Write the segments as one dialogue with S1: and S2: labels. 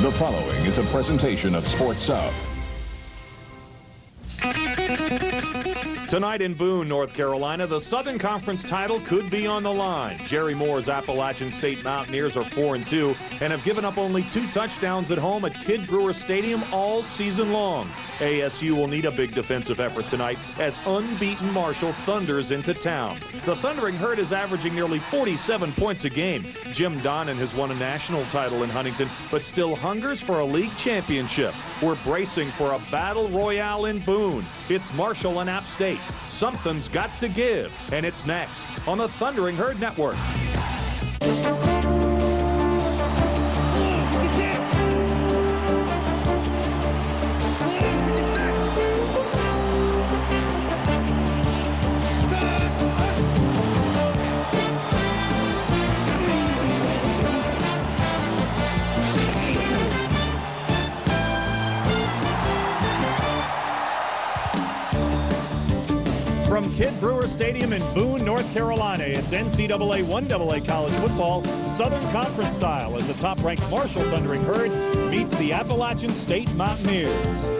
S1: The following is a presentation of Sports South.
S2: Tonight in Boone, North Carolina, the Southern Conference title could be on the line. Jerry Moore's Appalachian State Mountaineers are 4-2 and have given up only 2 touchdowns at home at Kidd Brewer Stadium all season long. ASU will need a big defensive effort tonight as unbeaten Marshall thunders into town. The Thundering Herd is averaging nearly 47 points a game. Jim Donnan has won a national title in Huntington, but still hungers for a league championship. We're bracing for a battle royale in Boone. It's Marshall and App State. Something's got to give, and it's next on the Thundering Herd Network. From Kidd Brewer Stadium in Boone, North Carolina, it's NCAA 1AA college football, Southern Conference style, as the top-ranked Marshall Thundering Herd meets the Appalachian State Mountaineers.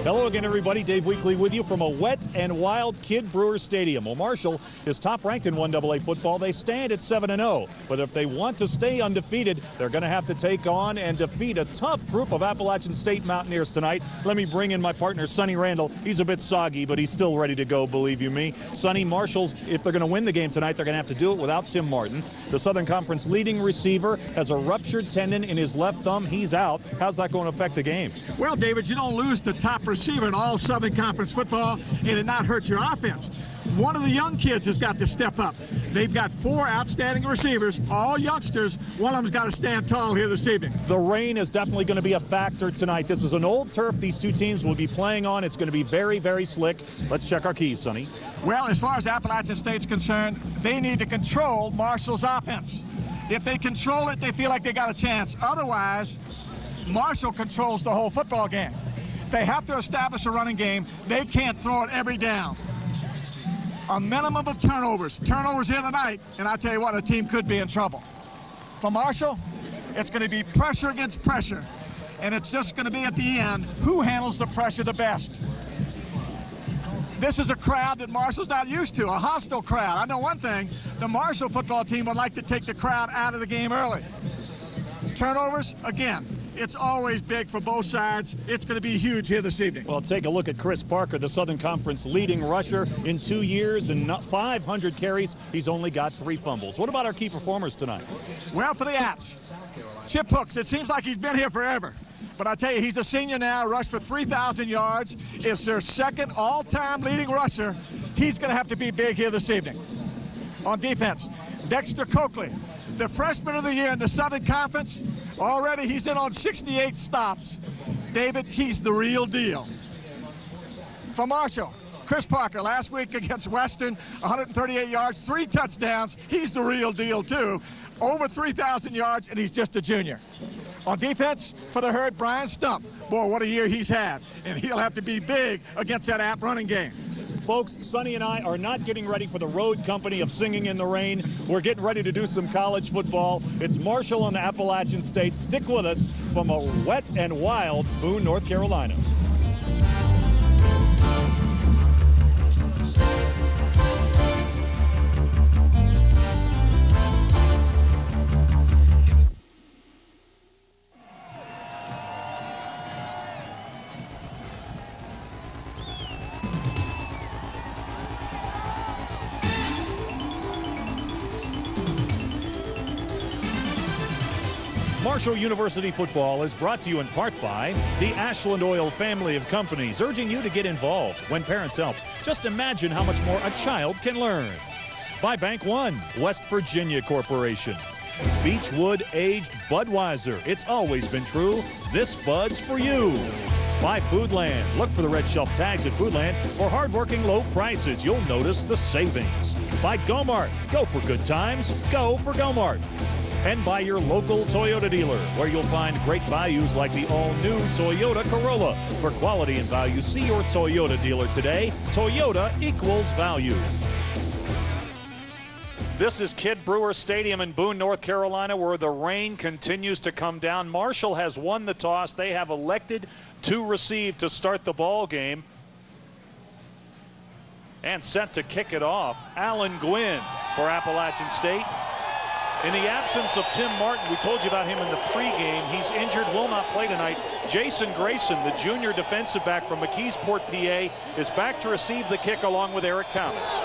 S2: Hello again, everybody. Dave Weekley with you from a wet and wild Kidd Brewer Stadium. Well, Marshall is top-ranked in 1AA football. They stand at 7-0. But if they want to stay undefeated, they're going to have to take on and defeat a tough group of Appalachian State Mountaineers tonight. Let me bring in my partner, Sonny Randall. He's a bit soggy, but he's still ready to go, believe you me. Sonny, Marshall's, if they're going to win the game tonight, they're going to have to do it without Tim Martin. The Southern Conference leading receiver has a ruptured tendon in his left thumb. He's out. How's that going to affect the game?
S3: Well, David, you don't lose the top receiver in all Southern Conference football and it not hurt your offense. One of the young kids has got to step up. They've got 4 outstanding receivers, all youngsters. One of them's got to stand tall here this evening.
S2: The rain is definitely going to be a factor tonight. This is an old turf these two teams will be playing on. It's going to be very, very slick. Let's check our keys, Sonny.
S3: Well, as far as Appalachian State's concerned, they need to control Marshall's offense. If they control it, they feel like they got a chance. Otherwise, Marshall controls the whole football game. They have to establish a running game. They can't throw it every down. A minimum of turnovers. Turnovers here tonight, and I tell you what, a team could be in trouble. For Marshall, it's going to be pressure against pressure, and it's just going to be at the end who handles the pressure the best. This is a crowd that Marshall's not used to, a hostile crowd. I know one thing, the Marshall football team would like to take the crowd out of the game early. Turnovers, again, it's always big for both sides. It's going to be huge here this evening.
S2: Well, take a look at Chris Parker, the Southern Conference leading rusher. In 2 years and 500 carries, he's only got 3 fumbles. What about our key performers tonight?
S3: Well, for the Apps, Chip Hooks, it seems like he's been here forever. But I tell you, he's a senior now, rushed for 3,000 yards. Is their second all-time leading rusher. He's going to have to be big here this evening. On defense, Dexter Coakley, the freshman of the year in the Southern Conference. Already he's in on 68 stops. David, he's the real deal. For Marshall, Chris Parker, last week against Western, 138 yards, 3 touchdowns. He's the real deal, too. Over 3,000 yards, and he's just a junior. On defense, for the Herd, Brian Stump. Boy, what a year he's had. And he'll have to be big against that App running game.
S2: Folks, Sonny and I are not getting ready for the road company of Singing in the Rain. We're getting ready to do some college football. It's Marshall and Appalachian State. Stick with us from a wet and wild Boone, North Carolina. Marshall University football is brought to you in part by the Ashland Oil family of companies, urging you to get involved when parents help. Just imagine how much more a child can learn. By Bank One, West Virginia Corporation. Beechwood Aged Budweiser. It's always been true. This Bud's for you. By Foodland. Look for the red shelf tags at Foodland for hardworking low prices. You'll notice the savings. By Gomart. Go for good times. Go for Gomart. And by your local Toyota dealer, where you'll find great values like the all-new Toyota Corolla. For quality and value, see your Toyota dealer today. Toyota equals value. This is Kidd Brewer Stadium in Boone, North Carolina, where the rain continues to come down. Marshall has won the toss. They have elected to receive to start the ball game. And set to kick it off, Alan Gwynn for Appalachian State. In the absence of Tim Martin, we told you about him in the pregame. He's injured, will not play tonight. Jason Grayson, the junior defensive back from McKeesport, PA, is back to receive the kick along with Eric Thomas.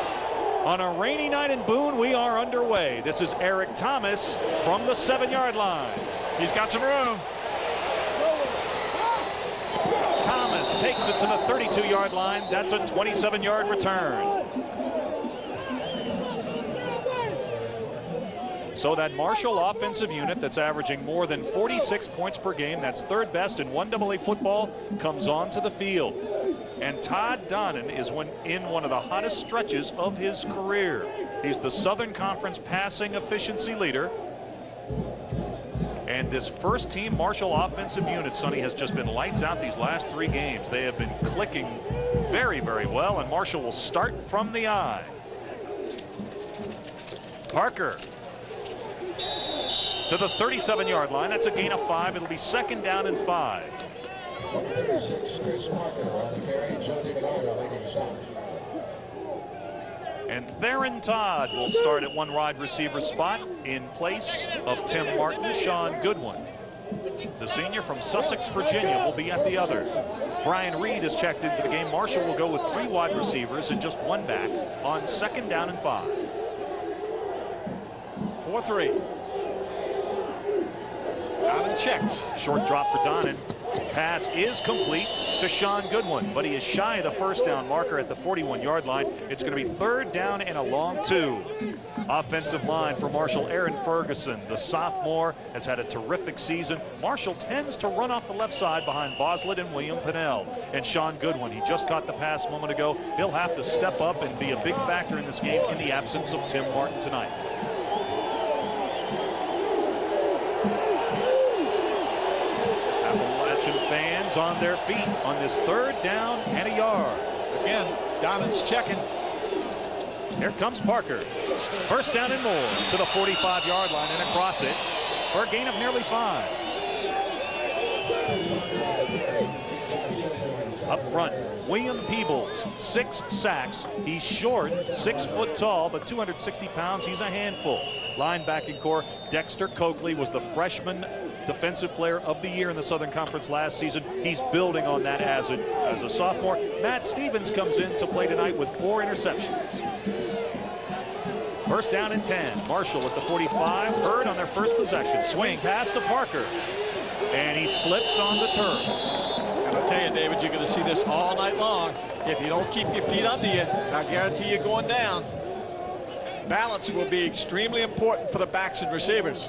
S2: On a rainy night in Boone, we are underway. This is Eric Thomas from the 7-yard line.
S3: He's got some room.
S2: Thomas takes it to the 32-yard line. That's a 27-yard return. So that Marshall offensive unit that's averaging more than 46 points per game, that's third best in 1AA football, comes onto the field. And Todd Donnan is in one of the hottest stretches of his career. He's the Southern Conference passing efficiency leader. And this first team Marshall offensive unit, Sonny, has just been lights out these last 3 games. They have been clicking very, very well, and Marshall will start from the eye. Parker to the 37-yard line. That's a gain of 5. It'll be 2nd down and 5. And Theron Todd will start at one wide receiver spot in place of Tim Martin. Sean Goodwin, the senior from Sussex, Virginia, will be at the other. Brian Reed has checked into the game. Marshall will go with 3 wide receivers and just 1 back on 2nd down and 5. 4-3. Donnan checks. Short drop for Donnan. Pass is complete to Sean Goodwin, but he is shy of the first down marker at the 41-yard line. It's going to be 3rd down and a long 2. Offensive line for Marshall, Aaron Ferguson, the sophomore, has had a terrific season. Marshall tends to run off the left side behind Boslett and William Pinnell. And Sean Goodwin, he just caught the pass a moment ago. He'll have to step up and be a big factor in this game in the absence of Tim Martin tonight. Fans on their feet on this 3rd down and a yard. Again, Donnan's checking. Here comes Parker. 1st down and more to the 45-yard line and across it for a gain of nearly 5. Up front, William Peebles, 6 sacks. He's short, 6 foot tall, but 260 pounds. He's a handful. Linebacking core, Dexter Coakley was the freshman defensive player of the year in the Southern Conference last season. He's building on that as a sophomore. Matt Stevens comes in to play tonight with 4 interceptions. 1st down and 10. Marshall at the 45. Hurd on their first possession. Swing pass to Parker. And he slips on the turf.
S4: And I'll tell you, David, you're going to see this all night long. If you don't keep your feet under you, I guarantee you're going down. Balance will be extremely important for the backs and receivers.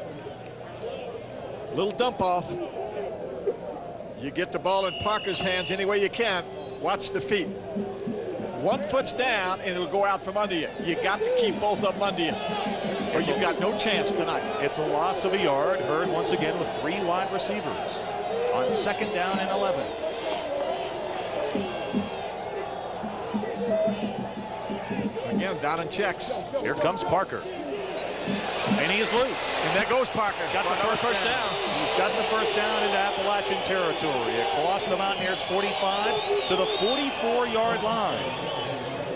S4: Little dump off. You get the ball in Parker's hands any way you can. Watch the feet. 1 foot's down and it'll go out from under you. You got to keep both of them under you, or you've got no chance tonight.
S2: It's a loss of a yard. Hurd once again with 3 wide receivers on 2nd down and 11.
S4: Again, Donnan checks.
S2: Here comes Parker. And he is loose.
S4: And there goes Parker.
S2: Got the first down. He's gotten the 1st down into Appalachian territory. Across the Mountaineers 45 to the 44-yard line.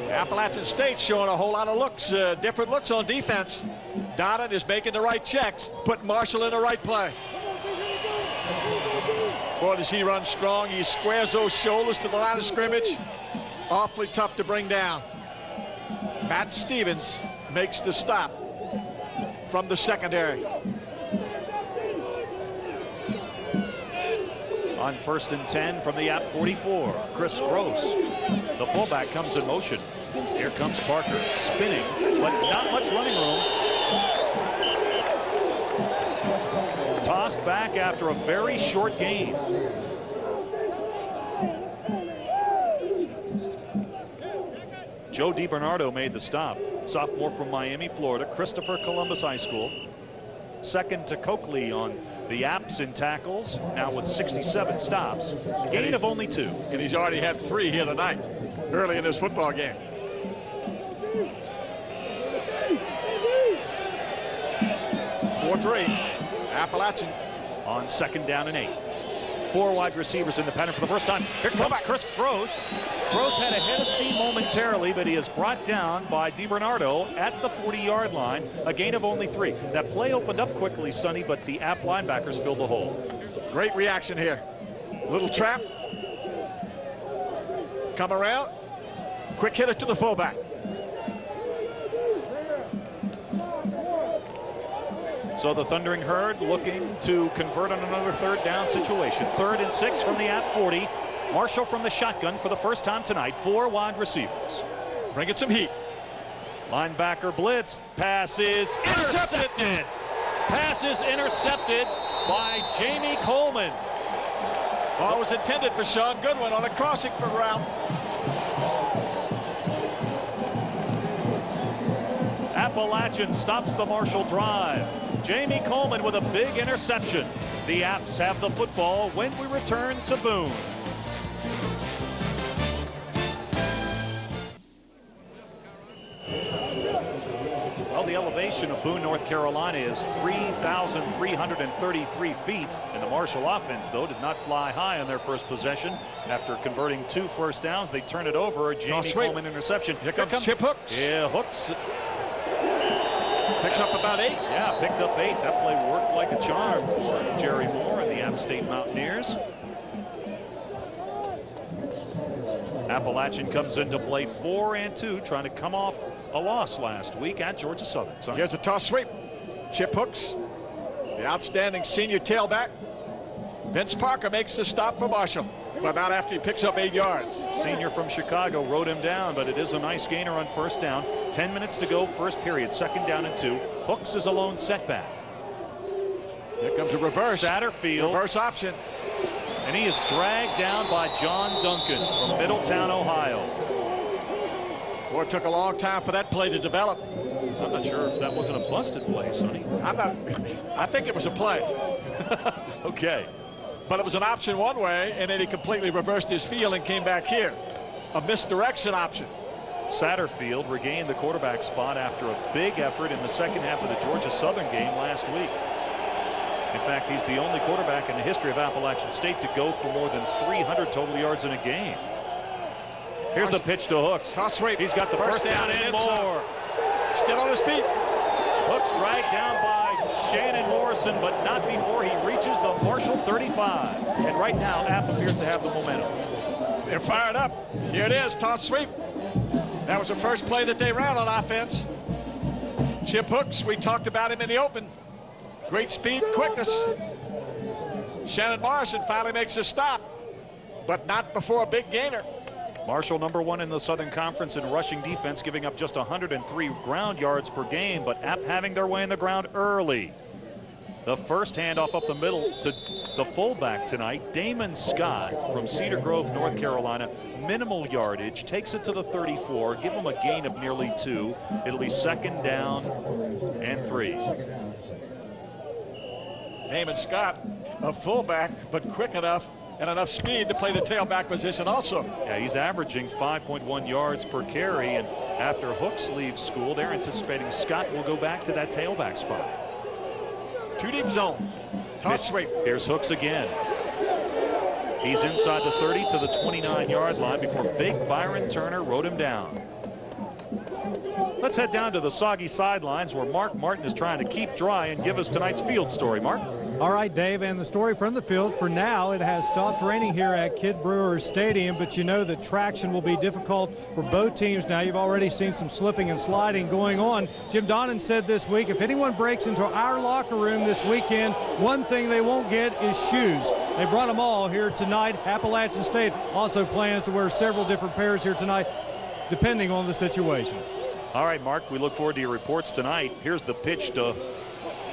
S4: Appalachian State showing a whole lot of looks, different looks on defense. Donnan is making the right checks, putting Marshall in the right play. Boy, does he run strong. He squares those shoulders to the line of scrimmage. Awfully tough to bring down. Matt Stevens makes the stop from the secondary.
S2: On 1st and 10 from the App 44, Chris Gross. The fullback comes in motion. Here comes Parker, spinning, but not much running room. Tossed back after a very short gain. Joe DiBernardo made the stop. Sophomore from Miami, Florida, Christopher Columbus High School. 2nd to Coakley on the Apps in tackles, now with 67 stops. Gain of only 2.
S4: And he's already had 3 here tonight, early in this football game. 4-3. Appalachian
S2: on 2nd down and 8. 4 wide receivers in the pattern for the first time. Here comes Chris Gross. Gross had a head of steam momentarily, but he is brought down by DiBernardo at the 40-yard line. A gain of only 3. That play opened up quickly, Sonny, but the App linebackers filled the hole.
S4: Great reaction here. Little trap. Come around. Quick hitter to the fullback.
S2: So the Thundering Herd looking to convert on another 3rd down situation. 3rd and 6 from the App 40. Marshall from the shotgun for the first time tonight. 4 wide receivers.
S4: Bringing some heat.
S2: Linebacker blitz. Pass is intercepted. Pass is intercepted by Jamie Coleman.
S4: Ball was intended for Sean Goodwin on a crossing route.
S2: Appalachian stops the Marshall drive. Jamie Coleman with a big interception. The Apps have the football when we return to Boone. Well, the elevation of Boone, North Carolina is 3,333 feet. And the Marshall offense, though, did not fly high on their first possession. After converting 2 first downs, they turn it over. A Jamie Coleman interception.
S4: Here comes Chip Hooks.
S2: Yeah, Hooks.
S4: Picks up about 8.
S2: Yeah, picked up 8. That play worked like a charm for Jerry Moore and the App State Mountaineers. Appalachian comes into play 4-2, trying to come off a loss last week at Georgia Southern. So
S4: here's a toss sweep. Chip Hooks, the outstanding senior tailback. Vince Parker makes the stop for Marshall, but not after he picks up 8 yards.
S2: Senior from Chicago rode him down, but it is a nice gainer on 1st down. 10 minutes to go, 1st period, 2nd down and 2. Hooks is a lone setback.
S4: Here comes a reverse.
S2: Satterfield.
S4: Reverse option.
S2: And he is dragged down by John Duncan from Middletown, Ohio.
S4: Boy, it took a long time for that play to develop.
S2: I'm not sure if that wasn't a busted play, Sonny.
S4: I think it was a play.
S2: Okay.
S4: But it was an option one way, and then he completely reversed his field and came back here. A misdirection option.
S2: Satterfield regained the quarterback spot after a big effort in the 2nd half of the Georgia Southern game last week. In fact, he's the only quarterback in the history of Appalachian State to go for more than 300 total yards in a game. Here's the pitch to Hooks.
S4: Toss sweep.
S2: He's got the first down and more.
S4: Still on his feet.
S2: Hooks dragged down by Shannon Morrison, but not before he reaches the Marshall 35. And right now, App appears to have the momentum.
S4: They're fired up. Here it is, toss sweep. That was the first play that they ran on offense. Chip Hooks, we talked about him in the open. Great speed, quickness. Shannon Morrison finally makes a stop, but not before a big gainer.
S2: Marshall #1 in the Southern Conference in rushing defense, giving up just 103 ground yards per game, but App having their way in the ground early. The first handoff up the middle to the fullback tonight, Damon Scott from Cedar Grove, North Carolina. Minimal yardage, takes it to the 34, give him a gain of nearly 2. It'll be 2nd down and 3.
S4: Damon Scott, a fullback, but quick enough and enough speed to play the tailback position also.
S2: Yeah, he's averaging 5.1 yards per carry, and after Hooks leaves school, they're anticipating Scott will go back to that tailback spot.
S4: 2 deep zone. Toss sweep.
S2: Here's Hooks again. He's inside the 30 to the 29-yard line before big Byron Turner rode him down. Let's head down to the soggy sidelines where Mark Martin is trying to keep dry and give us tonight's field story. Mark?
S5: All right, Dave, and the story from the field. For now, it has stopped raining here at Kid Brewer Stadium, but you know that traction will be difficult for both teams now. You've already seen some slipping and sliding going on. Jim Donnan said this week, if anyone breaks into our locker room this weekend, one thing they won't get is shoes. They brought them all here tonight. Appalachian State also plans to wear several different pairs here tonight, depending on the situation.
S2: All right, Mark, we look forward to your reports tonight. Here's the pitch to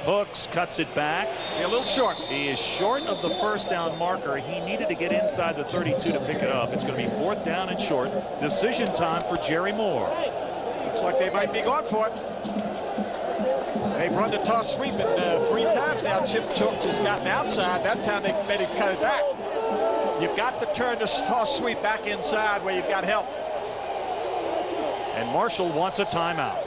S2: Hooks, cuts it back.
S4: A little short.
S2: He is short of the first down marker. He needed to get inside the 32 to pick it up. It's going to be 4th down and short. Decision time for Jerry Moore.
S4: Looks like they might be going for it. They've run the toss sweep 3 times now. Chip Hooks has gotten outside. That time they made it cut it back. You've got to turn the toss sweep back inside where you've got help.
S2: And Marshall wants a timeout.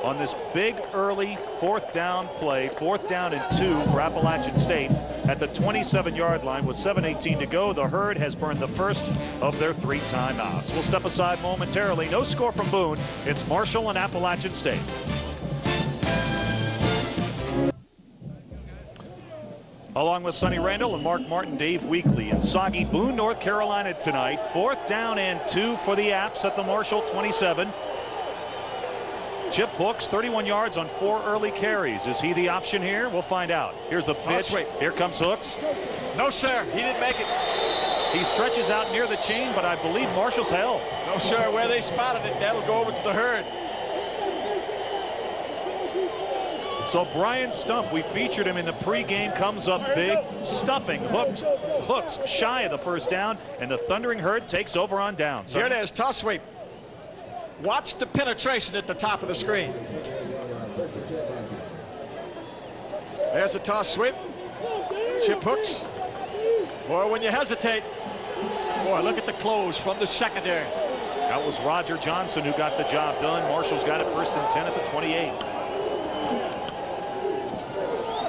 S2: on this big early 4th down play, 4th down and 2 for Appalachian State at the 27-yard line with 7:18 to go. The Herd has burned the first of their 3 timeouts. We'll step aside momentarily. No score from Boone. It's Marshall and Appalachian State. Along with Sonny Randall and Mark Martin, Dave Weekley in soggy Boone, North Carolina tonight. 4th down and 2 for the Apps at the Marshall 27. Chip Hooks, 31 yards on 4 early carries. Is he the option here? We'll find out. Here's the pitch. Here comes Hooks.
S4: No, sir. He didn't make it.
S2: He stretches out near the chain, but I believe Marshall's held.
S4: No, sir. Where they spotted it, that'll go over to the Herd.
S2: So Brian Stump, we featured him in the pregame, comes up big, stuffing Hooks shy of the first down, and the Thundering Herd takes over on down.
S4: Here it is, toss sweep. Watch the penetration at the top of the screen. There's a toss sweep. Chip Hooks. Boy, when you hesitate, boy, look at the close from the secondary.
S2: That was Roger Johnson who got the job done. Marshall's got it 1st and 10 at the 28.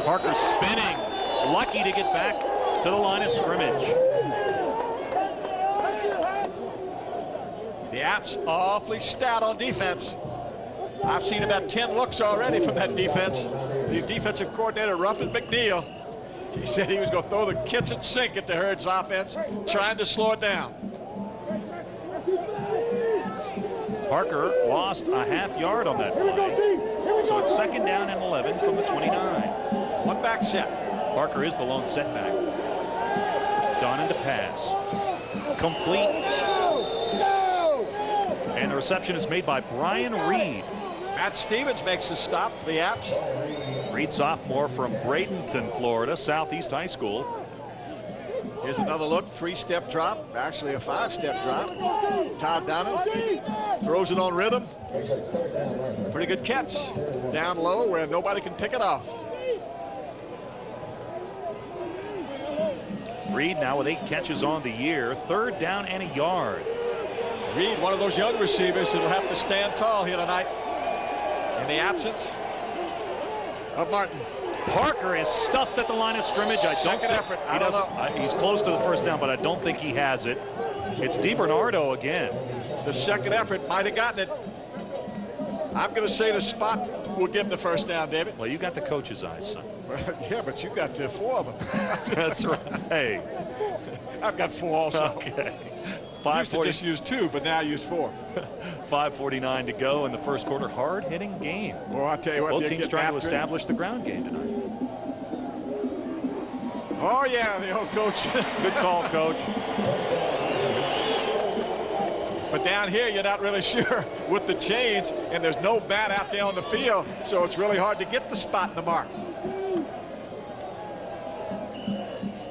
S2: Parker spinning, lucky to get back to the line of scrimmage.
S4: The Apps awfully stout on defense. I've seen about 10 looks already from that defense. The defensive coordinator, Ruffin McNeil, he said he was going to throw the kitchen sink at the Herd's offense, trying to slow it down.
S2: Parker lost a half yard on that play. So it's 2nd down and 11 from the 29.
S4: One back set.
S2: Parker is the lone setback. Donnan to pass. Complete. And the reception is made by Brian Reed.
S4: Matt Stevens makes a stop for the Apps.
S2: Reed, sophomore from Bradenton, Florida, Southeast High School.
S4: Here's another look, 3-step drop, actually a 5-step drop. Todd Donnan throws it on rhythm. Pretty good catch down low where nobody can pick it off.
S2: Reed now with 8 catches on the year, 3rd down and a yard.
S4: Reed, one of those young receivers that'll have to stand tall here tonight in the absence of Martin.
S2: Parker is stuffed at the line of scrimmage.
S4: Second effort. I don't know.
S2: He's close to the first down, but I don't think he has it. It's DiBernardo again.
S4: The second effort might have gotten it. I'm going to say the spot will give him the first down, David.
S2: Well, you got the coach's eyes, son.
S4: Yeah, but you got 4 of them.
S2: That's right. Hey.
S4: I've got 4 also.
S2: Okay.
S4: Used to just use 2, but now I use 4.
S2: 5:49 to go in the first quarter. Hard-hitting game.
S4: Well, I'll tell you what.
S2: Both teams trying to establish the ground game tonight.
S4: Oh, yeah, the old coach.
S2: Good call, Coach.
S4: But down here, you're not really sure with the chains, and there's no bat out there on the field, so it's really hard to get the spot in the mark.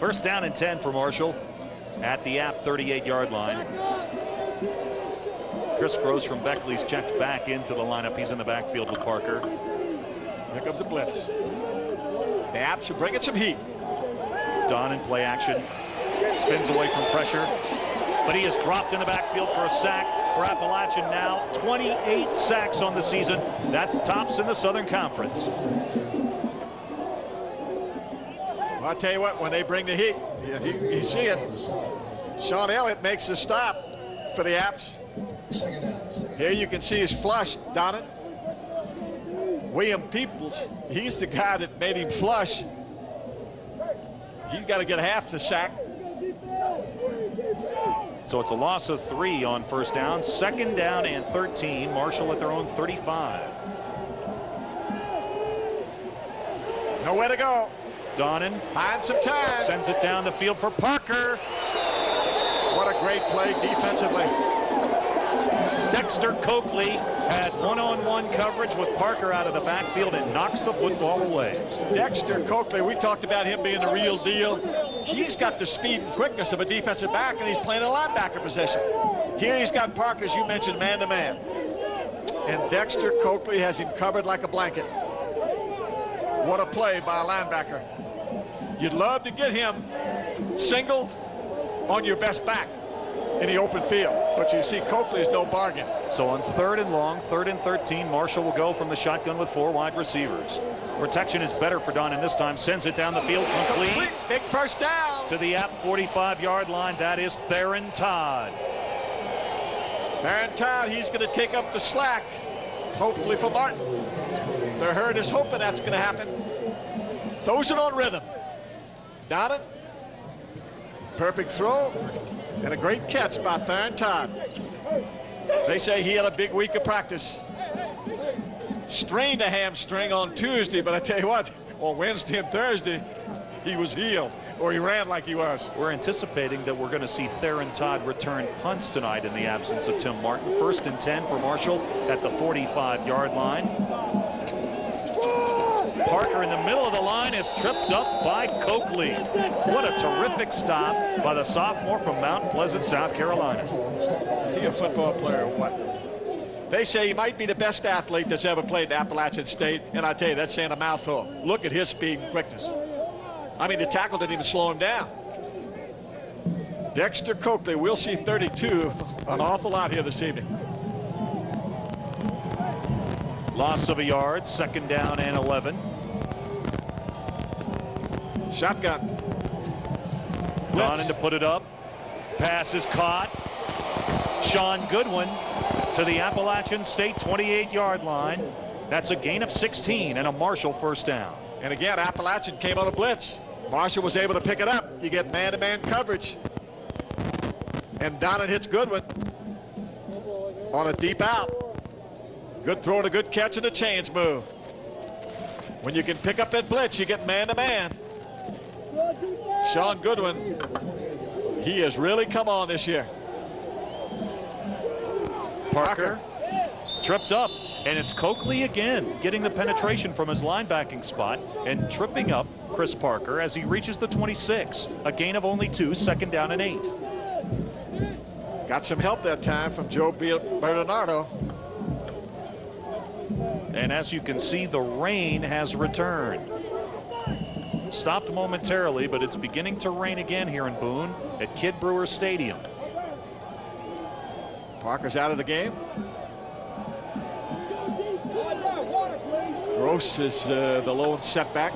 S2: 1st down and 10 for Marshall at the App 38-yard line. Chris Gross from Beckley's checked back into the lineup. He's in the backfield with Parker.
S4: Here comes the blitz. The Apps are bringing some heat.
S2: Don in play action. Spins away from pressure. But he is dropped in the backfield for a sack for Appalachian now. 28 sacks on the season. That's tops in the Southern Conference.
S4: Well, I'll tell you what, when they bring the heat, you see it. Sean Elliott makes the stop for the Apps. Here you can see his flush, Donnan. William Peoples, he's the guy that made him flush. He's got to get half the sack.
S2: So it's a loss of 3 on 1st down. 2nd down and 13. Marshall at their own 35.
S4: Nowhere to go.
S2: Donnan
S4: finds some time.
S2: Sends it down the field for Parker.
S4: What a great play defensively.
S2: Dexter Coakley had one-on-one coverage with Parker out of the backfield and knocks the football away.
S4: Dexter Coakley, we talked about him being the real deal. He's got the speed and quickness of a defensive back, and he's playing a linebacker position. Here he's got Parker, as you mentioned, man-to-man. And Dexter Coakley has him covered like a blanket. What a play by a linebacker. You'd love to get him singled on your best back. in the open field. But you see Coakley is no bargain.
S6: So on 3rd and long, 3rd and 13, Marshall will go from the shotgun with 4 wide receivers. Protection is better for Donnan this time. Sends it down the field complete.
S4: Big first down.
S6: To the App 45-yard line. That is Theron Todd.
S4: Theron Todd, he's going to take up the slack, hopefully for Martin. The herd is hoping that's going to happen. Throws it on rhythm. Donnan. Perfect throw. And a great catch by Theron Todd. They say he had a big week of practice. Strained a hamstring on Tuesday, but I tell you what, on Wednesday and Thursday, he was healed, or he ran like he was.
S6: We're anticipating that we're going to see Theron Todd return punts tonight in the absence of Tim Martin. 1st and 10 for Marshall at the 45-yard line. Parker in the middle of the line is tripped up by Coakley. What a terrific stop by the sophomore from Mount Pleasant, South Carolina.
S4: Is he a football player or what? They say he might be the best athlete that's ever played at Appalachian State, and I tell you, that's saying a mouthful. Look at his speed and quickness. I mean, the tackle didn't even slow him down. Dexter Coakley, we'll see 32 an awful lot here this evening.
S6: Loss of a yard, 2nd down and 11.
S4: Shotgun.
S6: Donnan to put it up. Pass is caught. Sean Goodwin to the Appalachian State 28-yard line. That's a gain of 16 and a Marshall first down.
S4: And again, Appalachian came on a blitz. Marshall was able to pick it up. You get man-to-man coverage. And Donnan hits Goodwin on a deep out. Good throw and a good catch and a change move. When you can pick up that blitz, you get man-to-man. Sean Goodwin, he has really come on this year.
S6: Parker tripped up, and it's Coakley again getting the penetration from his linebacking spot and tripping up Chris Parker as he reaches the 26. A gain of only 2, 2nd down and 8.
S4: Got some help that time from Joe Bernardo.
S6: And as you can see, the rain has returned. Stopped momentarily, but it's beginning to rain again here in Boone at Kid Brewer Stadium.
S4: Parker's out of the game. Gross is the lone setback.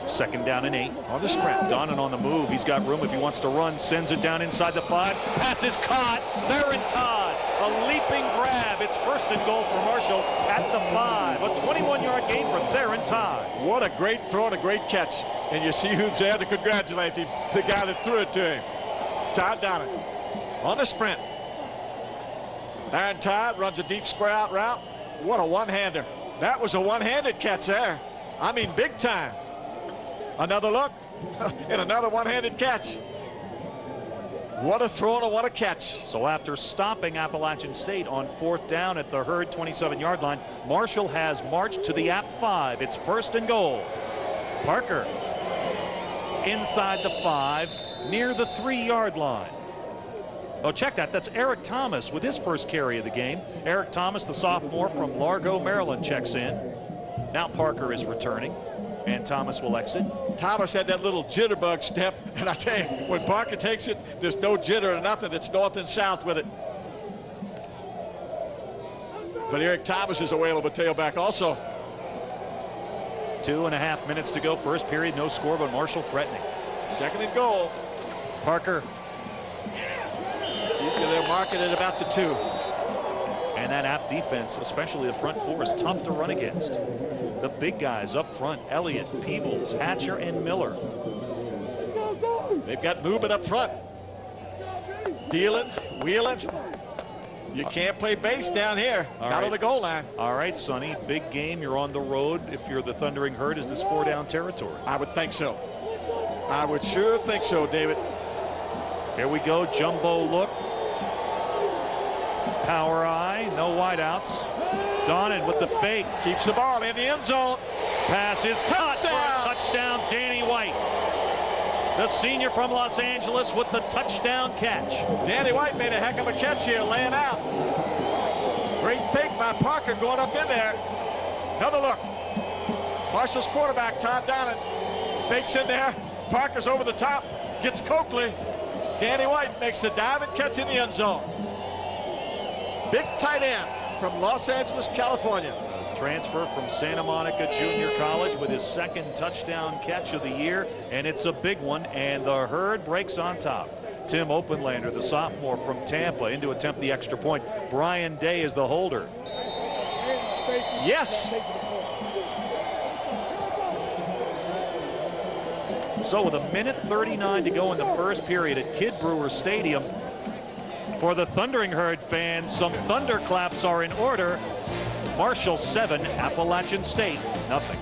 S6: 2nd down and 8.
S4: On the sprint.
S6: Donnan on the move. He's got room if he wants to run. Sends it down inside the 5. Pass is caught. Theron Todd. A leaping grab. It's 1st and goal for Marshall at the 5. A 21-yard gain for Theron Todd.
S4: What a great throw and a great catch. And you see who's there to congratulate him. The guy that threw it to him. Todd Donnan on the sprint. Theron Todd runs a deep square out route. What a one-hander. That was a one-handed catch there. I mean, big time. Another look and another one-handed catch. What a throw and what a catch.
S6: So after stopping Appalachian State on 4th down at the Herd 27-yard line, Marshall has marched to the App 5. It's 1st and goal. Parker inside the 5 near the 3-yard line. Oh, check that. That's Eric Thomas with his first carry of the game. Eric Thomas, the sophomore from Largo, Maryland, checks in. Now Parker is returning, and Thomas will exit.
S4: Thomas had that little jitterbug step, and I tell you, when Parker takes it, there's no jitter or nothing. It's north and south with it. But Eric Thomas is available tailback also.
S6: 2.5 minutes to go. First period, no score, but Marshall threatening.
S4: 2nd and goal.
S6: Parker.
S4: Usually they're marking it about the 2.
S6: And that App defense, especially the front 4, is tough to run against. The big guys up front, Elliott, Peebles, Hatcher, and Miller.
S4: They've got movement up front. Dealing, wheeling. You can't play base down here, out of the goal line.
S6: All right, Sonny, big game. You're on the road. If you're the Thundering Herd, is this 4-down territory?
S4: I would think so. I would sure think so, David.
S6: Here we go, jumbo look. Power eye, no wideouts. Donnan with the fake.
S4: Keeps the ball in the end zone.
S6: Pass is caught for a touchdown, Danny White. The senior from Los Angeles with the touchdown catch.
S4: Danny White made a heck of a catch here, laying out. Great fake by Parker going up in there. Another look. Marshall's quarterback, Todd Donnan, fakes in there. Parker's over the top, gets Coakley. Danny White makes a dive and catch in the end zone. Big tight end from Los Angeles, California.
S6: Transfer from Santa Monica Junior College with his second touchdown catch of the year, and it's a big one, and the Herd breaks on top. Tim Openlander, the sophomore from Tampa, in to attempt the extra point. Brian Day is the holder.
S4: Yes.
S6: So with 1:39 to go in the first period at Kid Brewer Stadium, for the Thundering Herd fans, some thunderclaps are in order. Marshall 7, Appalachian State nothing.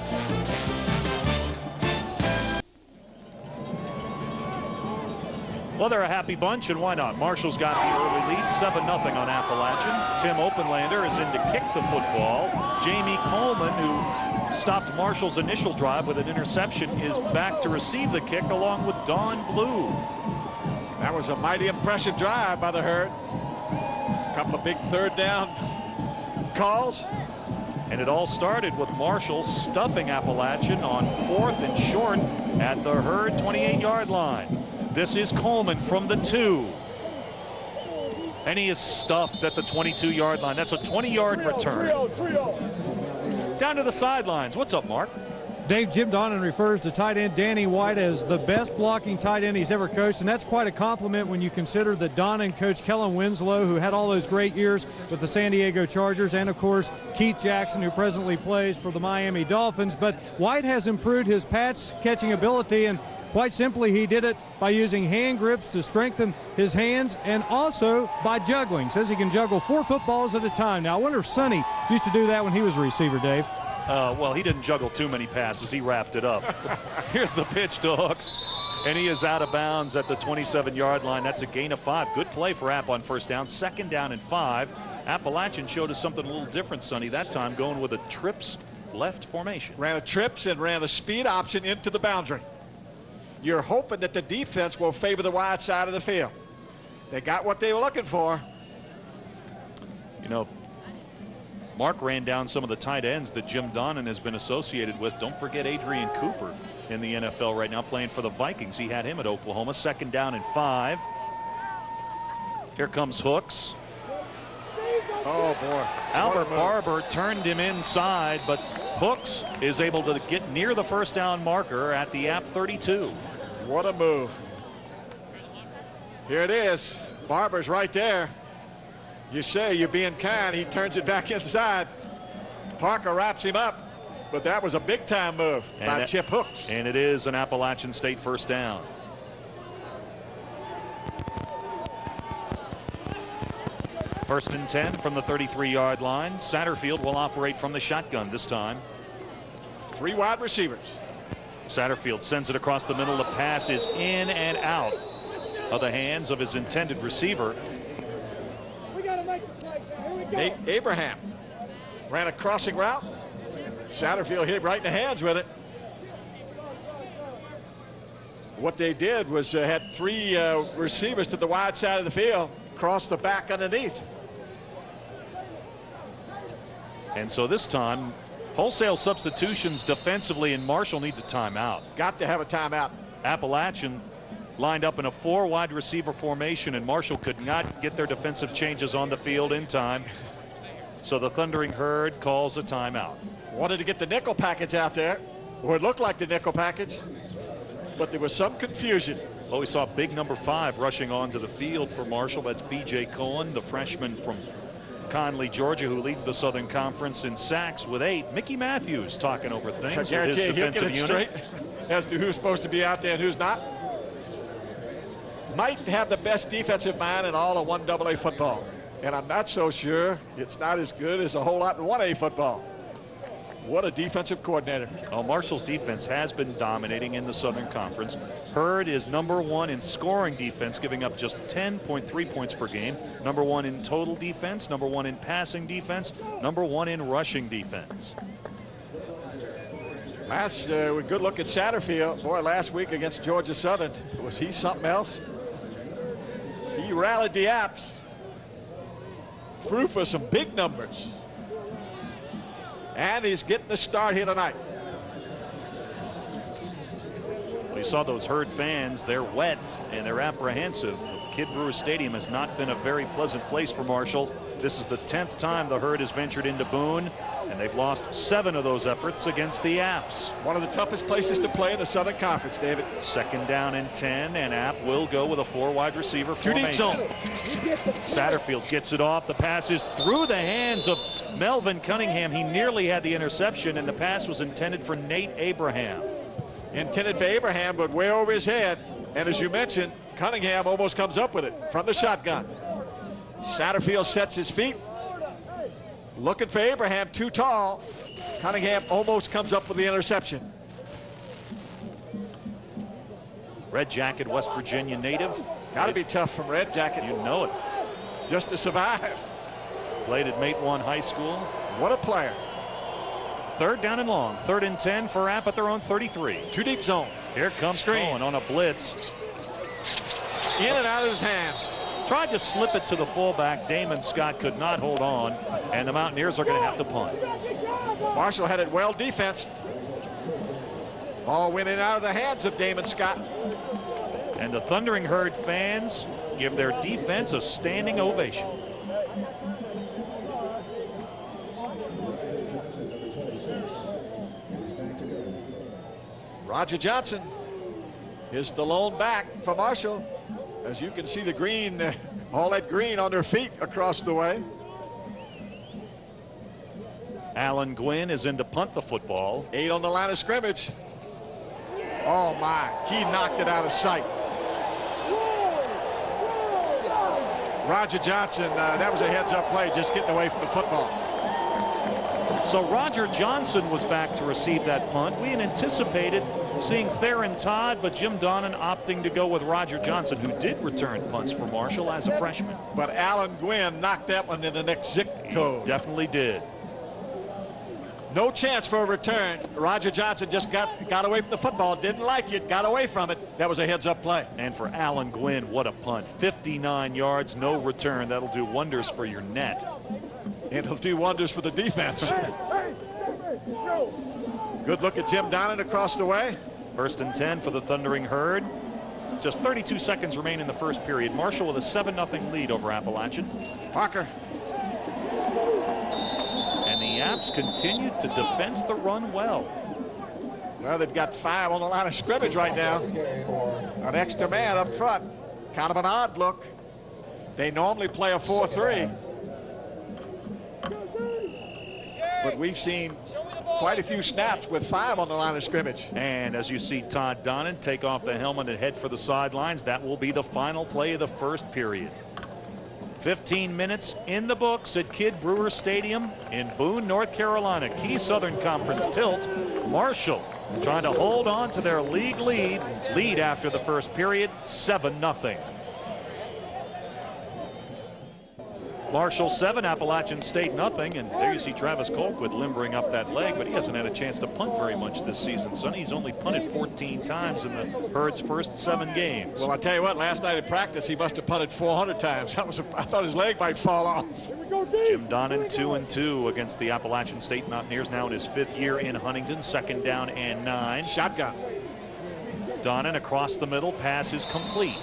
S6: Well, they're a happy bunch, and why not? Marshall's got the early lead, 7-0 on Appalachian. Tim Openlander is in to kick the football. Jamie Coleman, who stopped Marshall's initial drive with an interception, is back to receive the kick along with Don Blue.
S4: That was a mighty impressive drive by the Herd. A couple of big third down calls.
S6: And it all started with Marshall stuffing Appalachian on 4th and short at the Herd 28-yard line. This is Coleman from the 2. And he is stuffed at the 22-yard line. That's a 20-yard return. Down to the sidelines. What's up, Mark?
S5: Dave, Jim Donnan refers to tight end Danny White as the best blocking tight end he's ever coached, and that's quite a compliment when you consider that Donnan coached Kellen Winslow, who had all those great years with the San Diego Chargers, and, of course, Keith Jackson, who presently plays for the Miami Dolphins. But White has improved his pass-catching ability, and quite simply, he did it by using hand grips to strengthen his hands and also by juggling. Says he can juggle 4 footballs at a time. Now, I wonder if Sonny used to do that when he was a receiver, Dave.
S6: Well, he didn't juggle too many passes. He wrapped it up. Here's the pitch to Hooks, and he is out of bounds at the 27-yard line. That's a gain of 5. Good play for App on first down. 2nd down and 5. Appalachian showed us something a little different, Sonny, that time going with a trips left formation.
S4: Ran a trips and ran the speed option into the boundary. You're hoping that the defense will favor the wide side of the field. They got what they were looking for.
S6: You know, Mark ran down some of the tight ends that Jim Donnan has been associated with. Don't forget Adrian Cooper in the NFL right now playing for the Vikings. He had him at Oklahoma. 2nd down and 5. Here comes Hooks.
S4: Oh, boy.
S6: Albert Barber turned him inside, but Hooks is able to get near the first down marker at the App 32.
S4: What a move. Here it is. Barber's right there. You say you're being kind. He turns it back inside. Parker wraps him up. But that was a big-time move by Chip Hooks.
S6: And it is an Appalachian State first down. First and 10 from the 33-yard line. Satterfield will operate from the shotgun this time.
S4: 3 wide receivers.
S6: Satterfield sends it across the middle. The pass is in and out of the hands of his intended receiver.
S4: Abraham ran a crossing route. Satterfield hit right in the hands with it. What they did was had 3 receivers to the wide side of the field, crossed the back underneath.
S6: And so this time, wholesale substitutions defensively, and Marshall needs a timeout.
S4: Got to have a timeout.
S6: Appalachian lined up in a 4 wide receiver formation, and Marshall could not get their defensive changes on the field in time. So the Thundering Herd calls a timeout.
S4: Wanted to get the nickel package out there, or it looked like the nickel package, but there was some confusion.
S6: Well, we saw big number 5 rushing onto the field for Marshall. That's B.J. Cohen, the freshman from Conley, Georgia, who leads the Southern Conference in sacks with 8. Mickey Matthews talking over things.
S4: I guarantee
S6: with his
S4: he'll get it
S6: unit.
S4: straight as to who's supposed to be out there and who's not. Might have the best defensive mind in all of 1AA football. And I'm not so sure it's not as good as a whole lot in 1A football. What a defensive coordinator.
S6: Well, Marshall's defense has been dominating in the Southern Conference. Herd is number 1 in scoring defense, giving up just 10.3 points per game. Number 1 in total defense, number 1 in passing defense, number 1 in rushing defense.
S4: Last good look at Satterfield. Boy, last week against Georgia Southern, was he something else? He rallied the Apps. Threw for some big numbers. And he's getting the start here tonight.
S6: You saw those Herd fans. They're wet and they're apprehensive. Kidd Brewer Stadium has not been a very pleasant place for Marshall. This is the 10th time the Herd has ventured into Boone, and they've lost 7 of those efforts against the Apps.
S4: One of the toughest places to play in the Southern Conference, David.
S6: 2nd down and 10, and App will go with a 4 wide receiver formation.
S4: Zone.
S6: Satterfield gets it off. The pass is through the hands of Melvin Cunningham. He nearly had the interception, and the pass was intended for Nate Abraham.
S4: Intended for Abraham, but way over his head. And as you mentioned, Cunningham almost comes up with it from the shotgun. Satterfield sets his feet. Looking for Abraham, too tall. Cunningham almost comes up with the interception.
S6: Red Jacket, West Virginia native.
S4: Got to be tough from Red Jacket.
S6: You know it.
S4: Just to survive.
S6: Played at Mate 1 High School.
S4: What a player.
S6: 3rd down and long. 3rd and 10 for App at their own 33.
S4: Too deep zone.
S6: Here comes Cohen on a blitz.
S4: In and out of his hands.
S6: Tried to slip it to the fullback. Damon Scott could not hold on, and the Mountaineers are going to have to punt.
S4: Marshall had it well defensed. Ball went in and out of the hands of Damon Scott.
S6: And the Thundering Herd fans give their defense a standing ovation.
S4: Roger Johnson is the lone back for Marshall. As you can see the green, all that green on their feet across the way.
S6: Alan Gwynn is in to punt the football.
S4: 8 on the line of scrimmage. Oh my, he knocked it out of sight. Roger Johnson, that was a heads-up play, just getting away from the football.
S6: So Roger Johnson was back to receive that punt. We had anticipated seeing Theron Todd, but Jim Donnan opting to go with Roger Johnson, who did return punts for Marshall as a freshman.
S4: But Alan Gwynn knocked that one in the next zip code.
S6: Definitely did.
S4: No chance for a return. Roger Johnson just got away from the football. Didn't like it. Got away from it. That was a heads-up play.
S6: And for Alan Gwynn, what a punt. 59 yards, no return. That'll do wonders for your net.
S4: And it'll do wonders for the defense. Good look at Jim Donnan across the way.
S6: 1st and 10 for the Thundering Herd. Just 32 seconds remain in the first period. Marshall with a 7-0 lead over Appalachian.
S4: Parker.
S6: And the Apps continued to defense the run well.
S4: Well, they've got 5 on the line of scrimmage right now. An extra man up front. Kind of an odd look. They normally play a 4-3. But we've seen quite a few snaps with 5 on the line of scrimmage.
S6: And as you see Todd Donnan take off the helmet and head for the sidelines, that will be the final play of the first period. 15 minutes in the books at Kidd Brewer Stadium in Boone, North Carolina. Key Southern Conference tilt. Marshall trying to hold on to their league lead after the first period, 7-0. Marshall 7, Appalachian State nothing, and there you see Travis Colquitt limbering up that leg, but he hasn't had a chance to punt very much this season. Sonny, he's only punted 14 times in the Herd's first 7 games.
S4: Well, I tell you what, last night at practice he must have punted 400 times. I thought his leg might fall off.
S6: Jim Donnan 2-2 against the Appalachian State Mountaineers, now in his 5th year in Huntington. 2nd down and 9.
S4: Shotgun.
S6: Donnan across the middle, pass is complete.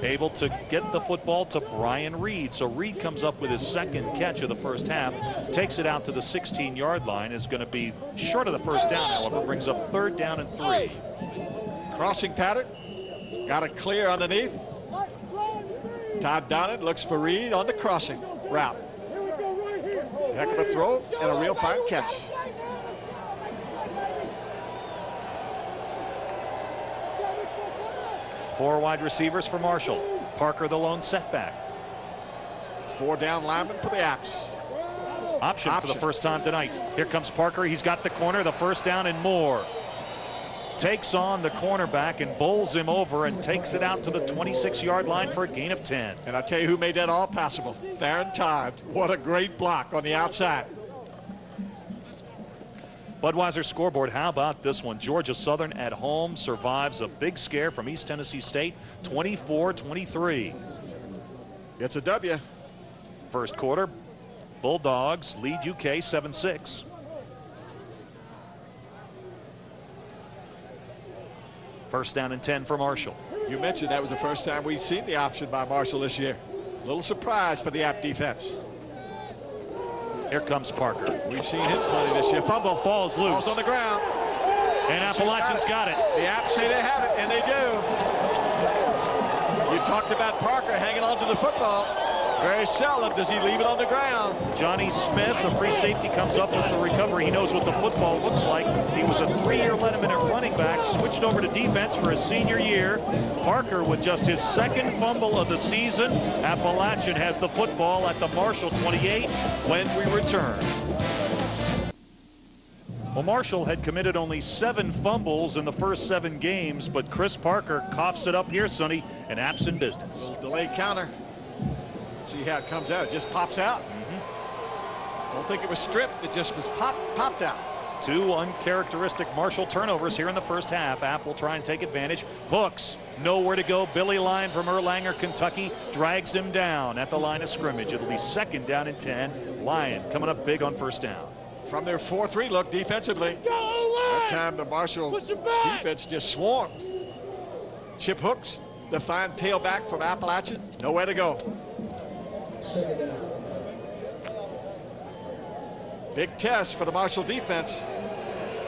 S6: Able to get the football to Brian Reed. So Reed comes up with his 2nd catch of the first half, takes it out to the 16-yard line, is going to be short of the first down, however, brings up 3rd down and 3.
S4: Crossing pattern. Got it clear underneath. Todd Donnan looks for Reed on the crossing route. Heck of a throw and a real fine catch.
S6: Four wide receivers for Marshall. Parker the lone setback.
S4: 4 down linemen for the Apps.
S6: Option for the first time tonight. Here comes Parker. He's got the corner, the 1st down and more. Takes on the cornerback and bowls him over and takes it out to the 26-yard line for a gain of 10.
S4: And I'll tell you who made that all passable. Theron Todd. What a great block on the outside.
S6: Budweiser scoreboard, how about this one? Georgia Southern at home survives a big scare from East Tennessee State, 24-23.
S4: It's a W.
S6: First quarter, Bulldogs lead UK 7-6. First down and 10 for Marshall.
S4: You mentioned that was the first time we've seen the option by Marshall this year. A little surprise for the App defense.
S6: Here comes Parker.
S4: We've seen him plenty this year. Fumble.
S6: Ball's loose.
S4: Ball's on the ground.
S6: And Appalachian's got it.
S4: The Apps say they have it, and they do. You talked about Parker hanging on to the football. Very seldom does he leave it on the ground.
S6: Johnny Smith, the free safety, comes up with the recovery. He knows what the football looks like. He was a 3-year letterman at running back, switched over to defense for his senior year. Parker with just his second fumble of the season. Appalachian has the football at the Marshall 28 when we return. Well, Marshall had committed only 7 fumbles in the first 7 games, but Chris Parker coughs it up here, Sonny, and App's in business.
S4: A little delayed counter. See how it comes out. It just pops out. Don't think it was stripped. It just was popped out.
S6: 2 uncharacteristic Marshall turnovers here in the first half. App will try and take advantage. Hooks, nowhere to go. Billy Lyon from Erlanger, Kentucky, drags him down at the line of scrimmage. It'll be second down and 10. Lyon coming up big on first down.
S4: From their 4-3 look defensively. That time the Marshall defense just swarmed. Chip Hooks, the fine tailback from Appalachian, nowhere to go. Big test for the Marshall defense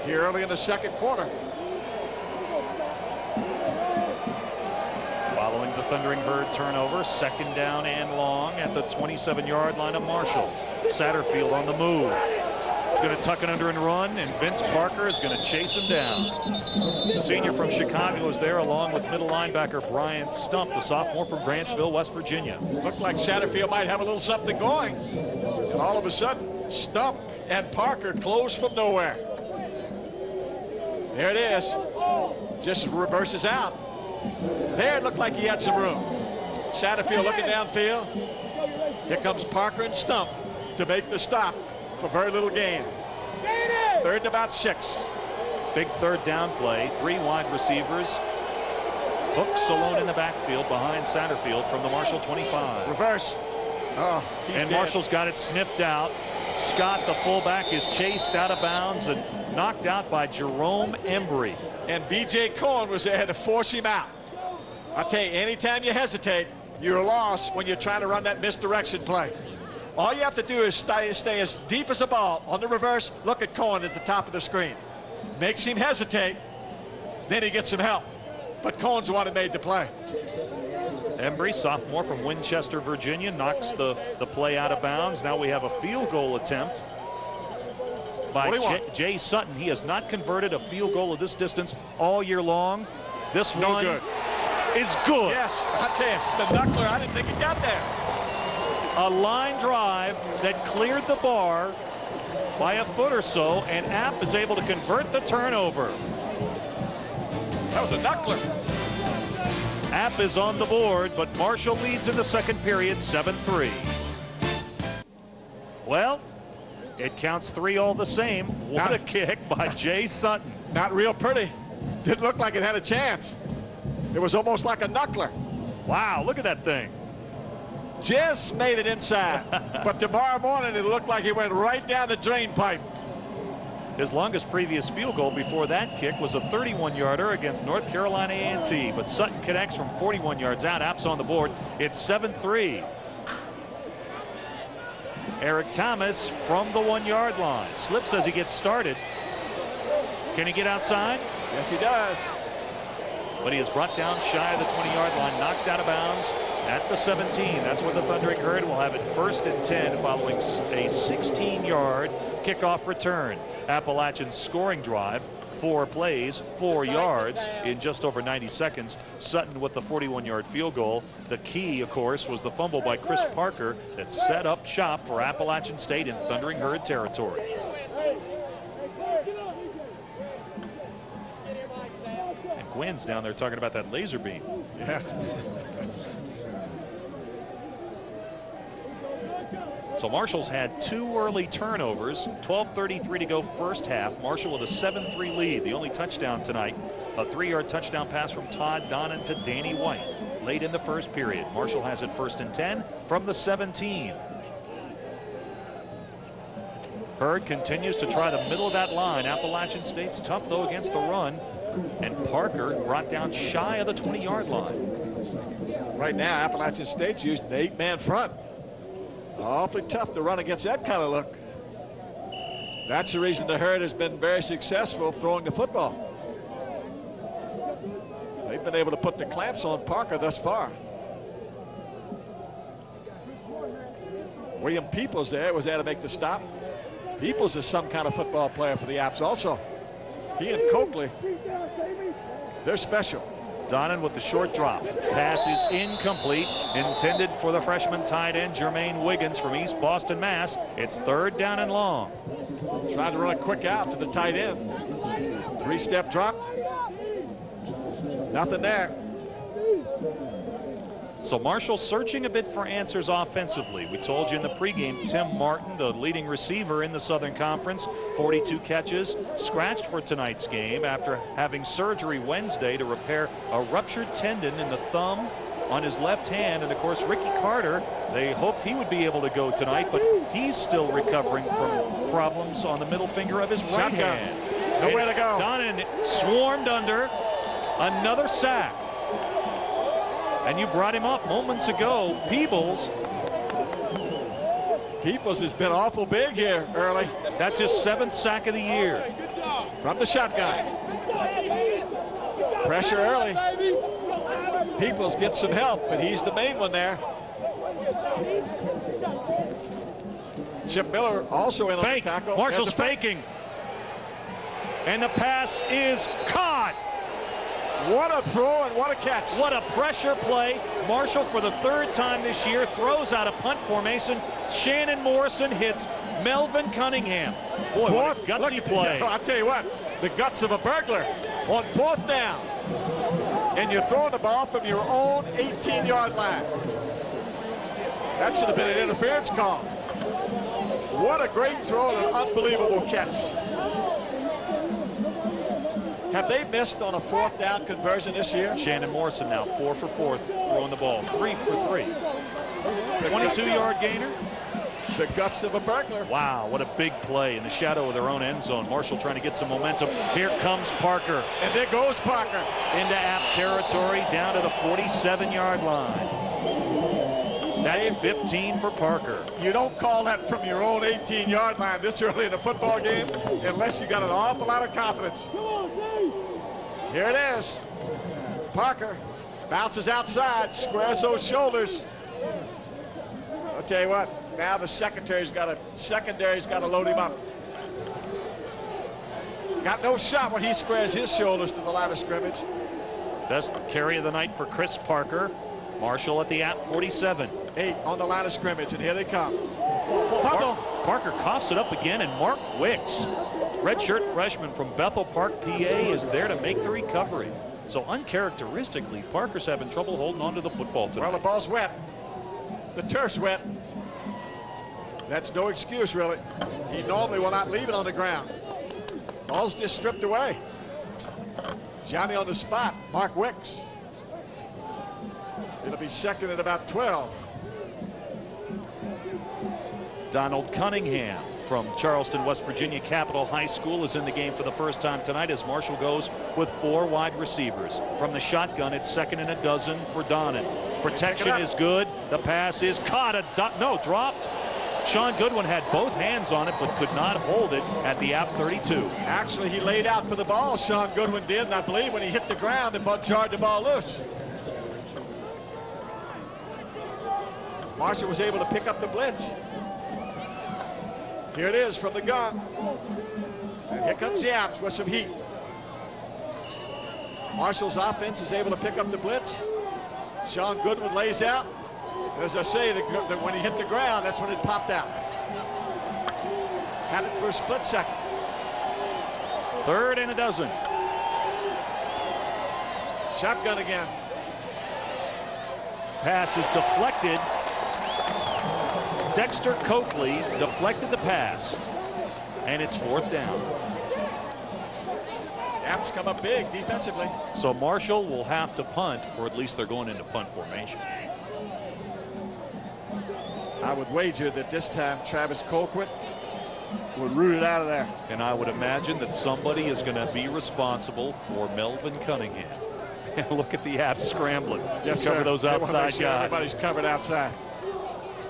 S4: here early in the second quarter.
S6: Following the Thundering Herd turnover, second down and long at the 27-yard line of Marshall. Satterfield on the move. Going to tuck it under and run, and Vince Parker is going to chase him down. The senior from Chicago is there along with middle linebacker Brian Stump, the sophomore from Grantsville, West Virginia.
S4: Looked like Satterfield might have a little something going. And all of a sudden, Stump and Parker close from nowhere. There it is. Just reverses out. There it looked like he had some room. Satterfield looking downfield. Here comes Parker and Stump to make the stop for very little gain. Third and about 6.
S6: Big third down play. 3 wide receivers. Hooks alone in the backfield behind Satterfield from the Marshall 25.
S4: Reverse. Oh,
S6: and
S4: dead.
S6: Marshall's got it sniffed out. Scott, the fullback, is chased out of bounds and knocked out by Jerome Embry.
S4: And B.J. Cohen was there to force him out. I'll tell you, anytime you hesitate, you're lost when you're trying to run that misdirection play. All you have to do is stay as deep as a ball. On the reverse, look at Cohen at the top of the screen. Makes him hesitate. Then he gets some help. But Cohen's the one who made the play.
S6: Embry, sophomore from Winchester, Virginia, knocks the play out of bounds. Now we have a field goal attempt by Jay Sutton. He has not converted a field goal of this distance all year long. This one is good.
S4: Yes, I tell you, the knuckler, I didn't think he got there.
S6: A line drive that cleared the bar by a foot or so, and App is able to convert the turnover.
S4: That was a knuckler.
S6: App is on the board, but Marshall leads in the second period, 7-3. Well, it counts 3 all the same. What a kick by Jay Sutton.
S4: Not real pretty. Didn't look like it had a chance. It was almost like a knuckler.
S6: Wow, look at that thing.
S4: Just made it inside. But tomorrow morning, it looked like it went right down the drain pipe.
S6: His longest previous field goal before that kick was a 31-yarder against North Carolina A&T. But Sutton connects from 41 yards out. App's on the board. It's 7-3. Eric Thomas from the 1-yard line. Slips as he gets started. Can he get outside?
S4: Yes, he does.
S6: But he is brought down shy of the 20-yard line, knocked out of bounds at the 17. That's where the Thundering Herd will have it first and 10 following a 16-yard kickoff return. Appalachian's scoring drive, 4 plays, 4 yards in just over 90 seconds. Sutton with the 41-yard field goal. The key, of course, was the fumble by Chris Parker that set up shop for Appalachian State in Thundering Herd territory. And Gwynn's down there talking about that laser beam.
S4: Yeah.
S6: So Marshall's had 2 early turnovers, 12:33 to go first half. Marshall with a 7-3 lead. The only touchdown tonight, a 3-yard touchdown pass from Todd Donnan to Danny White late in the first period. Marshall has it first and 10 from the 17. Hurd continues to try the middle of that line. Appalachian State's tough, though, against the run. And Parker brought down shy of the 20-yard line.
S4: Right now, Appalachian State's using the 8-man front. Awfully tough to run against that kind of look. That's the reason the Herd has been very successful throwing the football. They've been able to put the clamps on Parker thus far. William Peoples there was there to make the stop. Peoples is some kind of football player for the Apps also. He and Coakley, they're special.
S6: Donnan with the short drop. Pass is incomplete. Intended for the freshman tight end, Jermaine Wiggins from East Boston, Mass. It's 3rd down and long.
S4: Trying to run a quick out to the tight end. 3-step drop. Nothing there.
S6: So Marshall searching a bit for answers offensively. We told you in the pregame, Tim Martin, the leading receiver in the Southern Conference, 42 catches, scratched for tonight's game after having surgery Wednesday to repair a ruptured tendon in the thumb on his left hand. And of course, Ricky Carter, they hoped he would be able to go tonight, but he's still recovering from problems on the middle finger of his right hand.
S4: Nowhere to go.
S6: Donnan swarmed under. Another sack. And you brought him up moments ago. Peoples
S4: has been awful big here early.
S6: That's his 7th sack of the year.
S4: From the shotgun. Pressure early. Peoples gets some help, but he's the main one there. Chip Miller also in on the tackle.
S6: Marshall's faking. And the pass is caught.
S4: What a throw and what a catch.
S6: What a pressure play. Marshall, for the 3rd time this year, throws out a punt formation. Shannon Morrison hits Melvin Cunningham. Boy, what a gutsy play.
S4: I'll tell you what, the guts of a burglar on 4th down. And you're throwing the ball from your own 18-yard line. That should have been an interference call. What a great throw and an unbelievable catch. Have they missed on a 4th down conversion this year?
S6: Shannon Morrison now 4 for 4 throwing the ball. 3 for 3. 22-yard gainer.
S4: The guts of a burglar.
S6: Wow, what a big play in the shadow of their own end zone. Marshall trying to get some momentum. Here comes Parker.
S4: And there goes Parker.
S6: Into App territory, down to the 47-yard line. That's 15 for Parker.
S4: You don't call that from your own 18-yard line this early in the football game unless you got an awful lot of confidence. Here it is. Parker bounces outside, squares those shoulders. I'll tell you what, now the secondary's got to load him up. Got no shot when he squares his shoulders to the line of scrimmage.
S6: Best carry of the night for Chris Parker. Marshall at the App 47.
S4: 8 on the line of scrimmage, and here they come.
S6: Parker coughs it up again, and Mark Wicks, redshirt freshman from Bethel Park, PA, is there to make the recovery. So uncharacteristically, Parker's having trouble holding on to the football tonight.
S4: Well, the ball's wet. The turf's wet. That's no excuse, really. He normally will not leave it on the ground. Ball's just stripped away. Johnny on the spot, Mark Wicks. It'll be 2nd at about 12.
S6: Donald Cunningham from Charleston, West Virginia Capital High School is in the game for the first time tonight as Marshall goes with 4 wide receivers. From the shotgun, it's 2nd and a dozen for Donnan. Protection is good. The pass is caught. Dropped. Sean Goodwin had both hands on it but could not hold it at the App 32.
S4: Actually, he laid out for the ball, Sean Goodwin did, and I believe when he hit the ground, it jarred the ball loose. Marshall was able to pick up the blitz. Here it is from the gun. And here comes the Apps with some heat. Marshall's offense is able to pick up the blitz. Sean Goodwin lays out. As I say, when he hit the ground, that's when it popped out. Had it for a split second.
S6: 3rd and a dozen.
S4: Shotgun again.
S6: Pass is deflected. Dexter Coakley deflected the pass, and it's 4th down.
S4: Apps come up big defensively.
S6: So Marshall will have to punt, or at least they're going into punt formation.
S4: I would wager that this time Travis Colquitt would root it out of there.
S6: And I would imagine that somebody is going to be responsible for Melvin Cunningham. And look at the Apps scrambling.
S4: Yes,
S6: cover
S4: sir.
S6: those outside guys.
S4: Everybody's covered outside.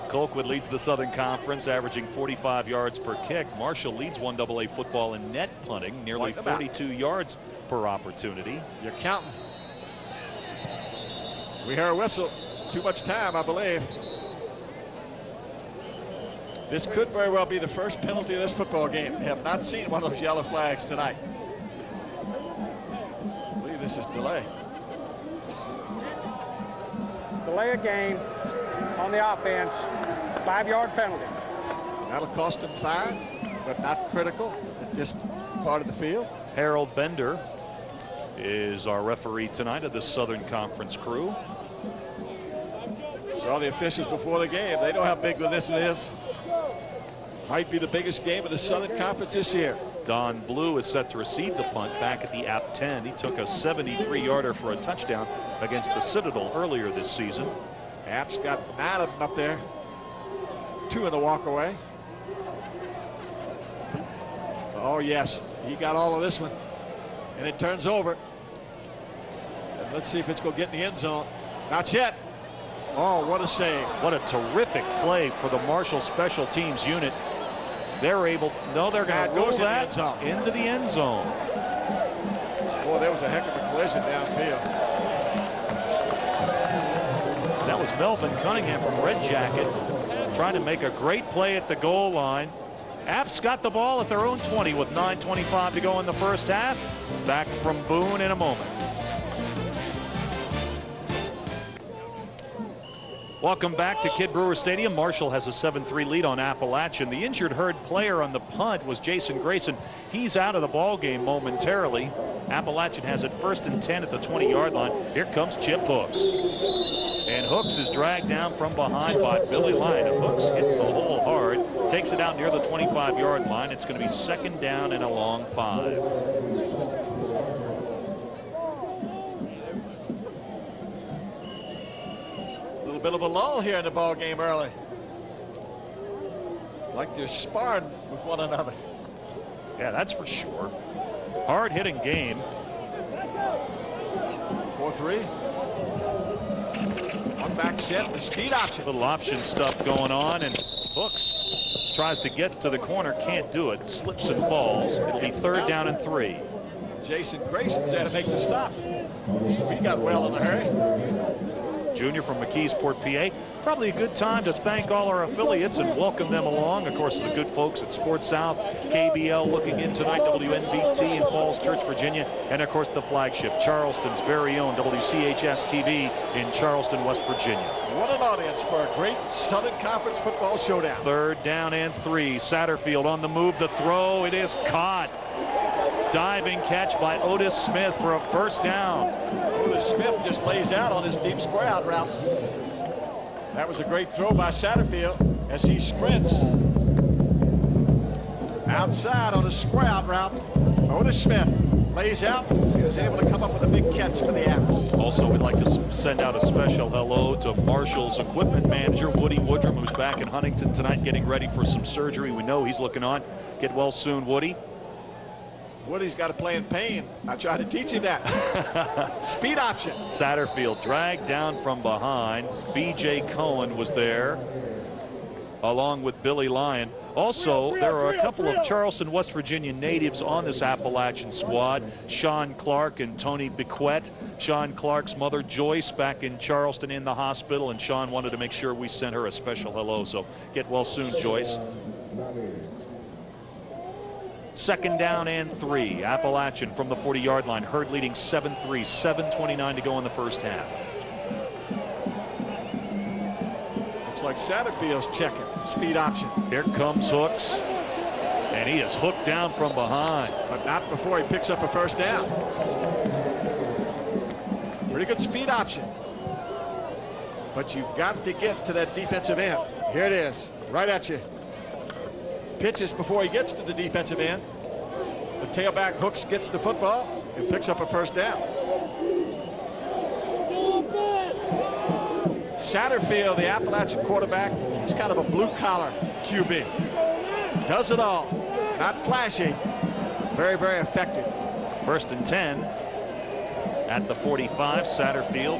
S6: Colquitt leads the Southern Conference, averaging 45 yards per kick. Marshall leads 1AA football in net punting, nearly 42 yards per opportunity.
S4: You're counting. We hear a whistle. Too much time, I believe. This could very well be the first penalty of this football game. We have not seen one of those yellow flags tonight. I believe this is delay.
S7: Delay of game on the offense. 5-yard penalty.
S4: That'll cost him 5, but not critical at this part of the field.
S6: Harold Bender is our referee tonight of the Southern Conference crew.
S4: Saw the officials before the game. They know how big this is. Might be the biggest game of the Southern Conference this year.
S6: Don Blue is set to receive the punt back at the App 10. He took a 73-yarder for a touchdown against the Citadel earlier this season.
S4: App's got 9 of them up there. 2 in the walkaway. Oh, yes. He got all of this one. And it turns over. And let's see if it's going to get in the end zone. Not yet. Oh, what a save.
S6: What a terrific play for the Marshall special teams unit. They're able, no, they're going to roll that into the end zone.
S4: Boy, there was a heck of a collision downfield.
S6: That was Melvin Cunningham from Red Jacket trying to make a great play at the goal line. Apps got the ball at their own 20 with 9:25 to go in the first half. Back from Boone in a moment. Welcome back to Kidd Brewer Stadium. Marshall has a 7-3 lead on Appalachian. The injured Herd player on the punt was Jason Grayson. He's out of the ball game momentarily. Appalachian has it 1st and 10 at the 20-yard line. Here comes Chip Hooks. And Hooks is dragged down from behind by Billy Lyon. And Hooks hits the hole hard, takes it out near the 25-yard line. It's going to be 2nd down and a long 5.
S4: Bit of a lull here in the ball game early. Like they're sparring with one another.
S6: Yeah, that's for sure. Hard-hitting game.
S4: 4-3. One back set, the speed option.
S6: Little option stuff going on, and Hooks tries to get to the corner, can't do it. Slips and falls. It'll be 3rd down and 3.
S4: Jason Grayson's there to make the stop. We got well in a hurry.
S6: Junior from McKeesport, PA. Probably a good time to thank all our affiliates and welcome them along. Of course, the good folks at Sports South, KBL looking in tonight, WNBT in Falls Church, Virginia, and of course the flagship, Charleston's very own WCHS-TV in Charleston, West Virginia.
S4: What an audience for a great Southern Conference football showdown.
S6: 3rd down and 3. Satterfield on the move, the throw, it is caught. Diving catch by Otis Smith for a 1st down.
S4: Otis Smith just lays out on his deep square out route. That was a great throw by Satterfield as he sprints outside on a square out route. Otis Smith lays out. He was able to come up with a big catch for the Apps.
S6: Also, we'd like to send out a special hello to Marshall's equipment manager, Woody Woodrum, who's back in Huntington tonight getting ready for some surgery. We know he's looking on. Get well soon, Woody.
S4: Woody's got to play in pain. I tried to teach him that. Speed option.
S6: Satterfield dragged down from behind. B.J. Cohen was there, along with Billy Lyon. Also, there are a couple of Charleston, West Virginia natives on this Appalachian squad. Sean Clark and Tony Bequette. Sean Clark's mother, Joyce, back in Charleston in the hospital, and Sean wanted to make sure we sent her a special hello. So get well soon, Joyce. 2nd down and 3. Appalachian from the 40-yard line. Herd leading 7-3. 7:29 to go in the first half.
S4: Looks like Satterfield's checking. Speed option.
S6: Here comes Hooks. And he is hooked down from behind.
S4: But not before he picks up a 1st down. Pretty good speed option. But you've got to get to that defensive end. Here it is. Right at you. Pitches before he gets to the defensive end. The tailback Hooks gets the football and picks up a 1st down. Satterfield, the Appalachian quarterback, he's kind of a blue-collar QB. Does it all. Not flashy. Very, very effective.
S6: 1st and 10 at the 45. Satterfield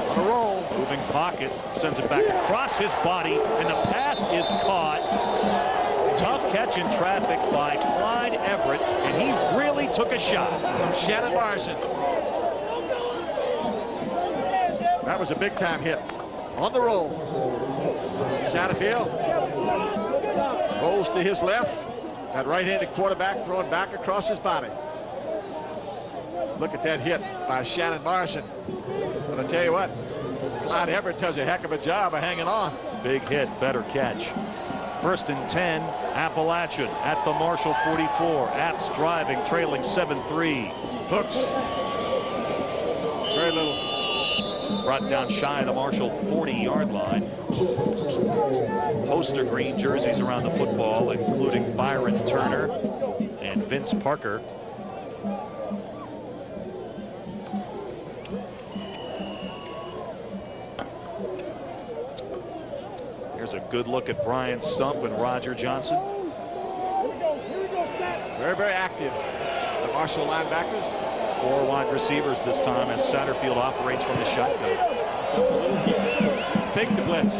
S4: On a roll.
S6: moving pocket, sends it back across his body, and the pass is caught. Tough catch in traffic by Clyde Everett, and he really took a shot.
S4: From Shannon Larson. That was a big-time hit. On the roll. Satterfield rolls to his left. That right-handed quarterback throwing back across his body. Look at that hit by Shannon Larson. But I tell you what, Clyde Everett does a heck of a job of hanging on.
S6: Big hit, better catch. 1st and 10, Appalachian at the Marshall 44. Apps driving, trailing 7-3.
S4: Hooks. Very little.
S6: Brought down shy of the Marshall 40-yard line. Poster green jerseys around the football, including Byron Turner and Vince Parker. Here's a good look at Brian Stump and Roger Johnson.
S4: Very, very active. The Marshall linebackers.
S6: 4 wide receivers this time as Satterfield operates from the shotgun.
S4: Fake the blitz.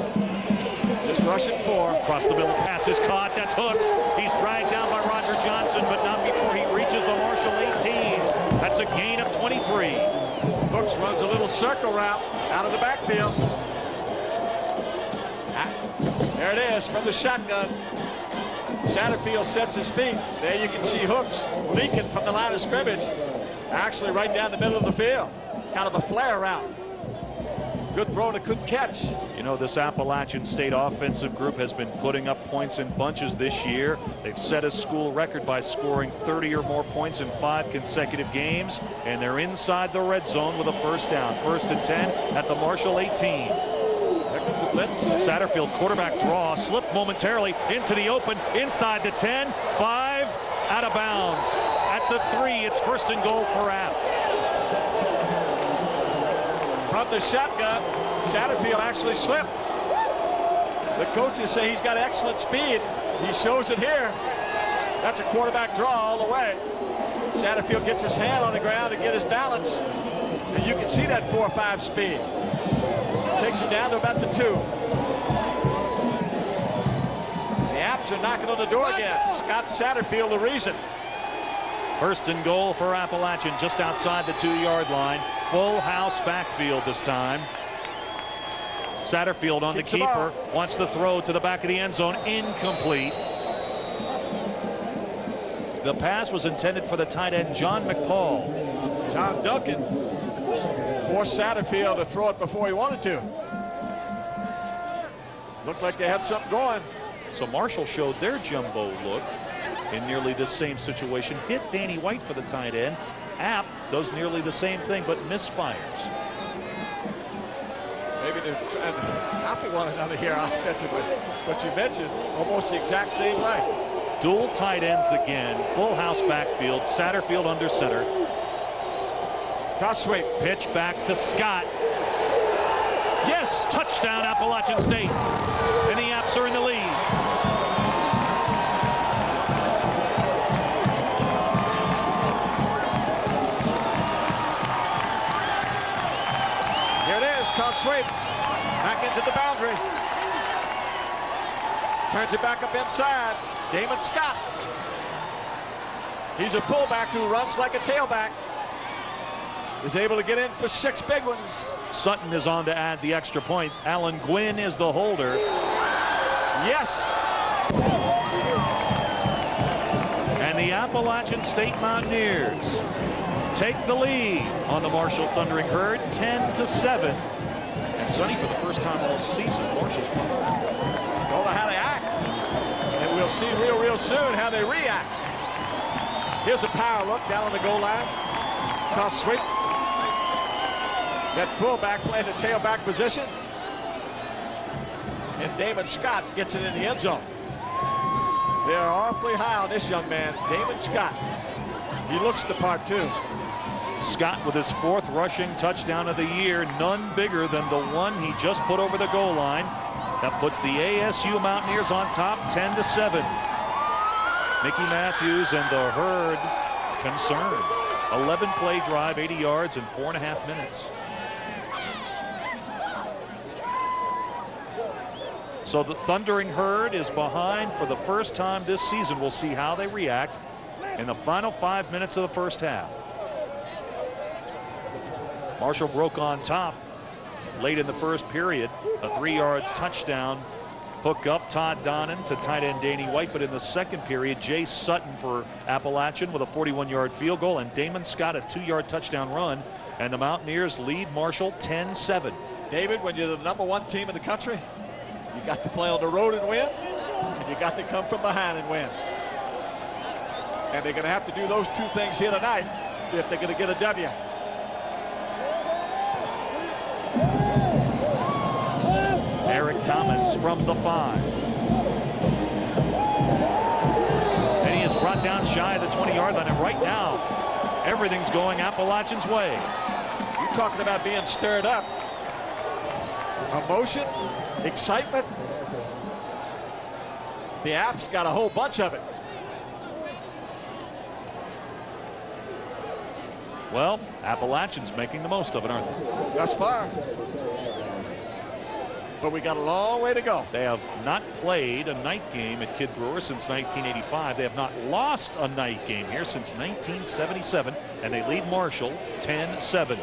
S4: Just rushing 4.
S6: Across the middle, pass is caught. That's Hooks. He's dragged down by Roger Johnson, but not before he reaches the Marshall 18. That's a gain of 23.
S4: Hooks runs a little circle route out of the backfield. There it is from the shotgun. Satterfield sets his feet. There you can see Hooks leaking from the line of scrimmage. Actually right down the middle of the field. Kind of a flare route. Good throw and a good catch.
S6: You know, this Appalachian State offensive group has been putting up points in bunches this year. They've set a school record by scoring 30 or more points in 5 consecutive games, and they're inside the red zone with a 1st down. 1st and 10 at the Marshall 18.
S4: There comes the blitz.
S6: Satterfield quarterback draw, slipped momentarily into the open, inside the 10, 5, out of bounds. At the 3, it's 1st and goal for App.
S4: From the shotgun, Satterfield actually slipped. The coaches say he's got excellent speed. He shows it here. That's a quarterback draw all the way. Satterfield gets his hand on the ground to get his balance. And you can see that 4.5 speed. Takes it down to about the 2. The Apps are knocking on the door again. Scott Satterfield the reason.
S6: 1st and goal for Appalachian just outside the 2-yard line. Full house backfield this time. Satterfield on the keeper. Wants the throw to the back of the end zone. Incomplete. The pass was intended for the tight end, John McPaul.
S4: John Duncan forced Satterfield to throw it before he wanted to. Looked like they had something going.
S6: So Marshall showed their jumbo look in nearly the same situation. Hit Danny White for the tight end. App does nearly the same thing, but misfires.
S4: Maybe they're trying to copy one another here offensively. But you mentioned almost the exact same way.
S6: Dual tight ends again. Full house backfield. Satterfield under center.
S4: Toss sweep.
S6: Pitch back to Scott. Yes, touchdown Appalachian State. And the Apps are in the lead.
S4: Toss sweep. Back into the boundary. Turns it back up inside. Damon Scott. He's a fullback who runs like a tailback. Is able to get in for 6 big ones.
S6: Sutton is on to add the extra point. Alan Gwynn is the holder.
S4: Yes.
S6: And the Appalachian State Mountaineers take the lead on the Marshall Thundering Herd, 10-7. And Sonny, for the first time all season, Marshall's don't
S4: know how they act. And we'll see real soon how they react. Here's a power look down on the goal line. Toss sweep. That fullback playing the tailback position. And Damon Scott gets it in the end zone. They are awfully high on this young man, Damon Scott. He looks the part too.
S6: Scott with his 4th rushing touchdown of the year, none bigger than the one he just put over the goal line. That puts the ASU Mountaineers on top 10-7. Mickey Matthews and the Herd concerned. 11-play drive, 80 yards in 4.5 minutes. So the Thundering Herd is behind for the first time this season. We'll see how they react in the final 5 minutes of the first half. Marshall broke on top late in the first period. A 3-yard touchdown hook up Todd Donnan to tight end Danny White. But in the second period, Jay Sutton for Appalachian with a 41-yard field goal, and Damon Scott a 2-yard touchdown run. And the Mountaineers lead Marshall 10-7.
S4: David, when you're the #1 team in the country, you got to play on the road and win, and you got to come from behind and win. And they're going to have to do those two things here tonight if they're going to get a W.
S6: Eric Thomas from the 5. And he is brought down shy of the 20-yard line. And right now, everything's going Appalachian's way.
S4: You're talking about being stirred up. Emotion, excitement. The Apps got a whole bunch of it.
S6: Well, Appalachian's making the most of it, aren't they?
S4: Thus far. But we got a long way to go.
S6: They have not played a night game at Kidd Brewer since 1985. They have not lost a night game here since 1977, and they lead Marshall 10-7.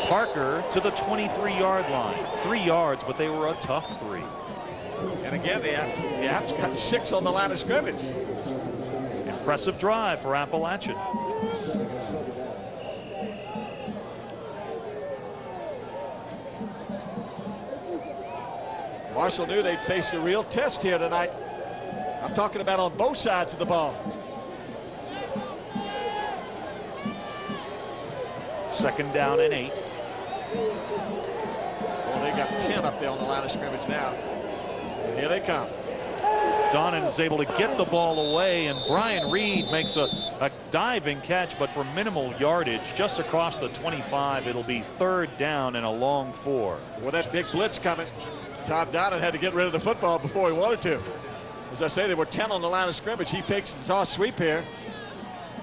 S6: Parker to the 23-yard line. 3 yards, but they were a tough 3.
S4: And again, the Apps got 6 on the line of scrimmage.
S6: Impressive drive for Appalachian.
S4: Marshall knew they'd face a real test here tonight. I'm talking about on both sides of the ball.
S6: Second down and 8.
S4: Well, they got 10 up there on the line of scrimmage now. And here they come.
S6: Donnan is able to get the ball away, and Brian Reed makes a diving catch, but for minimal yardage just across the 25. It'll be 3rd down and a long 4.
S4: Well, that big blitz coming. Todd Donnan had to get rid of the football before he wanted to. As I say, there were 10 on the line of scrimmage. He fakes the toss sweep here.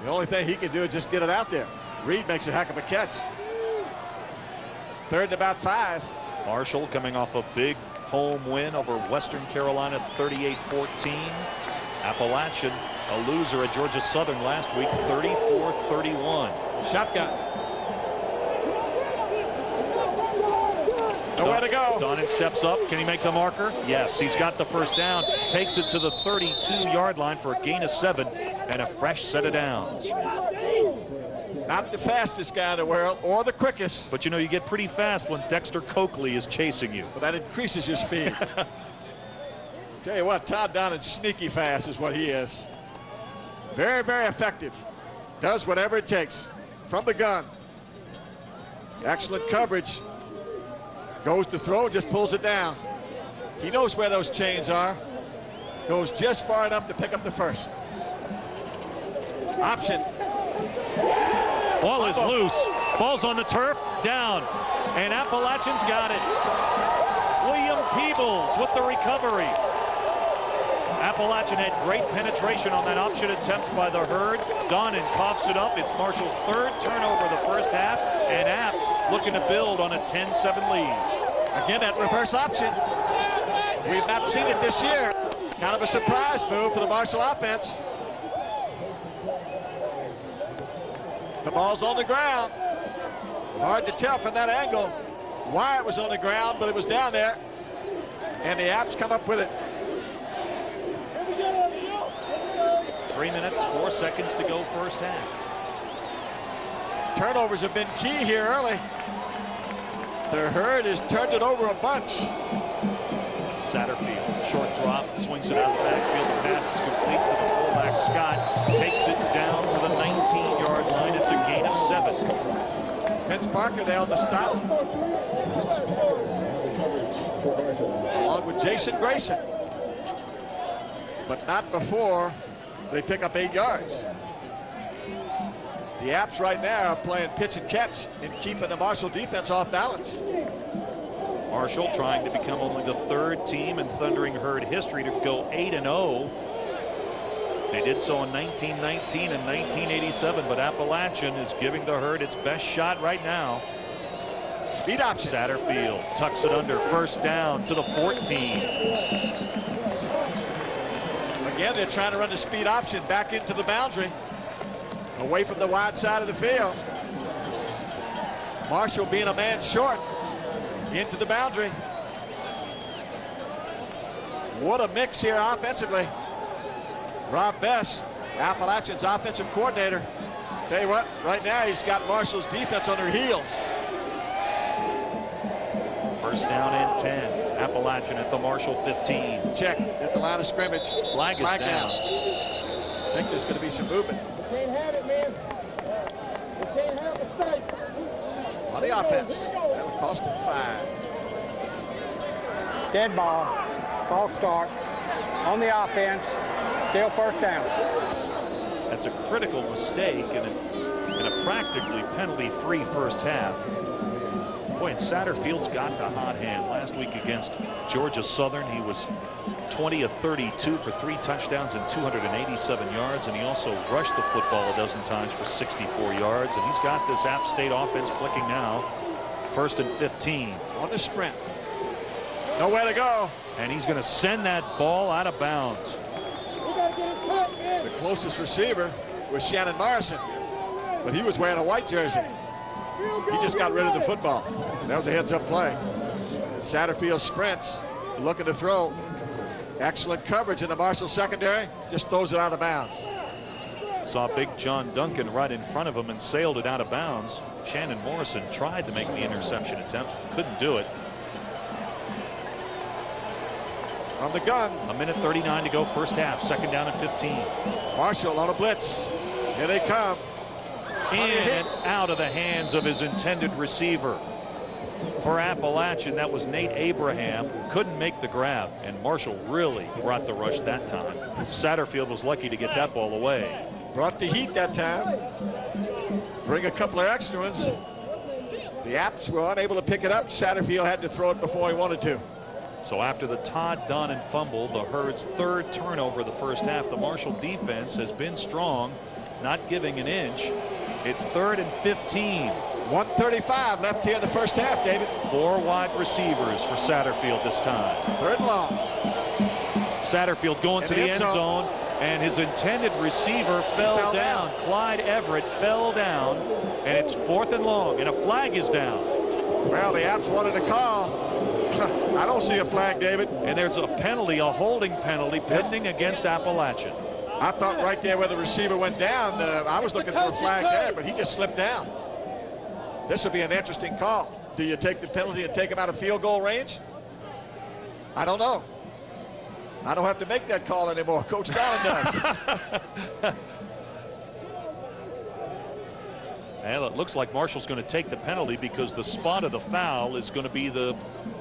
S4: The only thing he can do is just get it out there. Reed makes a heck of a catch. 3rd and about 5.
S6: Marshall coming off a big home win over Western Carolina 38-14. Appalachian a loser at Georgia Southern last week 34-31.
S4: Shotgun. Nowhere to go.
S6: Donnan steps up. Can he make the marker? Yes, he's got the first down. Takes it to the 32-yard line for a gain of 7 and a fresh set of downs.
S4: Not the fastest guy in the world or the quickest.
S6: But you know, you get pretty fast when Dexter Coakley is chasing you.
S4: But that increases your speed. Tell you what, Todd Donnan's sneaky fast is what he is. Very, very effective. Does whatever it takes from the gun. Excellent coverage. Goes to throw, just pulls it down. He knows where those chains are. Goes just far enough to pick up the first. Option.
S6: Ball is loose. Ball's on the turf. Down. And Appalachian's got it. William Peebles with the recovery. Appalachian had great penetration on that option attempt by the Herd. Donnan coughs it up. It's Marshall's 3rd turnover of the first half. And App looking to build on a 10-7 lead.
S4: Again, that reverse option. We've not seen it this year. Kind of a surprise move for the Marshall offense. The ball's on the ground. Hard to tell from that angle why it was on the ground, but it was down there. And the Apps come up with it.
S6: 3 minutes, 4 seconds to go first half.
S4: Turnovers have been key here early. The Herd has turned it over a bunch.
S6: Satterfield, short drop, swings it out of the backfield. The pass is complete to the fullback. Scott takes it down to the 19-yard line. It's a gain of 7.
S4: Vince Parker there on the stop. Along with Jason Grayson. But not before they pick up 8 yards. The Apps right now are playing pitch and catch and keeping the Marshall defense off balance.
S6: Marshall trying to become only the third team in Thundering Herd history to go 8-0. They did so in 1919 and 1987, but Appalachian is giving the Herd its best shot right now.
S4: Speed option.
S6: Satterfield tucks it under, first down to the 14.
S4: Again, they're trying to run the speed option back into the boundary, away from the wide side of the field. Marshall being a man short into the boundary. What a mix here offensively. Rob Bess, Appalachian's offensive coordinator. Tell you what, right now he's got Marshall's defense on their heels.
S6: First down and 10. Appalachian at the Marshall 15.
S4: Check at the line of scrimmage.
S6: Flag is down.
S4: I think there's going to be some movement.
S7: We can't have it, man. We can't have mistakes.
S4: On the offense. That'll cost him 5.
S7: Dead ball. False start. On the offense. Still first down.
S6: That's a critical mistake in a practically penalty-free first half. Boy, and Satterfield's got the hot hand. Last week against Georgia Southern, he was 20 of 32 for 3 touchdowns and 287 yards, and he also rushed the football a dozen times for 64 yards, and he's got this App State offense clicking now. First and 15.
S4: On the sprint. Nowhere to go.
S6: And he's going to send that ball out of bounds.
S4: The closest receiver was Shannon Morrison, but he was wearing a white jersey. He just got rid of the football. That was a heads-up play. Satterfield sprints, looking to throw. Excellent coverage in the Marshall secondary. Just throws it out of bounds.
S6: Saw big John Duncan right in front of him and sailed it out of bounds. Shannon Morrison tried to make the interception attempt. Couldn't do it.
S4: From the gun.
S6: A minute 39 to go first half. Second down and 15.
S4: Marshall on a blitz. Here they come.
S6: In and out of the hands of his intended receiver. For Appalachian, that was Nate Abraham. Couldn't make the grab, and Marshall really brought the rush that time. Satterfield was lucky to get that ball away.
S4: Brought the heat that time. Bring a couple of extra ones. The Apps were unable to pick it up. Satterfield had to throw it before he wanted to.
S6: So after the Todd Donnan fumble, the Herd's third turnover of the first half, the Marshall defense has been strong, not giving an inch. It's 3rd and 15.
S4: 1:35 left here in the first half, David.
S6: 4 wide receivers for Satterfield this time.
S4: 3rd and long.
S6: Satterfield going to the end zone, and his intended receiver fell down. Clyde Everett fell down, and it's 4th and long, and a flag is down.
S4: Well, the Apps wanted a call. I don't see a flag, David.
S6: And there's a penalty, a holding penalty, pending against Appalachian.
S4: I thought right there where the receiver went down, I was looking for a flag there, but he just slipped down. This will be an interesting call. Do you take the penalty and take him out of field goal range? I don't know. I don't have to make that call anymore. Coach Dallin does.
S6: Well, it looks like Marshall's going to take the penalty because the spot of the foul is going to be the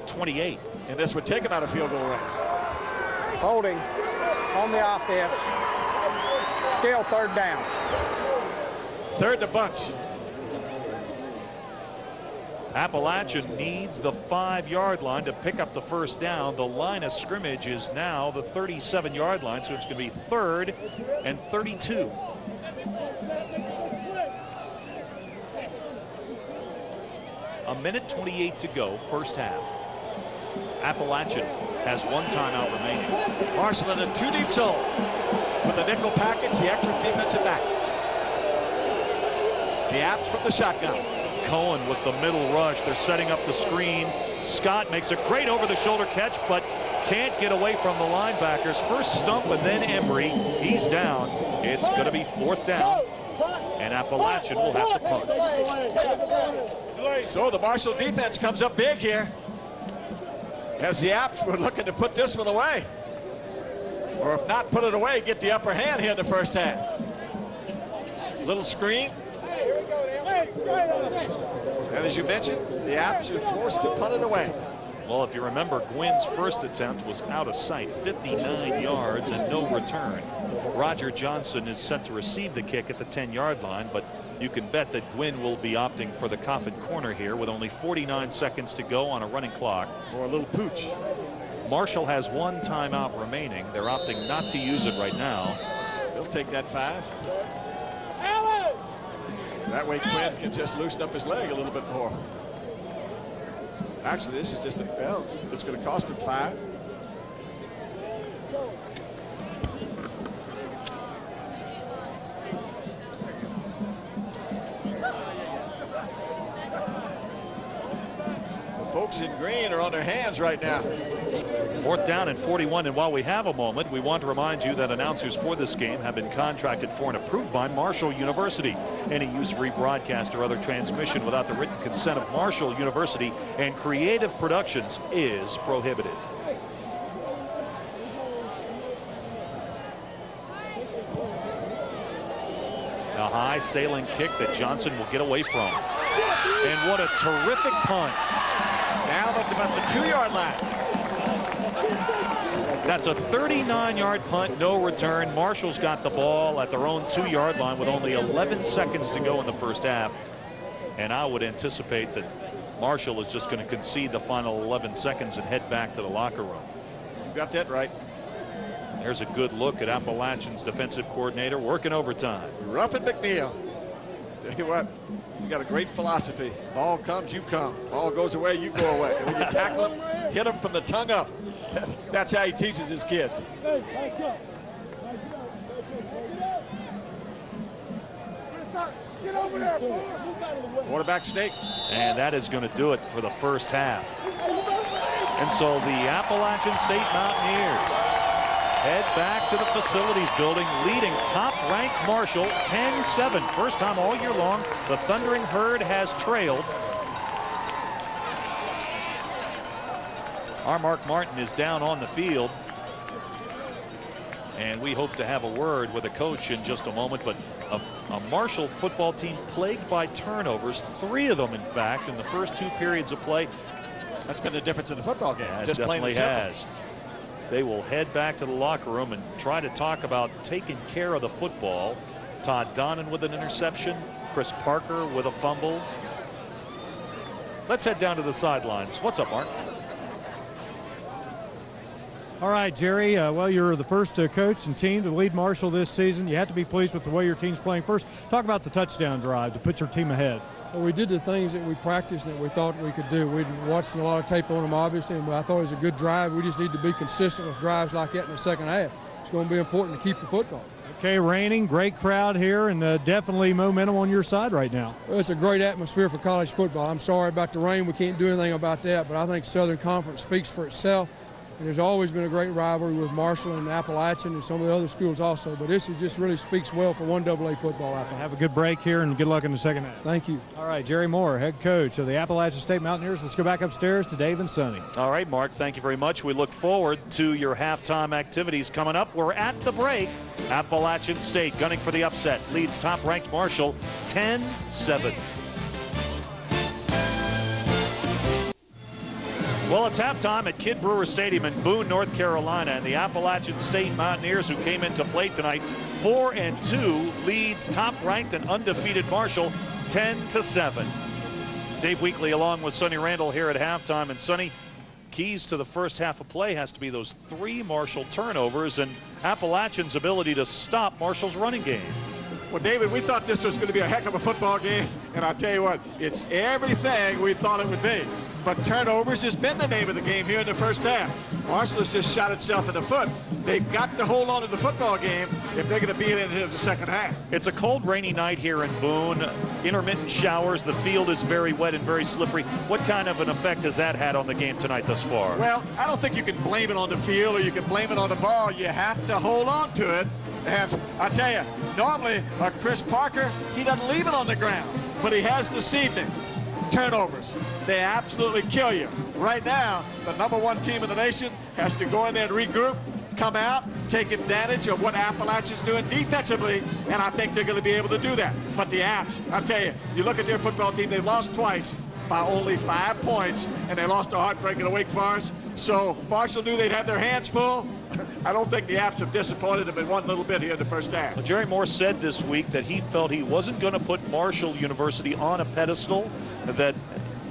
S6: 28.
S4: And this would take him out of field goal range.
S7: Holding on the offense. Still 3rd down.
S4: 3rd to bunch.
S6: Appalachian needs the 5-yard line to pick up the first down. The line of scrimmage is now the 37-yard line, so it's going to be 3rd and 32. A minute 28 to go, first half. Appalachian has 1 timeout remaining.
S4: Marshall in a 2-deep zone with the nickel package, the extra defensive back. The Apps from the shotgun.
S6: Cohen with the middle rush. They're setting up the screen. Scott makes a great over-the-shoulder catch, but can't get away from the linebackers. First Stump and then Embry. He's down. It's going to be 4th down, and Appalachian will have to punt.
S4: So the Marshall defense comes up big here, as the Apps were looking to put this one away. Or if not put it away, get the upper hand here in the first half. Little screen. And as you mentioned, the Apps are forced to punt it away.
S6: Well, if you remember, Gwynn's first attempt was out of sight, 59 yards and no return. Roger Johnson is set to receive the kick at the 10-yard line, but you can bet that Gwynn will be opting for the coffin corner here with only 49 seconds to go on a running clock.
S4: Or a little pooch.
S6: Marshall has one timeout remaining. They're opting not to use it right now.
S4: They'll take that 5. That way Quinn can just loosen up his leg a little bit more. Actually, this is just a bell. It's going to cost him 5. The folks in green are on their hands right now.
S6: 4th down and 41, and while we have a moment, we want to remind you that announcers for this game have been contracted for and approved by Marshall University. Any use, rebroadcast, or other transmission without the written consent of Marshall University and Creative Productions is prohibited. A high sailing kick that Johnson will get away from. And what a terrific punt.
S4: Now at about the 2-yard line.
S6: That's a 39-yard punt, no return. Marshall's got the ball at their own 2-yard line with only 11 seconds to go in the first half. And I would anticipate that Marshall is just going to concede the final 11 seconds and head back to the locker room.
S4: You got that right.
S6: There's a good look at Appalachian's defensive coordinator working overtime.
S4: Ruffin McNeil. Tell you what, you got a great philosophy. Ball comes, you come. Ball goes away, you go away. And when you tackle him, hit him from the tongue up. That's how he teaches his kids. Quarterback sneak.
S6: And that is going to do it for the first half. And so the Appalachian State Mountaineers head back to the facilities building, leading top-ranked Marshall 10-7. First time all year long the Thundering Herd has trailed. Our Mark Martin is down on the field. And we hope to have a word with a coach in just a moment. But a Marshall football team plagued by turnovers, 3 of them, in fact, in the first 2 periods of play.
S4: That's been the difference in the football game.
S6: Yeah,
S4: just plain and simple.
S6: Has. They will head back to the locker room and try to talk about taking care of the football. Todd Donnan with an interception, Chris Parker with a fumble. Let's head down to the sidelines. What's up, Mark?
S5: All right, Jerry. Well, you're the first coach and team to lead Marshall this season. You have to be pleased with the way your team's playing. First, talk about the touchdown drive to put your team ahead.
S8: Well, we did the things that we practiced that we thought we could do. We'd watched a lot of tape on them, obviously, and I thought it was a good drive. We just need to be consistent with drives like that in the second half. It's going to be important to keep the football.
S5: Okay, raining, great crowd here, and definitely momentum on your side right now.
S8: Well, it's a great atmosphere for college football. I'm sorry about the rain. We can't do anything about that, but I think Southern Conference speaks for itself. And there's always been a great rivalry with Marshall and Appalachian and some of the other schools also. But this just really speaks well for 1AA football, I think.
S5: Have a good break here and good luck in the second half.
S8: Thank you.
S5: All right, Jerry Moore, head coach of the Appalachian State Mountaineers. Let's go back upstairs to Dave and Sonny.
S6: All right, Mark, thank you very much. We look forward to your halftime activities coming up. We're at the break. Appalachian State gunning for the upset. Leads top-ranked Marshall 10-7. Well, it's halftime at Kidd Brewer Stadium in Boone, North Carolina, and the Appalachian State Mountaineers, who came into play tonight 4-2, leads top-ranked and undefeated Marshall 10-7. Dave Weekley along with Sonny Randall here at halftime. And Sonny, keys to the first half of play has to be those 3 Marshall turnovers and Appalachian's ability to stop Marshall's running game.
S3: Well, David, we thought this was going to be a heck of a football game, and I'll tell you what, it's everything we thought it would be. But turnovers has been the name of the game here in the first half. Marshall has just shot itself in the foot. They've got to hold on to the football game if they're going to be in it in the second half.
S6: It's a cold, rainy night here in Boone. Intermittent showers. The field is very wet and very slippery. What kind of an effect has that had on the game tonight thus far?
S3: Well, I don't think you can blame it on the field or you can blame it on the ball. You have to hold on to it. And I tell you, normally Chris Parker, he doesn't leave it on the ground, but he has this evening. Turnovers, they absolutely kill you. Right now, the #1 team in the nation has to go in there and regroup, come out, take advantage of what Appalachian's doing defensively, and I think they're going to be able to do that. But the Apps, I tell you, you look at their football team, they've lost twice. by only 5 points, and they lost a heartbreaker to Wake Forest. So Marshall knew they'd have their hands full. I don't think the Apps have disappointed them in one little bit here in the first half.
S6: Well, Jerry Moore said this week that he felt he wasn't going to put Marshall University on a pedestal, that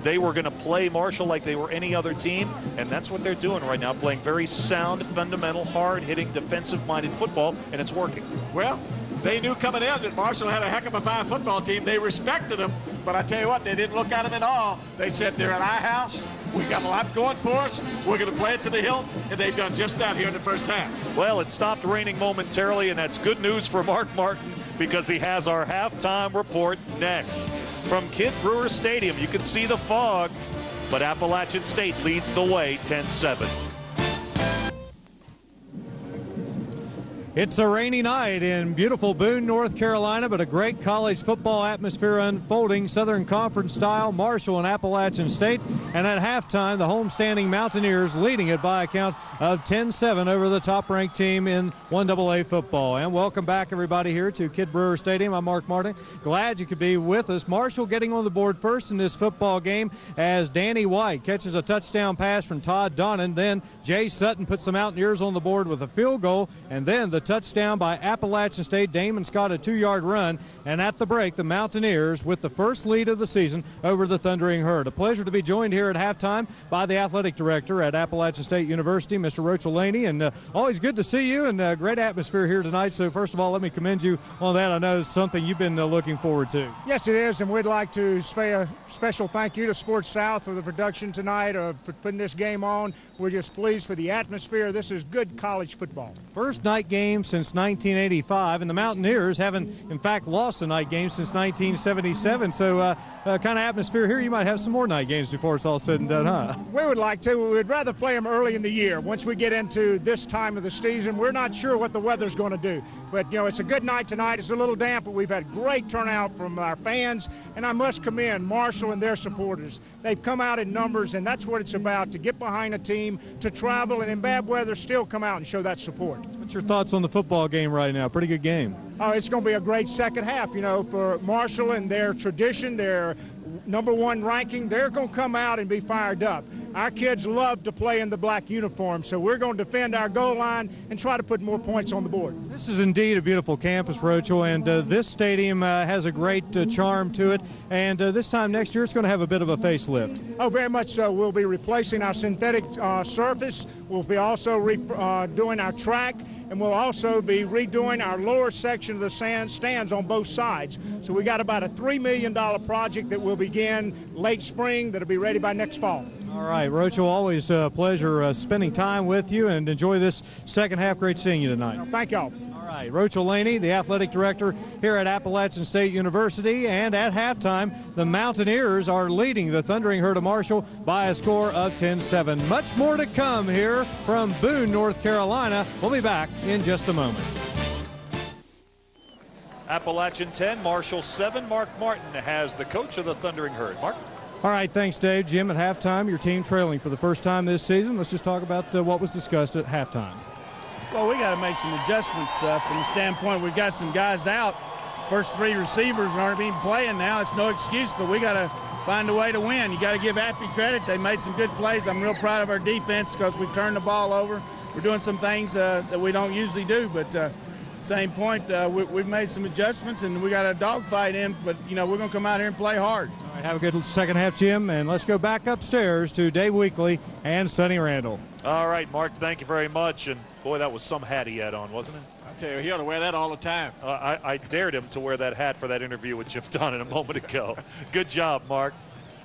S6: they were going to play Marshall like they were any other team, and that's what they're doing right now, playing very sound, fundamental, hard-hitting, defensive-minded football, and it's working.
S3: Well, they knew coming in that Marshall had a heck of a fine football team. They respected them, but I tell you what, they didn't look at them at all. They said, they're at our house. We got a lot going for us. We're going to play it to the hilt, and they've done just that here in the first half.
S6: Well, it stopped raining momentarily, and that's good news for Mark Martin because he has our halftime report next. From Kidd Brewer Stadium, you can see the fog, but Appalachian State leads the way 10-7.
S5: It's a rainy night in beautiful Boone, North Carolina, but a great college football atmosphere unfolding, Southern Conference style, Marshall and Appalachian State. And at halftime, the homestanding Mountaineers leading it by a count of 10-7 over the top-ranked team in 1AA football. And welcome back, everybody, here to Kidd Brewer Stadium. I'm Mark Martin. Glad you could be with us. Marshall getting on the board first in this football game as Danny White catches a touchdown pass from Todd Donnan. Then Jay Sutton puts the Mountaineers on the board with a field goal, and then the touchdown by Appalachian State. Damon Scott a 2-yard run, and at the break, the Mountaineers with the first lead of the season over the Thundering Herd. A pleasure to be joined here at halftime by the athletic director at Appalachian State University, Mr. Rochel Laney, and always good to see you, and great atmosphere here tonight. So first of all, let me commend you on that. I know it's something you've been looking forward to.
S7: Yes, it is, and we'd like to say a special thank you to Sports South for the production tonight, for putting this game on. We're just pleased for the atmosphere. This is good college football.
S5: First night game since 1985, and the Mountaineers haven't, in fact, lost a night game since 1977. So kind of atmosphere here, you might have some more night games before it's all said and done, huh?
S7: We would like to. We would rather play them early in the year. Once we get into this time of the season, we're not sure what the weather's going to do. But, you know, it's a good night tonight. It's a little damp, but we've had great turnout from our fans, and I must commend Marshall and their supporters. They've come out in numbers, and that's what it's about, to get behind a team, to travel, and in bad weather still come out and show that support.
S5: What's your thoughts on the football game right now? Pretty good game.
S7: Oh, it's going to be a great second half, you know, for Marshall and their tradition, their #1 ranking. They're going to come out and be fired up. Our kids love to play in the black uniform, so we're going to defend our goal line and try to put more points on the board.
S5: This is indeed a beautiful campus, Rochel, and this stadium has a great charm to it. And this time next year, it's going to have a bit of a facelift.
S7: Oh, very much so. We'll be replacing our synthetic surface. We'll be also doing our track, and we'll also be redoing our lower section of the stands on both sides. So we got about a $3 million project that will begin late spring that'll be ready by next fall.
S5: All right, Rochel, always a pleasure spending time with you, and enjoy this second half. Great seeing you tonight.
S7: Thank y'all.
S5: All right, Rochel Laney, the athletic director here at Appalachian State University, and at halftime, the Mountaineers are leading the Thundering Herd of Marshall by a score of 10-7. Much more to come here from Boone, North Carolina. We'll be back in just a moment.
S6: Appalachian 10, Marshall 7. Mark Martin has the coach of the Thundering Herd. Mark?
S5: All right, thanks, Dave. Jim, at halftime, your team trailing for the first time this season. Let's just talk about what was discussed at halftime.
S9: Well, we got to make some adjustments from the standpoint we've got some guys out. First 3 receivers aren't even playing now. It's no excuse, but we got to find a way to win. You got to give Appy credit. They made some good plays. I'm real proud of our defense because we've turned the ball over. We're doing some things that we don't usually do, but at the same point, we've made some adjustments, and we got a dogfight in, but, you know, we're going to come out here and play hard.
S5: All right, have a good second half, Jim, and let's go back upstairs to Dave Weekley and Sonny Randall.
S6: All right, Mark, thank you very much. And, boy, that was some hat he had on, wasn't it?
S3: I tell you, he ought to wear that all the time.
S6: I dared him to wear that hat for that interview with Jim Donnan a moment ago. Good job, Mark.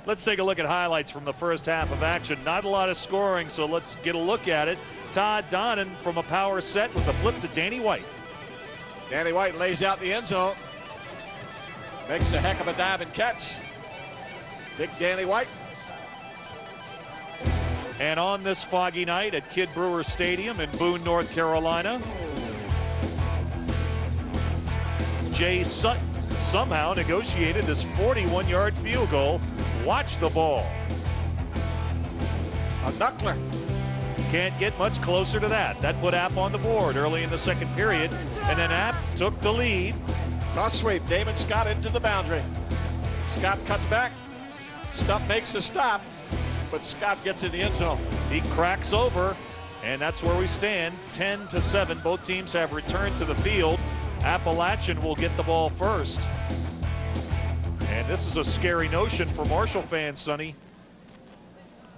S6: Let's take a look at highlights from the first half of action. Not a lot of scoring, so let's get a look at it. Todd Donnan from a power set with a flip to Danny White.
S3: Danny White lays out the end zone. Makes a heck of a diving catch. Big Danny White.
S6: And on this foggy night at Kidd Brewer Stadium in Boone, North Carolina, Jay Sutton somehow negotiated this 41-yard field goal. Watch the ball.
S3: A knuckler.
S6: Can't get much closer to that. That put App on the board early in the second period, and then App took the lead.
S3: Toss sweep. Damon Scott into the boundary. Scott cuts back.
S4: Stump makes a stop, but Scott gets in the end zone.
S6: He cracks over, and that's where we stand. 10-7. Both teams have returned to the field. Appalachian will get the ball first. And this is a scary notion for Marshall fans, Sonny.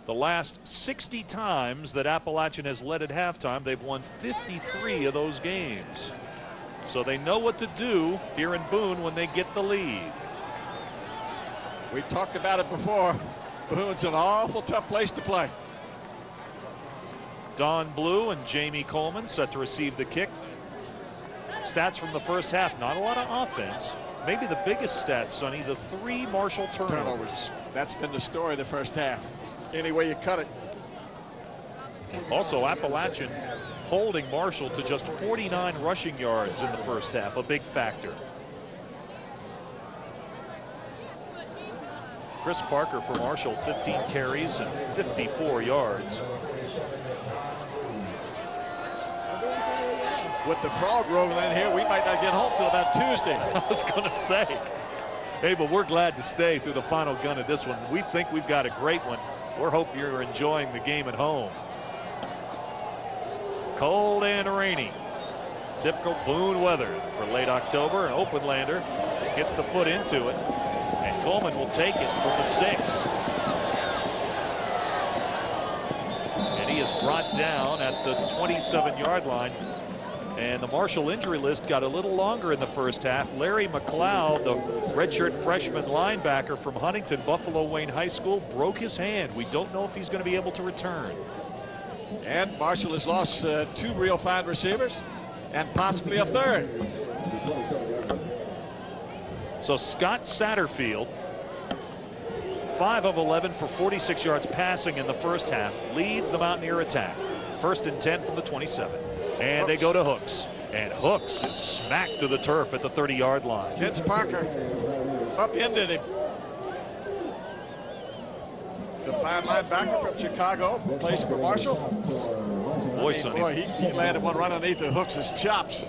S6: The last 60 times that Appalachian has led at halftime, they've won 53 of those games. So they know what to do here in Boone when they get the lead.
S4: We talked about it before. Boone's an awful tough place to play.
S6: Don Blue and Jamie Coleman set to receive the kick. Stats from the first half, not a lot of offense. Maybe the biggest stat, Sonny, the 3 Marshall turnovers.
S4: That's been the story of the first half. Any way you cut it.
S6: Also, Appalachian holding Marshall to just 49 rushing yards in the first half, a big factor. Chris Parker for Marshall, 15 carries and 54 yards.
S4: With the frog rolling in here, we might not get home till about Tuesday.
S6: I was going to say. Hey, but we're glad to stay through the final gun of this one. We think we've got a great one. We hope you're enjoying the game at home. Cold and rainy. Typical Boone weather for late October. An Openlander gets the foot into it. And Coleman will take it from the 6. And he is brought down at the 27-yard line. And the Marshall injury list got a little longer in the first half. Larry McLeod, the redshirt freshman linebacker from Huntington, Buffalo Wayne High School, broke his hand. We don't know if he's going to be able to return.
S4: And Marshall has lost 2 real fine receivers and possibly a 3rd.
S6: So Scott Satterfield, 5 of 11 for 46 yards passing in the first half, leads the Mountaineer attack. 1st and 10 from the 27. And they go to Hooks. And Hooks is smacked to the turf at the 30-yard line.
S4: Vince Parker upended him. The fine linebacker from Chicago plays for Marshall.
S6: Boy,
S4: he landed one right underneath the Hooks' chops.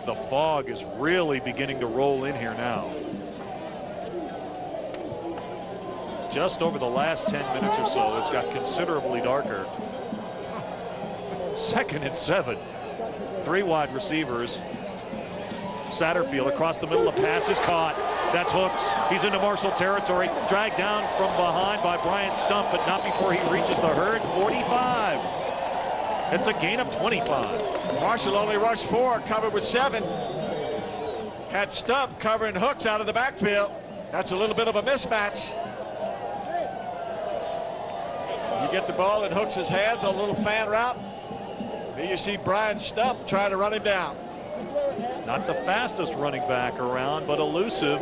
S6: The fog is really beginning to roll in here now. Just over the last 10 minutes or so, it's got considerably darker. 2nd and 7. 3 wide receivers. Satterfield across the middle. A pass is caught. That's Hooks. He's into Marshall territory. Dragged down from behind by Bryant Stump, but not before he reaches the herd. 45. It's a gain of 25.
S4: Marshall only rushed 4, covered with 7. Had Stump covering Hooks out of the backfield. That's a little bit of a mismatch. You get the ball in Hooks' hands on a little fan route. Here you see Brian Stump trying to run him down.
S6: Not the fastest running back around, but elusive.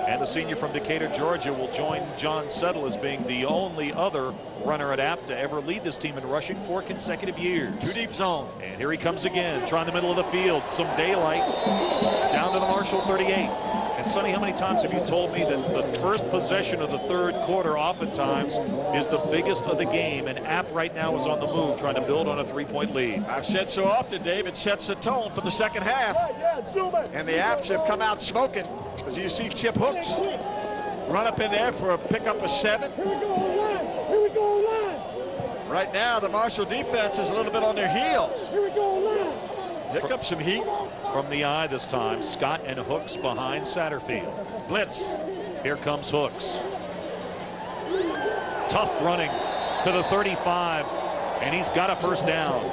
S6: And the senior from Decatur, Georgia, will join John Settle as being the only other runner at App to ever lead this team in rushing 4 consecutive years.
S4: 2 deep zone.
S6: And here he comes again, trying the middle of the field. Some daylight down to the Marshall 38. And Sonny, how many times have you told me that the first possession of the 3rd quarter oftentimes is the biggest of the game, and App right now is on the move trying to build on a 3-point lead.
S4: I've said so often, Dave, it sets the tone for the second half. And the Apps have come out smoking. As you see Chip Hooks run up in there for a pickup of 7.
S10: Here we go line. Here we go line.
S4: Right now, the Marshall defense is a little bit on their heels.
S10: Here we go line.
S4: Pick up some heat.
S6: From the eye this time, Scott and Hooks behind Satterfield.
S4: Blitz.
S6: Here comes Hooks. Tough running to the 35, and he's got a first down.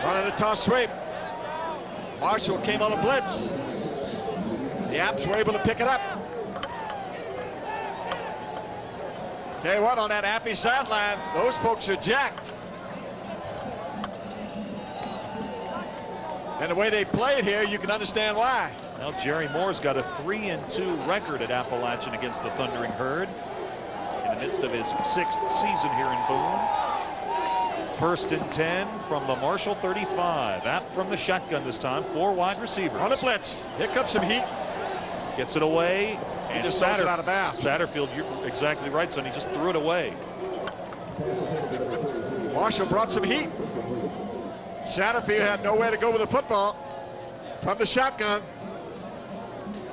S4: Running a toss sweep. Marshall came on a blitz. The Apps were able to pick it up. Tell you what, on that Appy sideline, those folks are jacked. And the way they played here, you can understand why.
S6: Well, Jerry Moore's got a 3-2 record at Appalachian against the Thundering Herd in the midst of his 6th season here in Boone. 1st and 10 from the Marshall 35. App from the shotgun this time. 4 wide receivers.
S4: On a blitz. Here comes some heat.
S6: Gets it away. And
S4: just throws it out of bounds.
S6: Satterfield, you're exactly right, son. He just threw it away.
S4: Marshall brought some heat. Satterfield had nowhere to go with the football from the shotgun.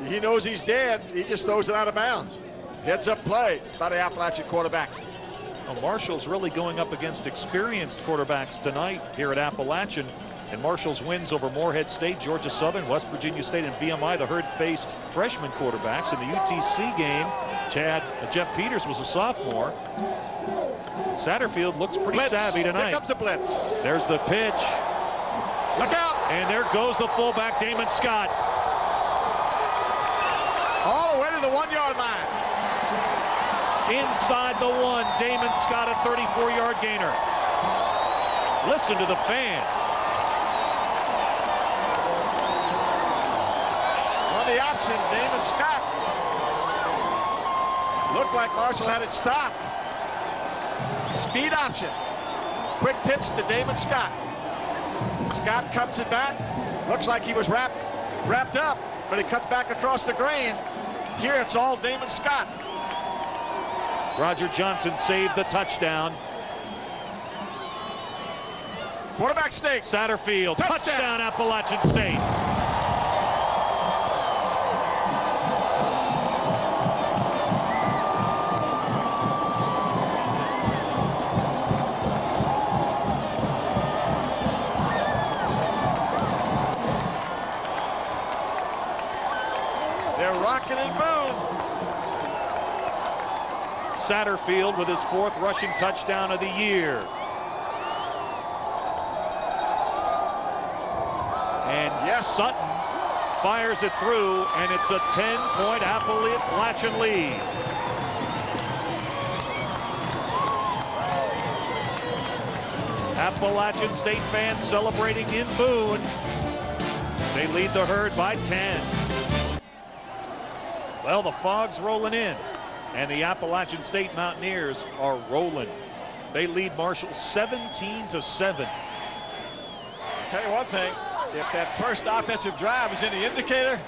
S4: He knows he's dead. He just throws it out of bounds. Heads-up play by the Appalachian quarterbacks.
S6: Well, Marshall's really going up against experienced quarterbacks tonight here at Appalachian. And Marshall's wins over Morehead State, Georgia Southern, West Virginia State, and VMI. The Herd faced freshman quarterbacks. In the UTC game, Jeff Peters was a sophomore. Satterfield looks pretty savvy tonight.
S4: Here comes the blitz.
S6: There's the pitch.
S4: Look out.
S6: And there goes the fullback, Damon Scott.
S4: All the way to the 1-yard line.
S6: Inside the 1, Damon Scott, a 34-yard gainer. Listen to the fan.
S4: On the option, Damon Scott. Looked like Marshall had it stopped. Speed option. Quick pitch to Damon Scott. Scott cuts it back. Looks like he was wrapped up, but he cuts back across the grain. Here it's all Damon Scott.
S6: Roger Johnson saved the touchdown.
S4: Quarterback sneak.
S6: Satterfield, touchdown Appalachian State.
S4: They're rocking and boom.
S6: Satterfield with his 4th rushing touchdown of the year. And Sutton fires it through, and it's a 10-point Appalachian lead. Appalachian State fans celebrating in Boone. They lead the Herd by 10. Well, the fog's rolling in, and the Appalachian State Mountaineers are rolling. They lead Marshall 17-7.
S4: Tell you one thing, if that first offensive drive is any indicator,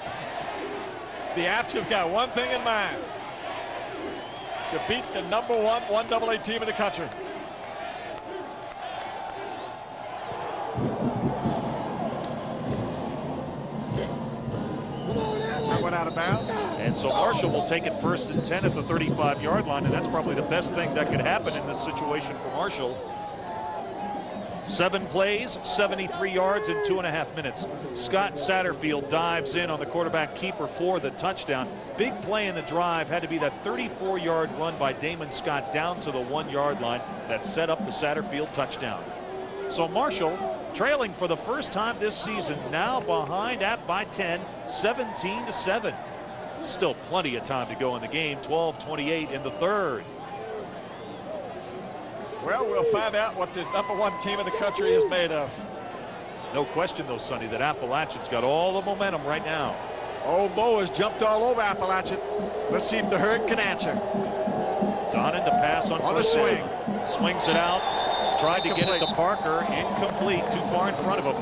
S4: the Apps have got one thing in mind: to beat the #1 1AA team in the country. That went out of bounds.
S6: And so Marshall will take it 1st and 10 at the 35-yard line, and that's probably the best thing that could happen in this situation for Marshall. 7 plays, 73 yards in 2.5 minutes. Scott Satterfield dives in on the quarterback keeper for the touchdown. Big play in the drive had to be that 34-yard run by Damon Scott down to the 1-yard line that set up the Satterfield touchdown. So Marshall trailing for the first time this season, now behind App by 10, 17-7. Still plenty of time to go in the game. 12:28 in the 3rd.
S4: Well, we'll find out what the #1 team in the country is made of.
S6: No question, though, Sonny, that Appalachian's got all the momentum right now.
S4: Old Bo has jumped all over Appalachian. Let's see if the Herd can answer.
S6: Donnan to pass on
S4: a swing.
S6: Swings it out. Tried to get it to Parker. Incomplete. Too far in front of him.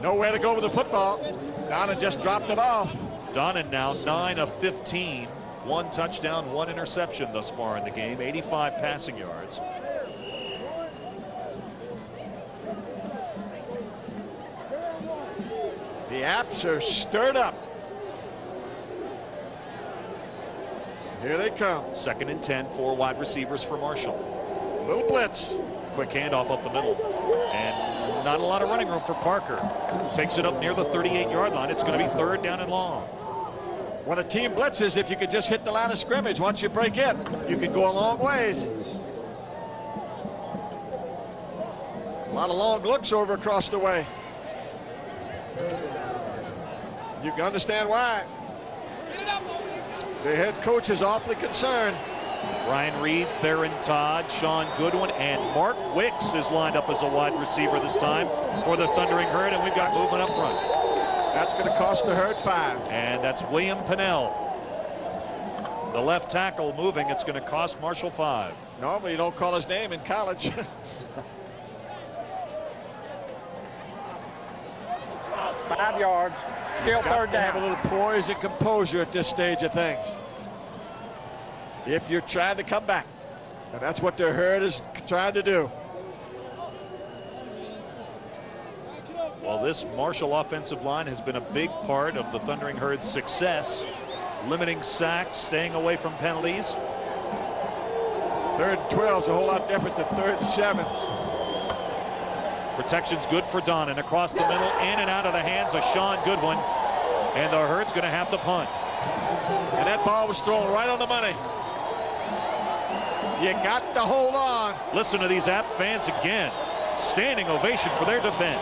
S4: Nowhere to go with the football. Donnan just dropped it off.
S6: Donnan now 9 of 15. 1 touchdown, 1 interception thus far in the game. 85 passing yards.
S4: The Apps are stirred up. Here they come.
S6: 2nd and 10, 4 wide receivers for Marshall.
S4: Little blitz.
S6: Quick handoff up the middle. And not a lot of running room for Parker. Takes it up near the 38-yard line. It's going to be 3rd down and long.
S4: When a team blitzes, if you could just hit the line of scrimmage once you break in, you can go a long ways. A lot of long looks over across the way. You can understand why. The head coach is awfully concerned.
S6: Ryan Reed, Theron Todd, Sean Goodwin, and Mark Wicks is lined up as a wide receiver this time for the Thundering Herd, and we've got movement up front.
S4: That's going to cost the Herd 5.
S6: And that's William Pennell. The left tackle moving. It's going to cost Marshall 5.
S4: Normally you don't call his name in college.
S11: 5 yards. Still 3rd down.
S4: Have a little poise and composure at this stage of things. If you're trying to come back. And that's what the Herd is trying to do.
S6: Well, this Marshall offensive line has been a big part of the Thundering Herd's success, limiting sacks, staying away from penalties.
S4: 3rd and 12 is a whole lot different than 3rd and 7.
S6: Protection's good for Donnan across the middle, in and out of the hands of Sean Goodwin. And the Herd's going to have to punt.
S4: And that ball was thrown right on the money. You got to hold on.
S6: Listen to these App fans again. Standing ovation for their defense.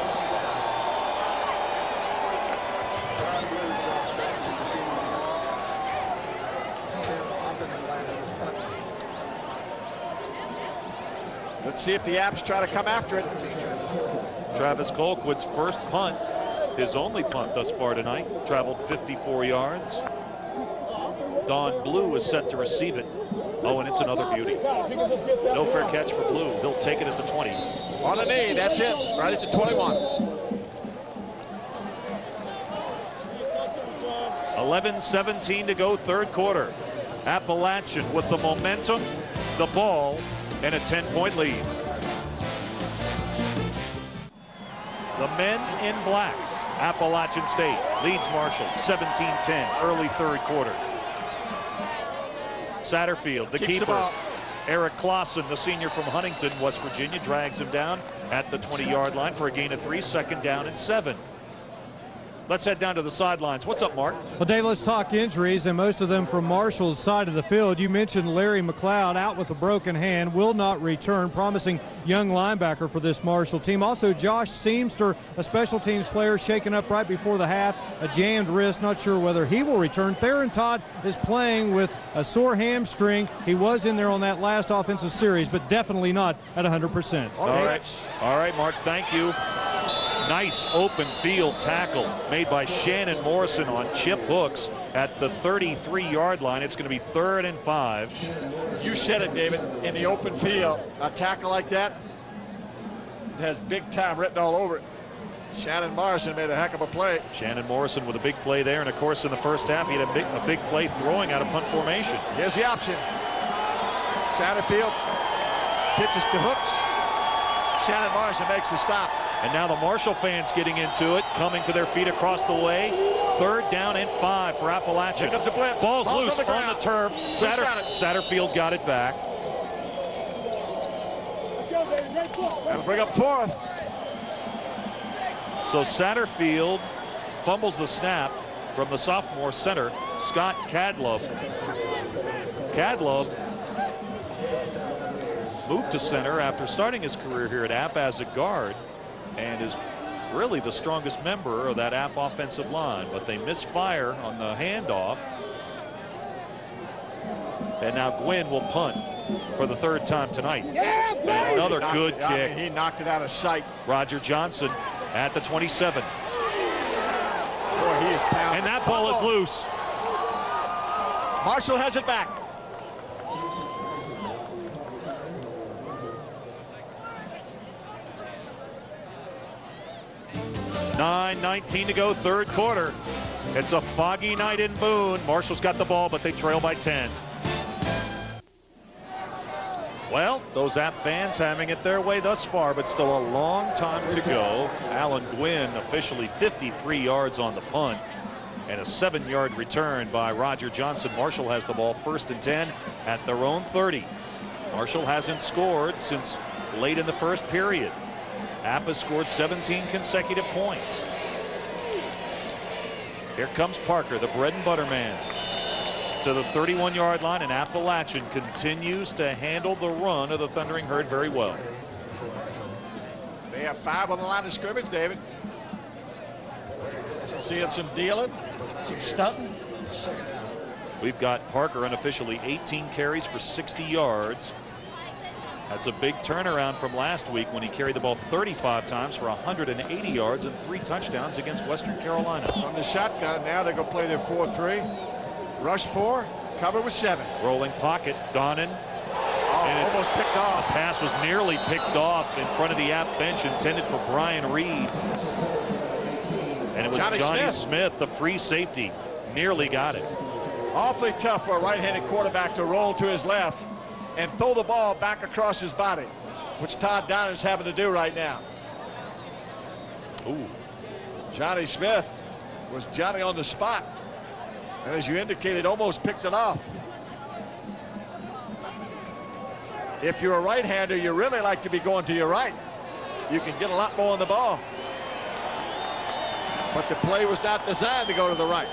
S4: Let's see if the Apps try to come after it.
S6: Travis Colquitt's first punt, his only punt thus far tonight, traveled 54 yards. Don Blue is set to receive it. Oh, and it's another beauty. No fair catch for Blue. He'll take it at the 20.
S4: On a knee, that's it, right at the 21.
S6: 11-17 to go, 3rd quarter. Appalachian with the momentum, the ball, and a 10-point lead. The men in black, Appalachian State, leads Marshall 17-10, early 3rd quarter. Satterfield, the keeper. Eric Clausen, the senior from Huntington, West Virginia, drags him down at the 20-yard line for a gain of 3, 2nd down and 7. Let's head down to the sidelines. What's up, Mark?
S5: Well, Dave, let's talk injuries, and most of them from Marshall's side of the field. You mentioned Larry McLeod out with a broken hand, will not return, promising young linebacker for this Marshall team. Also, Josh Seamster, a special teams player, shaken up right before the half, a jammed wrist, not sure whether he will return. Theron Todd is playing with a sore hamstring. He was in there on that last offensive series, but definitely not at 100%.
S6: All right, Mark, thank you. Nice open field tackle made by Shannon Morrison on Chip Hooks at the 33-yard line. It's going to be 3rd and 5.
S4: You said it, David, in the open field. A tackle like that, it has big time written all over it. Shannon Morrison made a heck of a play.
S6: Shannon Morrison with a big play there, and of course in the first half he had a big play throwing out of punt formation.
S4: Here's the option. Satterfield pitches to Hooks. Shannon Morrison makes the stop.
S6: And now the Marshall fans getting into it, coming to their feet across the way. 3rd down and 5 for Appalachian.
S4: Here comes a blitz.
S6: Ball's loose on the turf. Satterfield got it back.
S4: That'll bring up 4th.
S6: So Satterfield fumbles the snap from the sophomore center, Scott Cadlub. Cadlub moved to center after starting his career here at App as a guard, and is really the strongest member of that App offensive line, but they misfire on the handoff. And now Gwynn will punt for the 3rd time tonight. And another good kick.
S4: He knocked it out of sight.
S6: Roger Johnson at the 27.
S4: Boy, he is pounding.
S6: And that ball is loose.
S4: Marshall has it back.
S6: .19 to go, 3rd quarter. It's a foggy night in Boone. Marshall's got the ball, but they trail by 10. Well, those App fans having it their way thus far, but still a long time to go. Alan Gwynn officially 53 yards on the punt, and a 7-yard return by Roger Johnson. Marshall has the ball 1st and 10 at their own 30. Marshall hasn't scored since late in the 1st period. App has scored 17 consecutive points. Here comes Parker, the bread and butter man, to the 31-yard line, and Appalachian continues to handle the run of the Thundering Herd very well.
S4: They have 5 on the line of scrimmage, David. Seeing some dealing, some stunting.
S6: We've got Parker unofficially 18 carries for 60 yards. That's a big turnaround from last week when he carried the ball 35 times for 180 yards and 3 touchdowns against Western Carolina.
S4: From the shotgun, now they're going to play their 4-3. Rush 4, cover with 7.
S6: Rolling pocket, Donnan.
S4: Oh, almost picked off.
S6: The pass was nearly picked off in front of the App bench, intended for Brian Reed. And it was Johnny Smith, the free safety, nearly got it.
S4: Awfully tough for a right-handed quarterback to roll to his left and throw the ball back across his body, which Todd Donnan is having to do right now.
S6: Ooh,
S4: Johnny Smith was Johnny on the spot. And as you indicated, almost picked it off. If you're a right-hander, you really like to be going to your right. You can get a lot more on the ball. But the play was not designed to go to the right.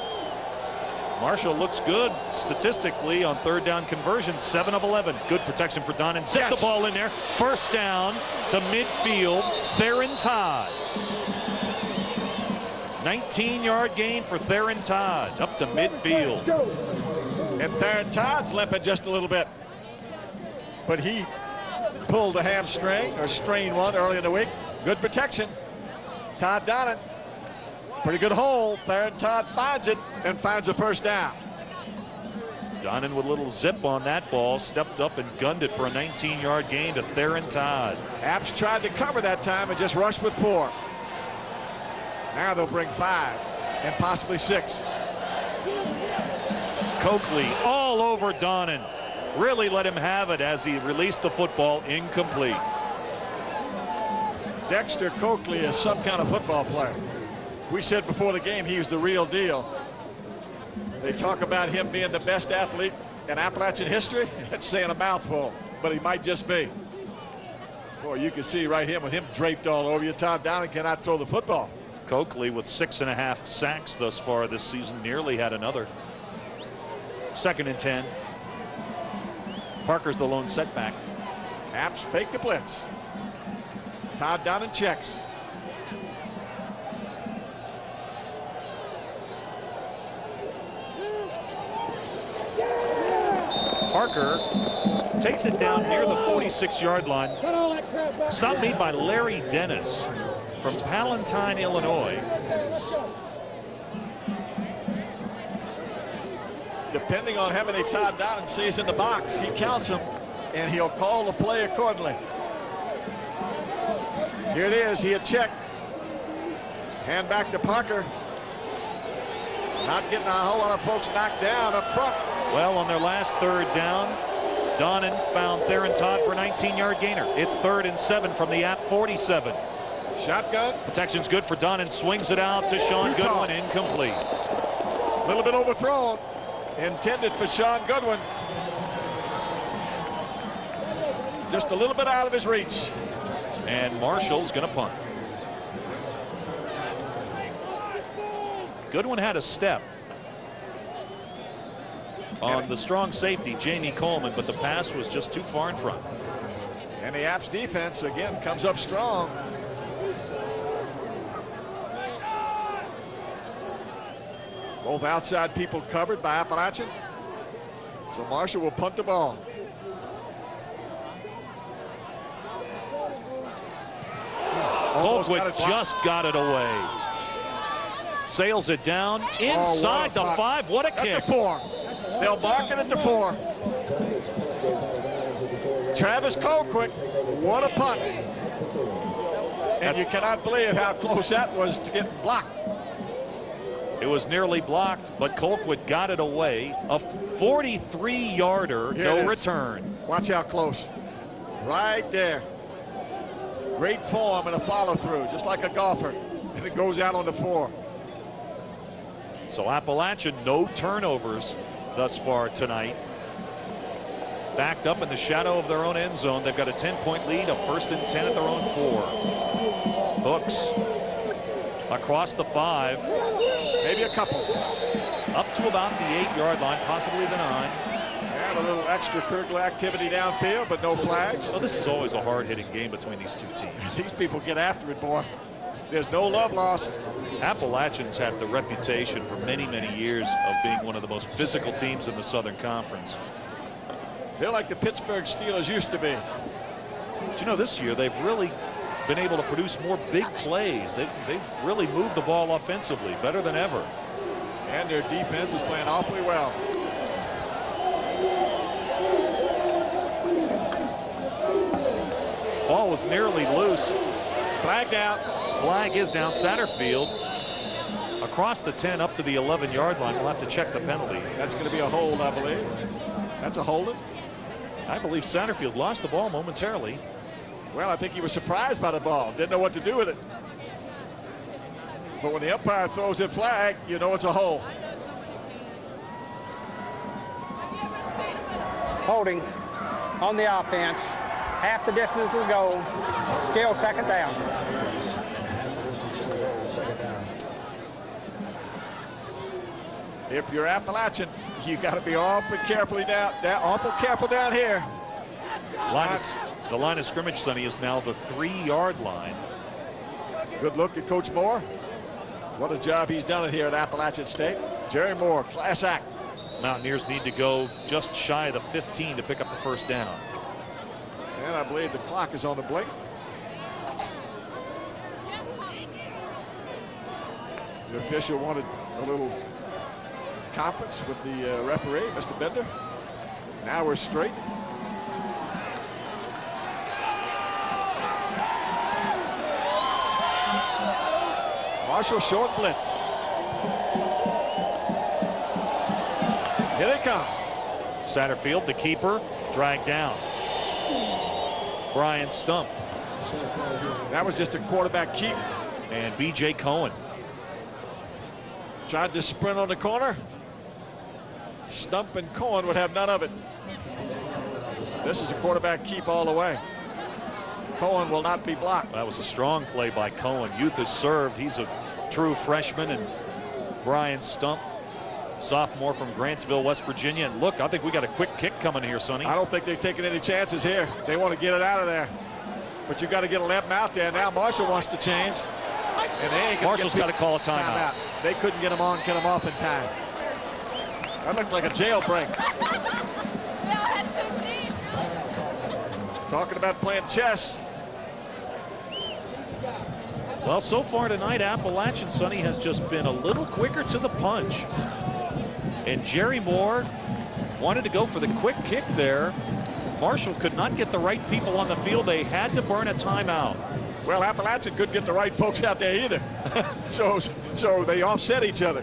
S6: Marshall looks good statistically on third down conversion, 7 of 11. Good protection for Donnan. Zip the ball in there. First down to midfield. Theron Todd. 19-yard gain for Theron Todd. Up to midfield.
S4: And Theron Todd's limping just a little bit. But he pulled a hamstring or strained one early in the week. Good protection. Todd Donnan. Pretty good hole. Theron Todd finds it and finds a first down.
S6: Donnan with a little zip on that ball, stepped up and gunned it for a 19-yard gain to Theron Todd.
S4: Apps tried to cover that time and just rushed with 4. Now they'll bring 5 and possibly 6.
S6: Coakley all over Donnan. Really let him have it as he released the football incomplete.
S4: Dexter Coakley is some kind of football player. We said before the game he was the real deal. They talk about him being the best athlete in Appalachian history. That's saying a mouthful, but he might just be. Boy, you can see right here with him draped all over you. Todd Donnan cannot throw the football.
S6: Coakley with 6.5 sacks thus far this season, nearly had another. 2nd and 10. Parker's the lone setback.
S4: Apps fake the blitz. Todd Donnan checks.
S6: Parker takes it down near the 46-yard line. Stop made by Larry Dennis from Palatine, Illinois.
S4: Depending on how many Todd Donnan sees in the box, he counts them, and he'll call the play accordingly. Here it is. He had checked. Hand back to Parker. Not getting a whole lot of folks knocked down up front.
S6: Well, on their last third down, Donnan found Theron Todd for a 19-yard gainer. It's 3rd and 7 from the App 47.
S4: Shotgun.
S6: Protection's good for Donnan. Swings it out to Sean Goodwin. Incomplete.
S4: A little bit overthrown. Intended for Sean Goodwin. Just a little bit out of his reach.
S6: And Marshall's going to punt. Goodwin had a step on the strong safety, Jamie Coleman, but the pass was just too far in front.
S4: And the Apps defense, again, comes up strong. Both outside people covered by Appalachian. So Marshall will punt the ball.
S6: Colquitt just got it away. Sails it down inside the 5. What a kick.
S4: At the 4. They'll mark it at the 4. Travis Colquitt, what a punt. And you cannot believe how close that was to get blocked.
S6: It was nearly blocked, but Colquitt got it away. A 43-yarder, no return.
S4: Watch how close. Right there. Great form and a follow-through, just like a golfer. And it goes out on the 4.
S6: So Appalachian, no turnovers thus far tonight. Backed up in the shadow of their own end zone. They've got a 10-point lead, a 1st and 10 at their own 4. Hooks across the 5.
S4: Maybe a couple.
S6: Up to about the 8-yard line, possibly the 9.
S4: And a little extracurricular activity downfield, but no flags.
S6: Well, this is always a hard-hitting game between these two teams.
S4: These people get after it, boy. There's no love lost.
S6: Appalachians had the reputation for many, many years of being one of the most physical teams in the Southern Conference.
S4: They're like the Pittsburgh Steelers used to be.
S6: But you know, this year they've really been able to produce more big plays. They've really moved the ball offensively better than ever.
S4: And their defense is playing awfully well.
S6: Ball was nearly loose.
S4: Flag down.
S6: Flag is down. Satterfield across the 10 up to the 11-yard line. We'll have to check the penalty.
S4: That's going to be a hold, I believe. That's a holding.
S6: I believe Satterfield lost the ball momentarily.
S4: Well, I think he was surprised by the ball. Didn't know what to do with it. But when the umpire throws a flag, you know it's a hole.
S11: Holding on the offense. Half the distance to the goal. Still second down.
S4: If you're Appalachian, you got to be awfully careful down here.
S6: The line of scrimmage, Sonny, is now the 3-yard line.
S4: Good look at Coach Moore. What a job he's done it here at Appalachian State. Jerry Moore, class act.
S6: Mountaineers need to go just shy of the 15 to pick up the first down.
S4: And I believe the clock is on the blink. The official wanted a little conference with the referee, Mr. Bender. Now we're straight. Marshall short blitz. Here they come.
S6: Satterfield, the keeper, dragged down. Brian Stump.
S4: That was just a quarterback keep.
S6: And B.J. Cohen.
S4: Tried to sprint on the corner. Stump and Cohen would have none of it. This is a quarterback keep all the way. Cohen will not be blocked.
S6: That was a strong play by Cohen. Youth is served. He's a true freshman. And Brian Stump, sophomore from Grantsville, West Virginia. And look, I think we got a quick kick coming here, Sonny.
S4: I don't think they're taking any chances here. They want to get it out of there. But you got to get a limp out there. Now Marshall wants to change. And they ain't
S6: Marshall's got to call a timeout.
S4: They couldn't get him off in time. That looked like a jailbreak. Talking about playing chess.
S6: Well, so far tonight, Appalachian, Sonny, has just been a little quicker to the punch. And Jerry Moore wanted to go for the quick kick there. Marshall could not get the right people on the field. They had to burn a timeout.
S4: Well, Appalachian couldn't get the right folks out there either. so they offset each other.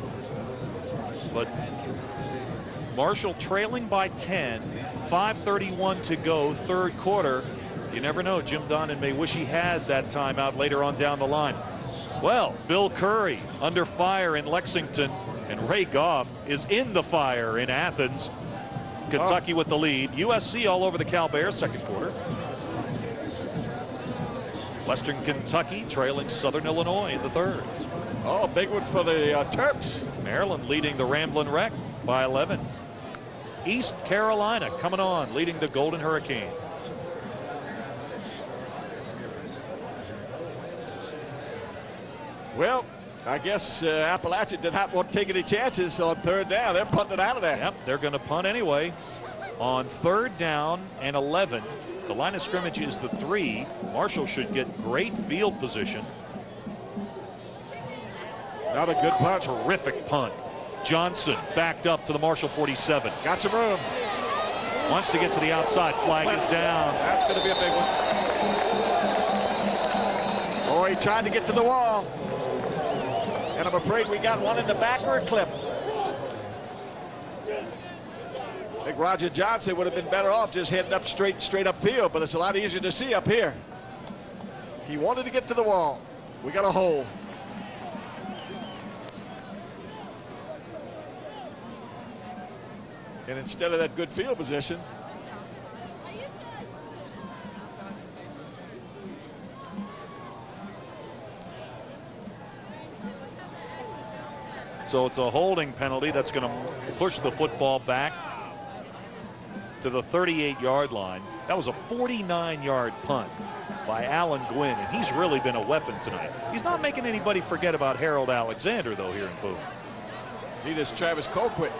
S6: But Marshall trailing by 10, 5:31 to go, third quarter. You never know. Jim Donnan may wish he had that timeout later on down the line. Well, Bill Curry under fire in Lexington, and Ray Goff is in the fire in Athens. Kentucky with the lead. USC all over the Cal Bears, second quarter. Western Kentucky trailing Southern Illinois in the third.
S4: Oh, big one for the Terps.
S6: Maryland leading the Ramblin' Wreck by 11. East Carolina coming on, leading the Golden Hurricane.
S4: Well, I guess Appalachian did not want to take any chances on third down. They're punting it out of there.
S6: Yep, they're going to punt anyway. On third down and 11, the line of scrimmage is the 3. Marshall should get great field position.
S4: Another good punt.
S6: Terrific punt. Johnson backed up to the Marshall 47.
S4: Got some room.
S6: Wants to get to the outside. Flag is down.
S4: That's going to be a big one. Oh, he tried to get to the wall. And I'm afraid we got one in the back or a clip. I think Roger Johnson would have been better off just heading up straight upfield, but it's a lot easier to see up here. He wanted to get to the wall. We got a hole. And instead of that good field position,
S6: so it's a holding penalty that's going to push the football back to the 38-yard line. That was a 49-yard punt by Alan Gwynn, and he's really been a weapon tonight. He's not making anybody forget about Harold Alexander, though, here in Boone.
S4: Neither is Travis Colquitt.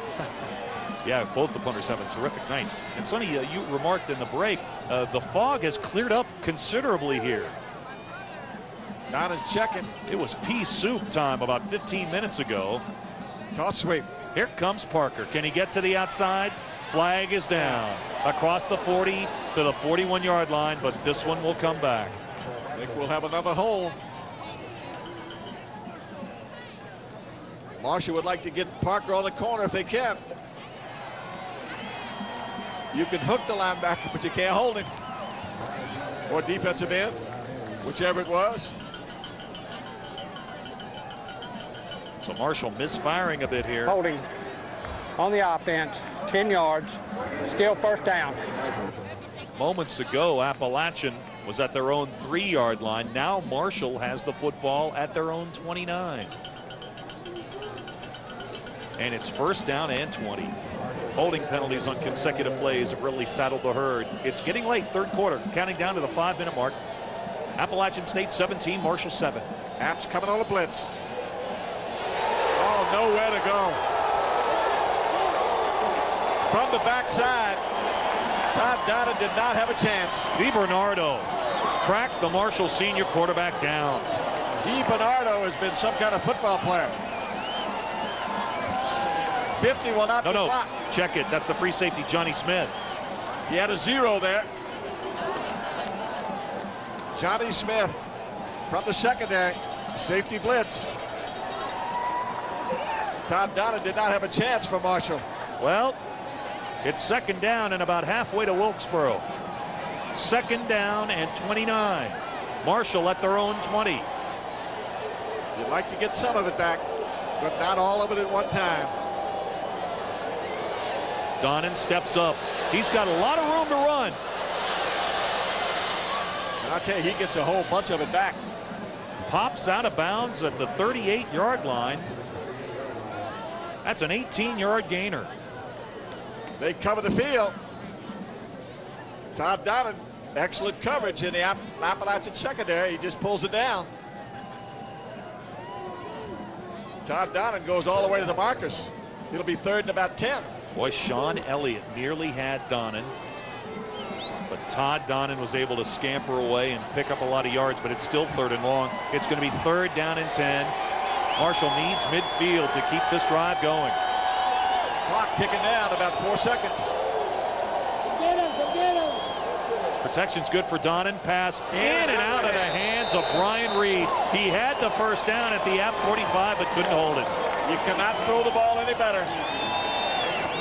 S6: Yeah, both the punters having terrific nights. And Sonny, you remarked in the break, the fog has cleared up considerably here.
S4: Donna's checking.
S6: It was pea soup time about 15 minutes ago.
S4: Toss sweep.
S6: Here comes Parker. Can he get to the outside? Flag is down. Across the 40 to the 41-yard line, but this one will come back.
S4: I think we'll have another hole. Marshall would like to get Parker on the corner if they can. You can hook the linebacker, but you can't hold him. Or defensive end, whichever it was.
S6: So Marshall misfiring a bit here.
S11: Holding on the offense, 10 yards, still first down.
S6: Moments ago, Appalachian was at their own 3-yard line. Now Marshall has the football at their own 29. And it's first down and 20. Holding penalties on consecutive plays have really saddled the herd. It's getting late, third quarter, counting down to the 5-minute mark. Appalachian State 17, Marshall 7.
S4: App's coming on the blitz. Oh, nowhere to go. From the backside, Todd Donnan did not have a chance.
S6: DiBernardo cracked the Marshall senior quarterback down.
S4: DiBernardo has been some kind of football player. 50 will not be blocked.
S6: Check it. That's the free safety, Johnny Smith.
S4: He had a 0 there. Johnny Smith from the secondary. Safety blitz. Todd Donnan did not have a chance for Marshall.
S6: Well, it's second down and about halfway to Wilkesboro. Second down and 29. Marshall at their own 20.
S4: You'd like to get some of it back, but not all of it at one time.
S6: Donnan steps up. He's got a lot of room to run.
S4: And I'll tell you, he gets a whole bunch of it back.
S6: Pops out of bounds at the 38-yard line. That's an 18-yard gainer.
S4: They cover the field. Todd Donnan, excellent coverage in the Appalachian secondary. He just pulls it down. Todd Donnan goes all the way to the markers. It'll be third and about 10.
S6: Boy, Sean Elliott nearly had Donnan. But Todd Donnan was able to scamper away and pick up a lot of yards, but it's still third and long. It's going to be third down and 10. Marshall needs midfield to keep this drive going.
S4: Clock ticking down, about 4 seconds.
S10: Get him.
S6: Protection's good for Donnan. Pass in and out of the hands of Brian Reed. He had the first down at the App 45, but couldn't hold it.
S4: You cannot throw the ball any better.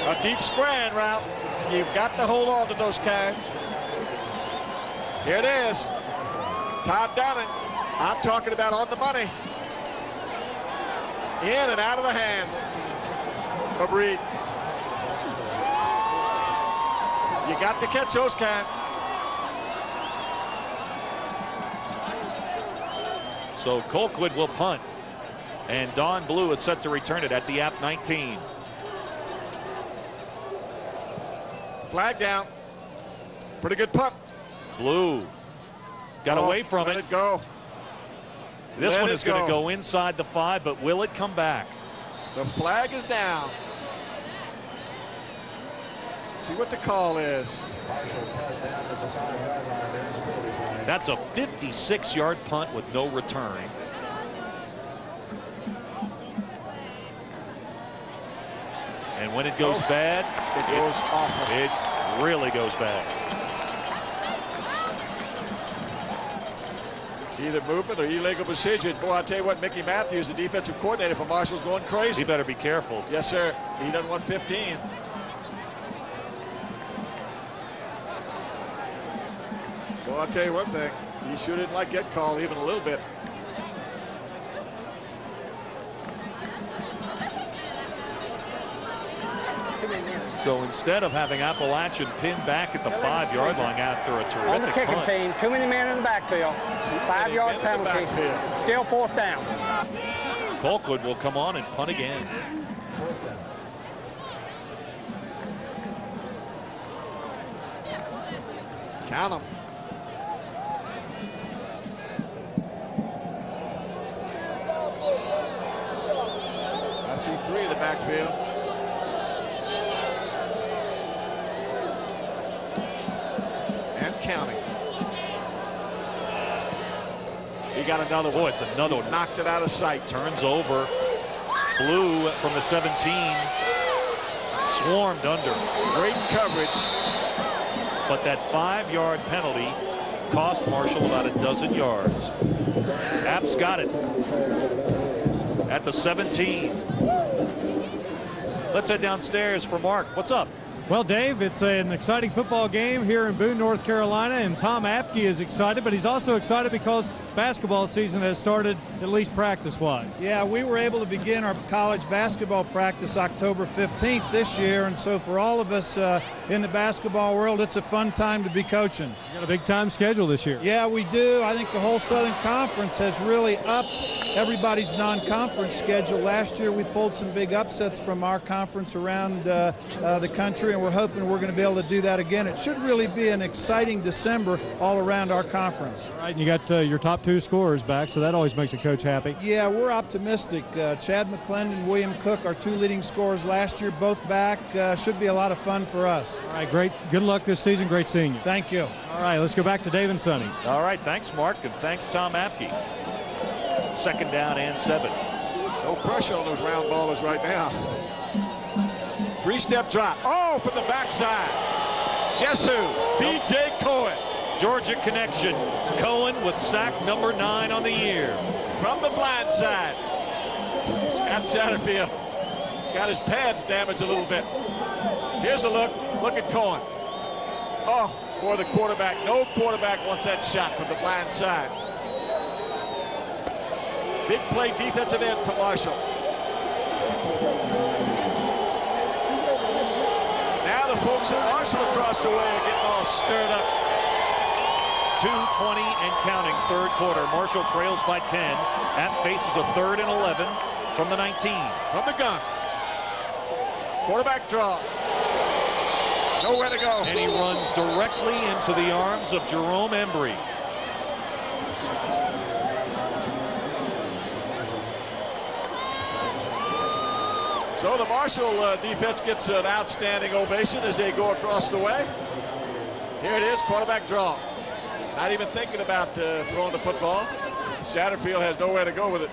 S4: A deep screen route. You've got to hold on to those kind. Here it is. Todd Donnan. I'm talking about on the money. In and out of the hands of Reed. You got to catch those kind.
S6: So Colquitt will punt. And Don Blue is set to return it at the App 19.
S4: Flag down. Pretty good punt.
S6: Blue got away from
S4: let it go.
S6: This one is going to go inside the 5, but will it come back?
S4: The flag is down. Let's see what the call is.
S6: That's a 56-yard punt with no return. And when it goes bad,
S4: it goes awful.
S6: It really goes bad.
S4: Either movement or illegal procedure. Boy, I'll tell you what, Mickey Matthews, the defensive coordinator for Marshall's, going crazy.
S6: He better be careful.
S4: Yes, sir. He doesn't want 15. Well, I'll tell you one thing. He sure didn't like get called even a little bit.
S11: So instead of having Appalachian pinned back at the 5-yard line after a terrific
S12: on the kicking
S11: punt.
S12: team, too many men in the backfield. 5-yard penalty. Still fourth down.
S6: Colquitt will come on and punt again.
S4: Count them. I see 3 in the backfield. And counting. He got another one.
S6: Boy, it's another one.
S4: Knocked it out of sight.
S6: Turns over. Blue from the 17. Swarmed under.
S4: Great coverage.
S6: But that 5-yard penalty cost Marshall about a dozen yards. App's got it at the 17. Let's head downstairs for Mark. What's up?
S5: Well, Dave, it's an exciting football game here in Boone, North Carolina, and Tom Apke is excited, but he's also excited because basketball season has started, at least practice-wise.
S9: Yeah, we were able to begin our college basketball practice October 15th this year, and so for all of us in the basketball world, it's a fun time to be coaching.
S5: You got a big-time schedule this year.
S9: Yeah, we do. I think the whole Southern Conference has really upped everybody's non-conference schedule. Last year, we pulled some big upsets from our conference around the country, and we're hoping we're going to be able to do that again. It should really be an exciting December all around our conference.
S5: All right, and you got your top 2 scorers back, so that always makes a coach happy.
S9: Yeah, we're optimistic. Chad McClendon and William Cook, our 2 leading scorers last year, both back. Should be a lot of fun for us.
S5: All right, great. Good luck this season. Great seeing you.
S9: Thank you.
S5: All right, let's go back to Dave and Sonny.
S6: All right, thanks, Mark, and thanks, Tom Apke. 2nd down and 7.
S4: No pressure on those round ballers right now. 3-step drop. Oh, from the backside. Guess who? B.J. Cohen.
S6: Georgia connection. Cohen with sack number 9 on the year.
S4: From the blind side. Scott Satterfield got his pads damaged a little bit. Here's a look. Look at Cohen. Oh, for the quarterback. No quarterback wants that shot from the blind side. Big play defensive end for Marshall. Now the folks at Marshall across the way are getting all stirred up.
S6: 2:20 and counting, 3rd quarter. Marshall trails by 10. App faces a 3rd and 11 from the 19.
S4: From the gun. Quarterback draw. Nowhere to go.
S6: And he runs directly into the arms of Jerome Embry.
S4: So the Marshall defense gets an outstanding ovation as they go across the way. Here it is, quarterback draw. Not even thinking about throwing the football. Satterfield has nowhere to go with it.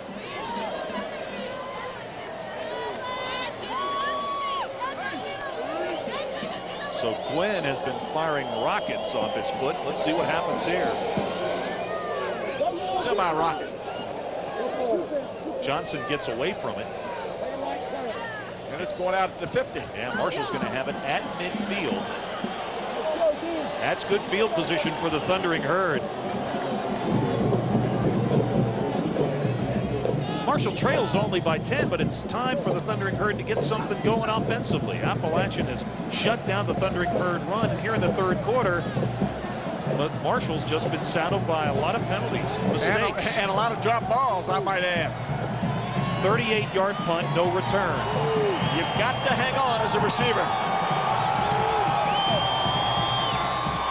S6: So Gwen has been firing rockets off his foot. Let's see what happens here.
S4: Semi-rocket.
S6: Johnson gets away from it.
S4: And it's going out at the 50.
S6: Yeah, Marshall's going to have it at midfield. That's good field position for the Thundering Herd. Marshall trails only by 10, but it's time for the Thundering Herd to get something going offensively. Appalachian has shut down the Thundering Herd run, and here in the 3rd quarter, but Marshall's just been saddled by a lot of penalties, mistakes.
S4: And a lot of drop balls, I might add.
S6: 38-yard punt, no return.
S4: You've got to hang on as a receiver.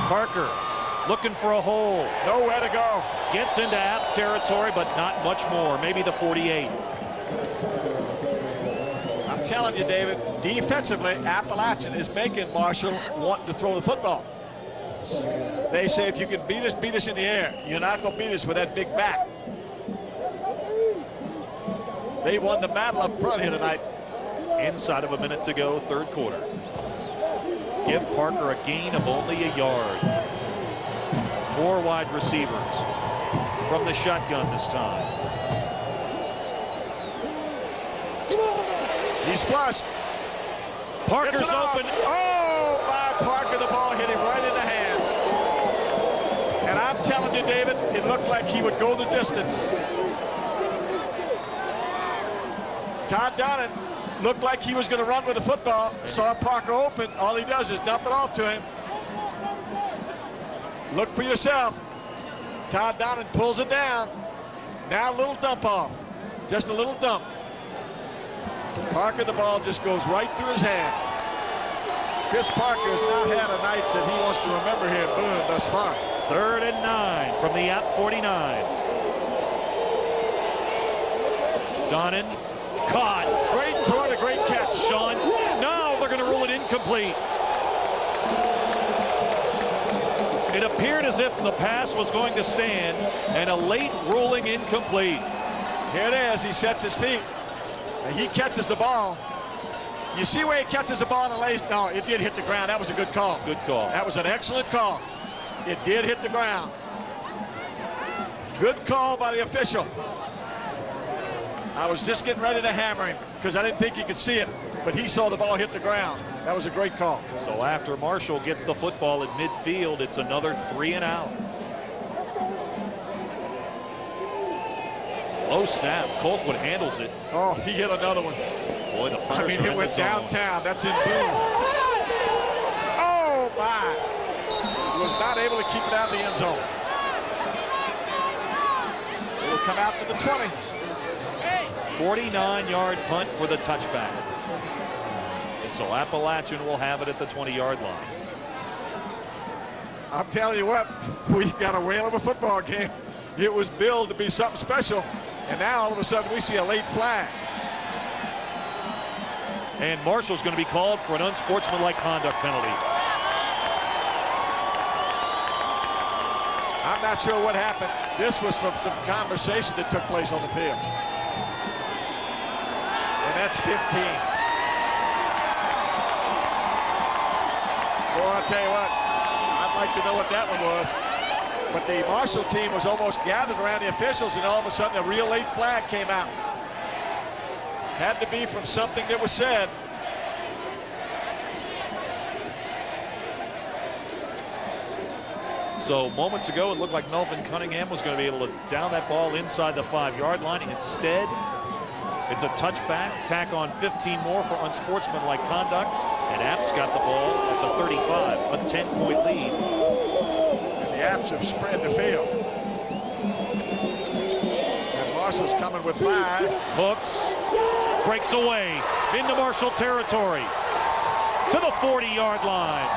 S6: Parker looking for a hole.
S4: Nowhere to go.
S6: Gets into App territory, but not much more. Maybe the 48.
S4: I'm telling you, David, defensively, Appalachian is making Marshall want to throw the football. They say if you can beat us in the air. You're not going to beat us with that big back. They won the battle up front here tonight.
S6: Inside of a minute to go, 3rd quarter. Give Parker a gain of only a yard. 4 wide receivers from the shotgun this time.
S4: He's flushed.
S6: Parker's open.
S4: Oh, by Parker, the ball hit him right in the hands. And I'm telling you, David, it looked like he would go the distance. Todd Donnan looked like he was going to run with the football. Saw Parker open. All he does is dump it off to him. Look for yourself. Todd Donnan pulls it down. Now a little dump off. Just a little dump. Parker, the ball just goes right through his hands. Chris Parker has not had a night that he wants to remember here in Boone thus far.
S6: 3rd and 9 from the App 49. Donnan caught.
S4: Great throw and a great catch.
S6: Sean. No, they're going to rule it incomplete. It appeared as if the pass was going to stand, and a late ruling incomplete.
S4: Here it is. He sets his feet. And he catches the ball. You see where he catches the ball and lays. No, it did hit the ground. That was a good call.
S6: Good call.
S4: That was an excellent call. It did hit the ground. Good call by the official. I was just getting ready to hammer him because I didn't think he could see it, but he saw the ball hit the ground. That was a great call.
S6: So after Marshall gets the football at midfield, it's another 3 and out. Low snap. Colquitt handles it.
S4: Oh, he hit another one.
S6: Boy, the
S4: I mean, it went downtown. That's in Boone. Oh, my. Was not able to keep it out of the end zone. It will come out to the 20.
S6: 49-yard punt for the touchback. And so Appalachian will have it at the 20-yard line.
S4: I'm telling you what, we've got a whale of a football game. It was billed to be something special, and now all of a sudden we see a late flag.
S6: And Marshall's going to be called for an unsportsmanlike conduct penalty.
S4: I'm not sure what happened. This was from some conversation that took place on the field. And that's 15. Boy, I'll tell you what, I'd like to know what that one was. But the Marshall team was almost gathered around the officials, and all of a sudden a real late flag came out. Had to be from something that was said.
S6: So moments ago, it looked like Melvin Cunningham was going to be able to down that ball inside the 5-yard line. Instead, it's a touchback, tack on 15 more for unsportsmanlike conduct, and Apps got the ball at the 35, a 10-point lead.
S4: And the Apps have spread the field. And Marshall's coming with 5.
S6: Hooks breaks away into Marshall territory to the 40-yard line.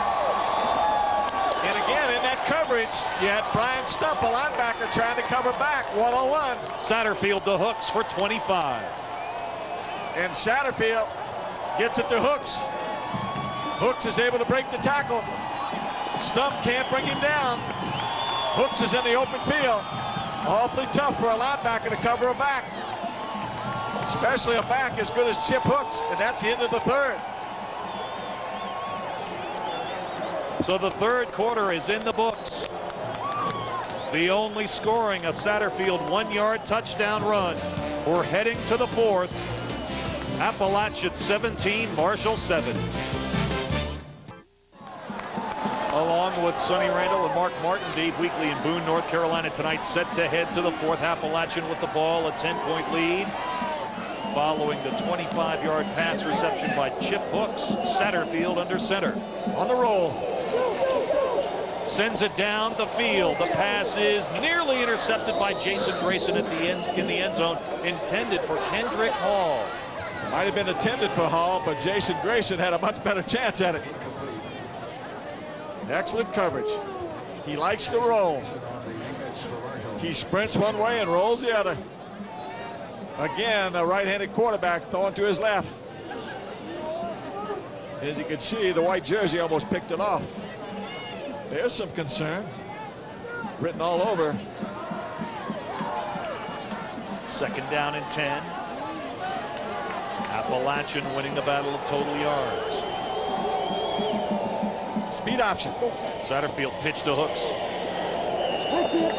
S4: And again, in that coverage, you had Brian Stump, a linebacker, trying to cover back one-on-one.
S6: Satterfield to Hooks for 25.
S4: And Satterfield gets it to Hooks. Hooks is able to break the tackle. Stump can't bring him down. Hooks is in the open field. Awfully tough for a linebacker to cover a back, especially a back as good as Chip Hooks, and that's the end of the third.
S6: So the third quarter is in the books. The only scoring, a Satterfield 1-yard touchdown run. We're heading to the fourth. Appalachian 17, Marshall 7. Along with Sonny Randall and Mark Martin, Dave Weekley in Boone, North Carolina tonight, set to head to the fourth. Appalachian with the ball, a 10-point lead. Following the 25-yard pass reception by Chip Hooks, Satterfield under center.
S4: On the roll.
S6: Sends it down the field. The pass is nearly intercepted by Jason Grayson at the end in the end zone, intended for Kendrick Hall.
S4: Might have been intended for Hall, but Jason Grayson had a much better chance at it. Excellent coverage. He likes to roll. He sprints one way and rolls the other. Again, a right-handed quarterback throwing to his left. And you can see the white jersey almost picked it off. There's some concern written all over.
S6: Second down and 10. Appalachian winning the battle of total yards.
S4: Speed option.
S6: Satterfield pitch to Hooks.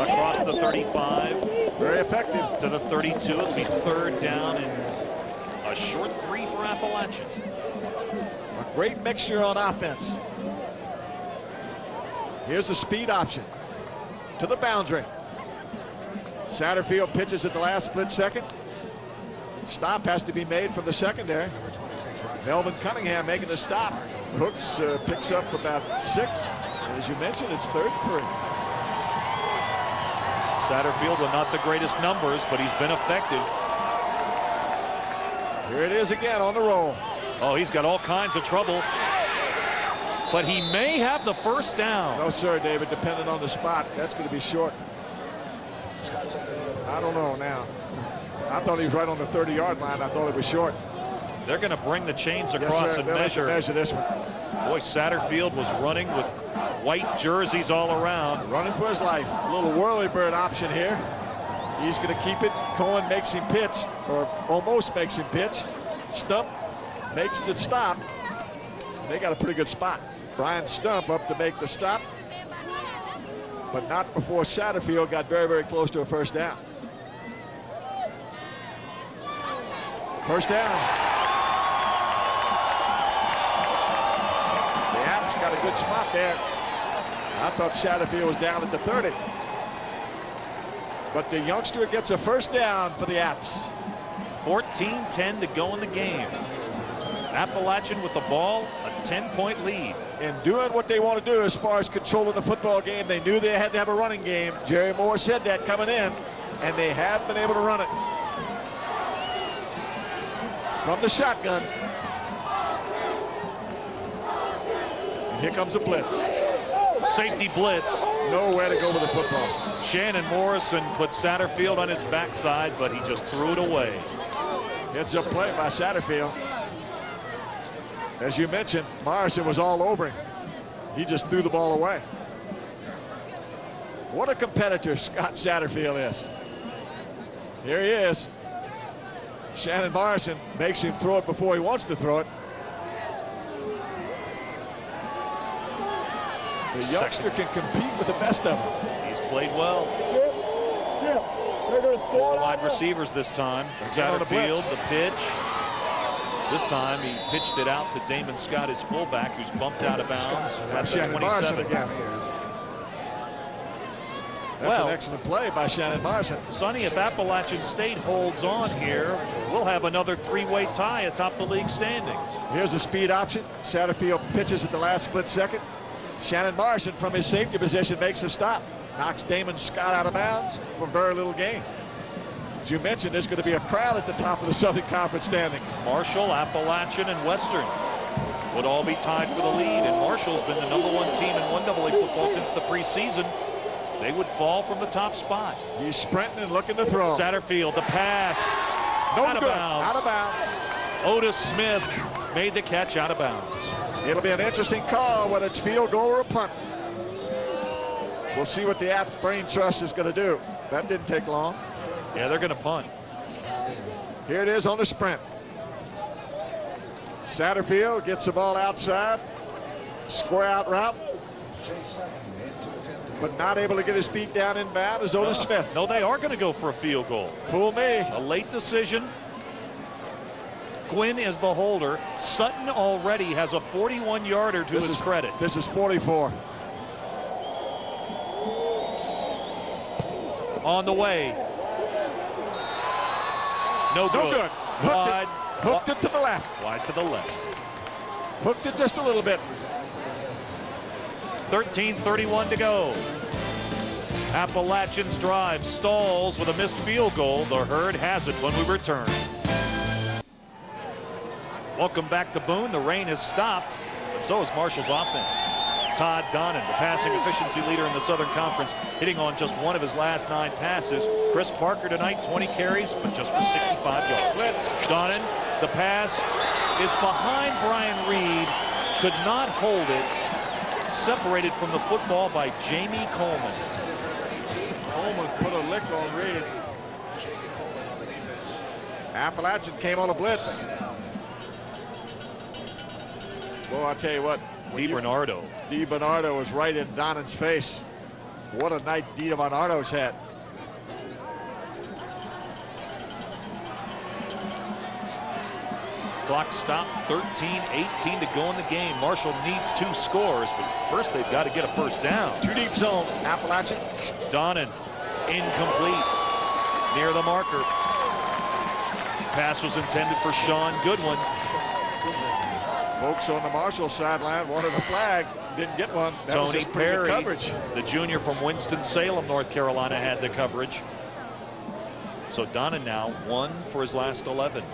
S6: Across the 35.
S4: Very effective.
S6: To the 32. It'll be third down and a short 3 for Appalachian.
S4: A great mixture on offense. Here's the speed option to the boundary. Satterfield pitches at the last split second. Stop has to be made from the secondary. Melvin Cunningham making the stop. Hooks picks up about 6. And as you mentioned, it's 3rd and 3.
S6: Satterfield with not the greatest numbers, but he's been effective.
S4: Here it is again on the roll.
S6: Oh, he's got all kinds of trouble. But he may have the first down.
S4: No, sir, David, depending on the spot. That's going to be short. I don't know now. I thought he was right on the 30-yard line. I thought it was short.
S6: They're going to bring the chains across and measure.
S4: Measure this one.
S6: Boy, Satterfield was running with white jerseys all around.
S4: Running for his life. A little whirly bird option here. He's going to keep it. Cohen makes him pitch, or almost makes him pitch. Stump makes it stop. They got a pretty good spot. Brian Stump up to make the stop, but not before Satterfield got very, very close to a first down. First down. The Apps got a good spot there. I thought Satterfield was down at the 30. But the youngster gets a first down for the Apps.
S6: 14-10 to go in the game. Appalachian with the ball, a 10-point lead.
S4: And doing what they want to do as far as controlling the football game. They knew they had to have a running game. Jerry Moore said that coming in, and they have been able to run it. From the shotgun. And here comes a blitz.
S6: Safety blitz.
S4: Nowhere to go with the football.
S6: Shannon Morrison put Satterfield on his backside, but he just threw it away.
S4: It's a play by Satterfield. As you mentioned, Morrison was all over him. He just threw the ball away. What a competitor Scott Satterfield is. Here he is. Shannon Morrison makes him throw it before he wants to throw it. The youngster can compete with the best of them.
S6: He's played well. Four wide receivers this time. Satterfield, the pitch. This time he pitched it out to Damon Scott, his fullback, who's bumped out of bounds at the 27.
S4: Again. That's an excellent play by Shannon Morrison.
S6: Sonny, if Appalachian State holds on here, we'll have another three-way tie atop the league standings.
S4: Here's a speed option. Satterfield pitches at the last split second. Shannon Morrison from his safety position makes a stop. Knocks Damon Scott out of bounds for very little gain. As you mentioned, there's going to be a crowd at the top of the Southern Conference standings.
S6: Marshall, Appalachian, and Western would all be tied for the lead, and Marshall's been the #1 team in 1AA football since the preseason. They would fall from the top spot.
S4: He's sprinting and looking to throw.
S6: Satterfield, the pass. Out of bounds.
S4: Out of bounds.
S6: Otis Smith made the catch out of bounds.
S4: It'll be an interesting call, whether it's field goal or a punt. We'll see what the App Brain Trust is going to do. That didn't take long.
S6: Yeah, they're going to punt.
S4: Here it is on the sprint. Satterfield gets the ball outside. Square out route. But not able to get his feet down inbound is Otis Smith.
S6: No, they are going to go for a field goal.
S4: Fool me.
S6: A late decision. Gwynn is the holder. Sutton already has a 41-yarder to his credit.
S4: This is 44.
S6: On the way. No good. Wide.
S4: Hooked it to the left.
S6: Wide to the left.
S4: Hooked it just a little bit.
S6: 13:31 to go. Appalachian's drive stalls with a missed field goal. The Herd has it when we return. Welcome back to Boone. The rain has stopped, but so has Marshall's offense. Todd Donnan, the passing efficiency leader in the Southern Conference, hitting on just one of his last 9 passes. Chris Parker tonight, 20 carries, but just for 65 yards.
S4: Blitz.
S6: Donnan, the pass is behind Brian Reed, could not hold it. Separated from the football by Jamie Coleman.
S4: Coleman put a lick on Reed. Appalachian came on a blitz. Well, I tell you what. DiBernardo was right in Donnan's face. What a night DiBernardo's had.
S6: Clock stopped, 13-18 to go in the game. Marshall needs 2 scores, but first they've got to get a first down.
S4: 2 deep zone, Appalachian.
S6: Donnan, incomplete, near the marker. Pass was intended for Sean Goodwin.
S4: Folks on the Marshall sideline wanted a flag, didn't get one. That
S6: Tony
S4: was pretty good
S6: Perry,
S4: coverage.
S6: the junior from Winston-Salem, North Carolina, had the coverage. So Donnan now 1 for his last 11.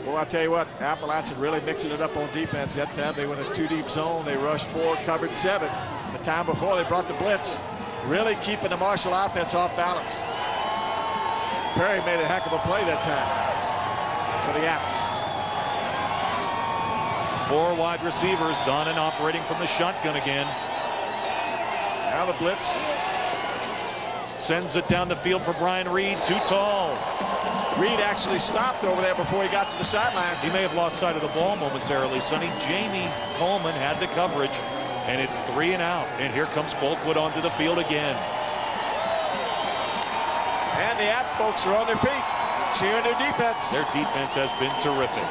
S4: Well, I tell you what, Appalachian really mixing it up on defense. That time they went a 2 deep zone. They rushed 4, covered 7. The time before they brought the blitz, really keeping the Marshall offense off balance. Perry made a heck of a play that time for the Apps.
S6: 4 wide receivers. Donnan operating from the shotgun again.
S4: Now the blitz.
S6: Sends it down the field for Brian Reed. Too tall.
S4: Reed actually stopped over there before he got to the sideline.
S6: He may have lost sight of the ball momentarily, Sonny. Jamie Coleman had the coverage, and it's 3 and out. And here comes Boltwood onto the field again.
S4: And the App folks are on their feet, cheering their defense.
S6: Their defense has been terrific.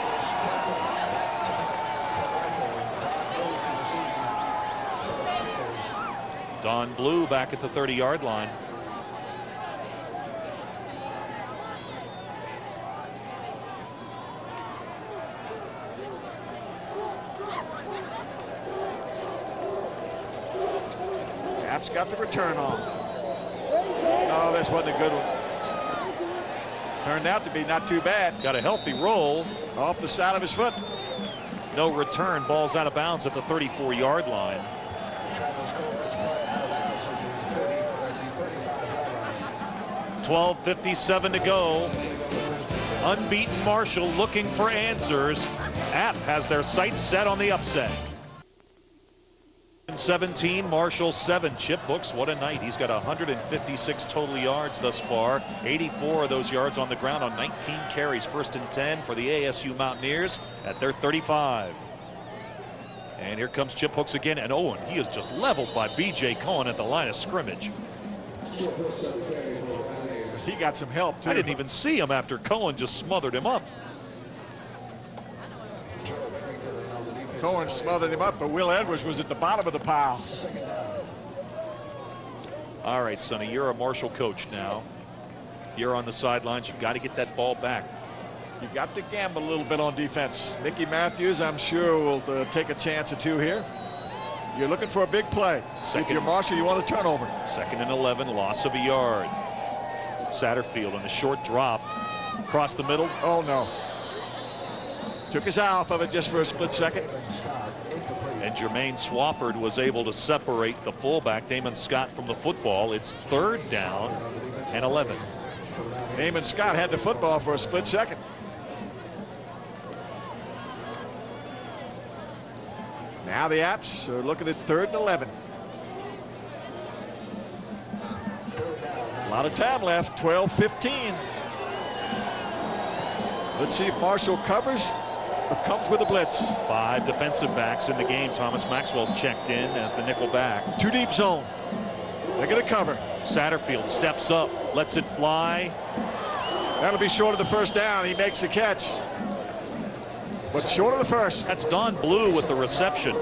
S6: Don Blue back at the 30-yard line.
S4: App's got the return on. Oh, this wasn't a good one. Turned out to be not too bad.
S6: Got a healthy roll.
S4: Off the side of his foot.
S6: No return. Ball's out of bounds at the 34-yard line. .12:57 to go. Unbeaten Marshall looking for answers. App has their sights set on the upset. 17, Marshall 7. Chip Hooks, what a night. He's got 156 total yards thus far. 84 of those yards on the ground on 19 carries. 1st and 10 for the ASU Mountaineers at their 35. And here comes Chip Hooks again. And Owen, he is just leveled by B.J. Cohen at the line of scrimmage.
S4: He got some help, too.
S6: I didn't even see him after Cohen just smothered him up.
S4: Cohen smothered him up, but Will Edwards was at the bottom of the pile.
S6: All right, Sonny, you're a Marshall coach now. You're on the sidelines. You've got to get that ball back.
S4: You've got to gamble a little bit on defense. Mickey Matthews, I'm sure, will take a chance or two here. You're looking for a big play. If you're Marshall, you want a turnover.
S6: 2nd and 11, loss of a yard. Satterfield on a short drop. Across the middle.
S4: Oh, no. Took his eye off of it just for a split second.
S6: And Jermaine Swafford was able to separate the fullback, Damon Scott, from the football. It's 3rd down and 11.
S4: Damon Scott had the football for a split second. Now the Apps are looking at 3rd and 11. A lot of time left, 12:15. Let's see if Marshall covers or comes with a blitz.
S6: 5 defensive backs in the game. Thomas Maxwell's checked in as the nickel back.
S4: 2 deep zone. They're going to cover.
S6: Satterfield steps up, lets it fly.
S4: That'll be short of the 1st down. He makes the catch. But short of the 1st.
S6: That's Don Blue with the reception.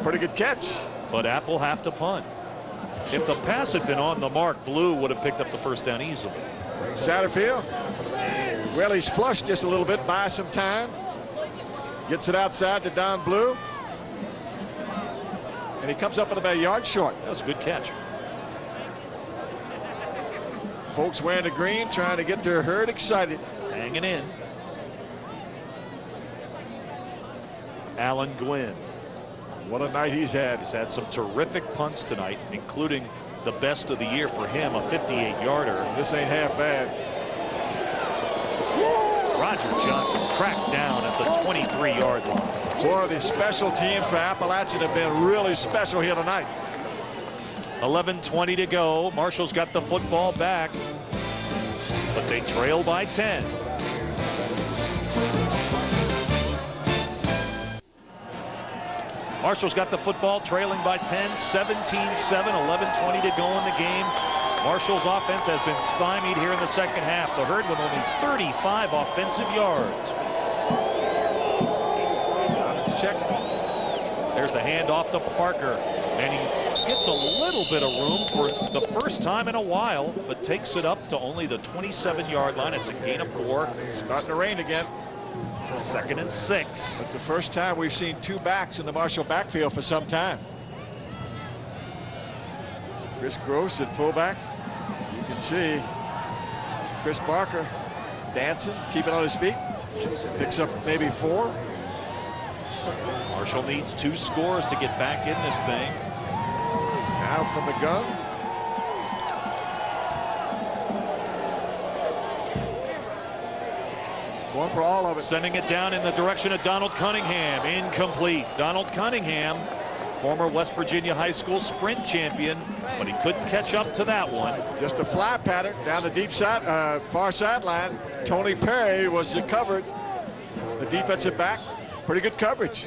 S4: Pretty good catch.
S6: But App will have to punt. If the pass had been on the mark, Blue would have picked up the 1st down easily.
S4: Satterfield. Well, he's flushed just a little bit, buys some time. Gets it outside to Don Blue. And he comes up at about a yard short.
S6: That was a good catch.
S4: Folks wearing the green, trying to get their herd excited.
S6: Hanging in. Alan Gwynn.
S4: What a night he's had.
S6: He's had some terrific punts tonight, including the best of the year for him, a 58-yarder.
S4: This ain't half bad.
S6: Roger Johnson cracked down at the 23-yard line.
S4: Boy, the special teams for Appalachian have been really special here tonight.
S6: 11:20 to go. Marshall's got the football back, but they trail by 10. Marshall's got the football, trailing by 10, 17-7, 11:20 to go in the game. Marshall's offense has been stymied here in the 2nd half. The Herd with only 35 offensive yards.
S4: Check.
S6: There's the handoff to Parker, and he gets a little bit of room for the first time in a while, but takes it up to only the 27-yard line. It's a gain of 4.
S4: Starting to rain again.
S6: 2nd and 6.
S4: That's the first time we've seen 2 backs in the Marshall backfield for some time. Chris Gross at fullback. You can see Chris Barker dancing, keeping on his feet. Picks up maybe 4.
S6: Marshall needs 2 scores to get back in this thing.
S4: Now from the gun. Going for all of it.
S6: Sending it down in the direction of Donald Cunningham. Incomplete. Donald Cunningham, former West Virginia High School sprint champion, but he couldn't catch up to that one.
S4: Just a fly pattern down the deep side, far sideline. Tony Perry was covered. The defensive back, pretty good coverage.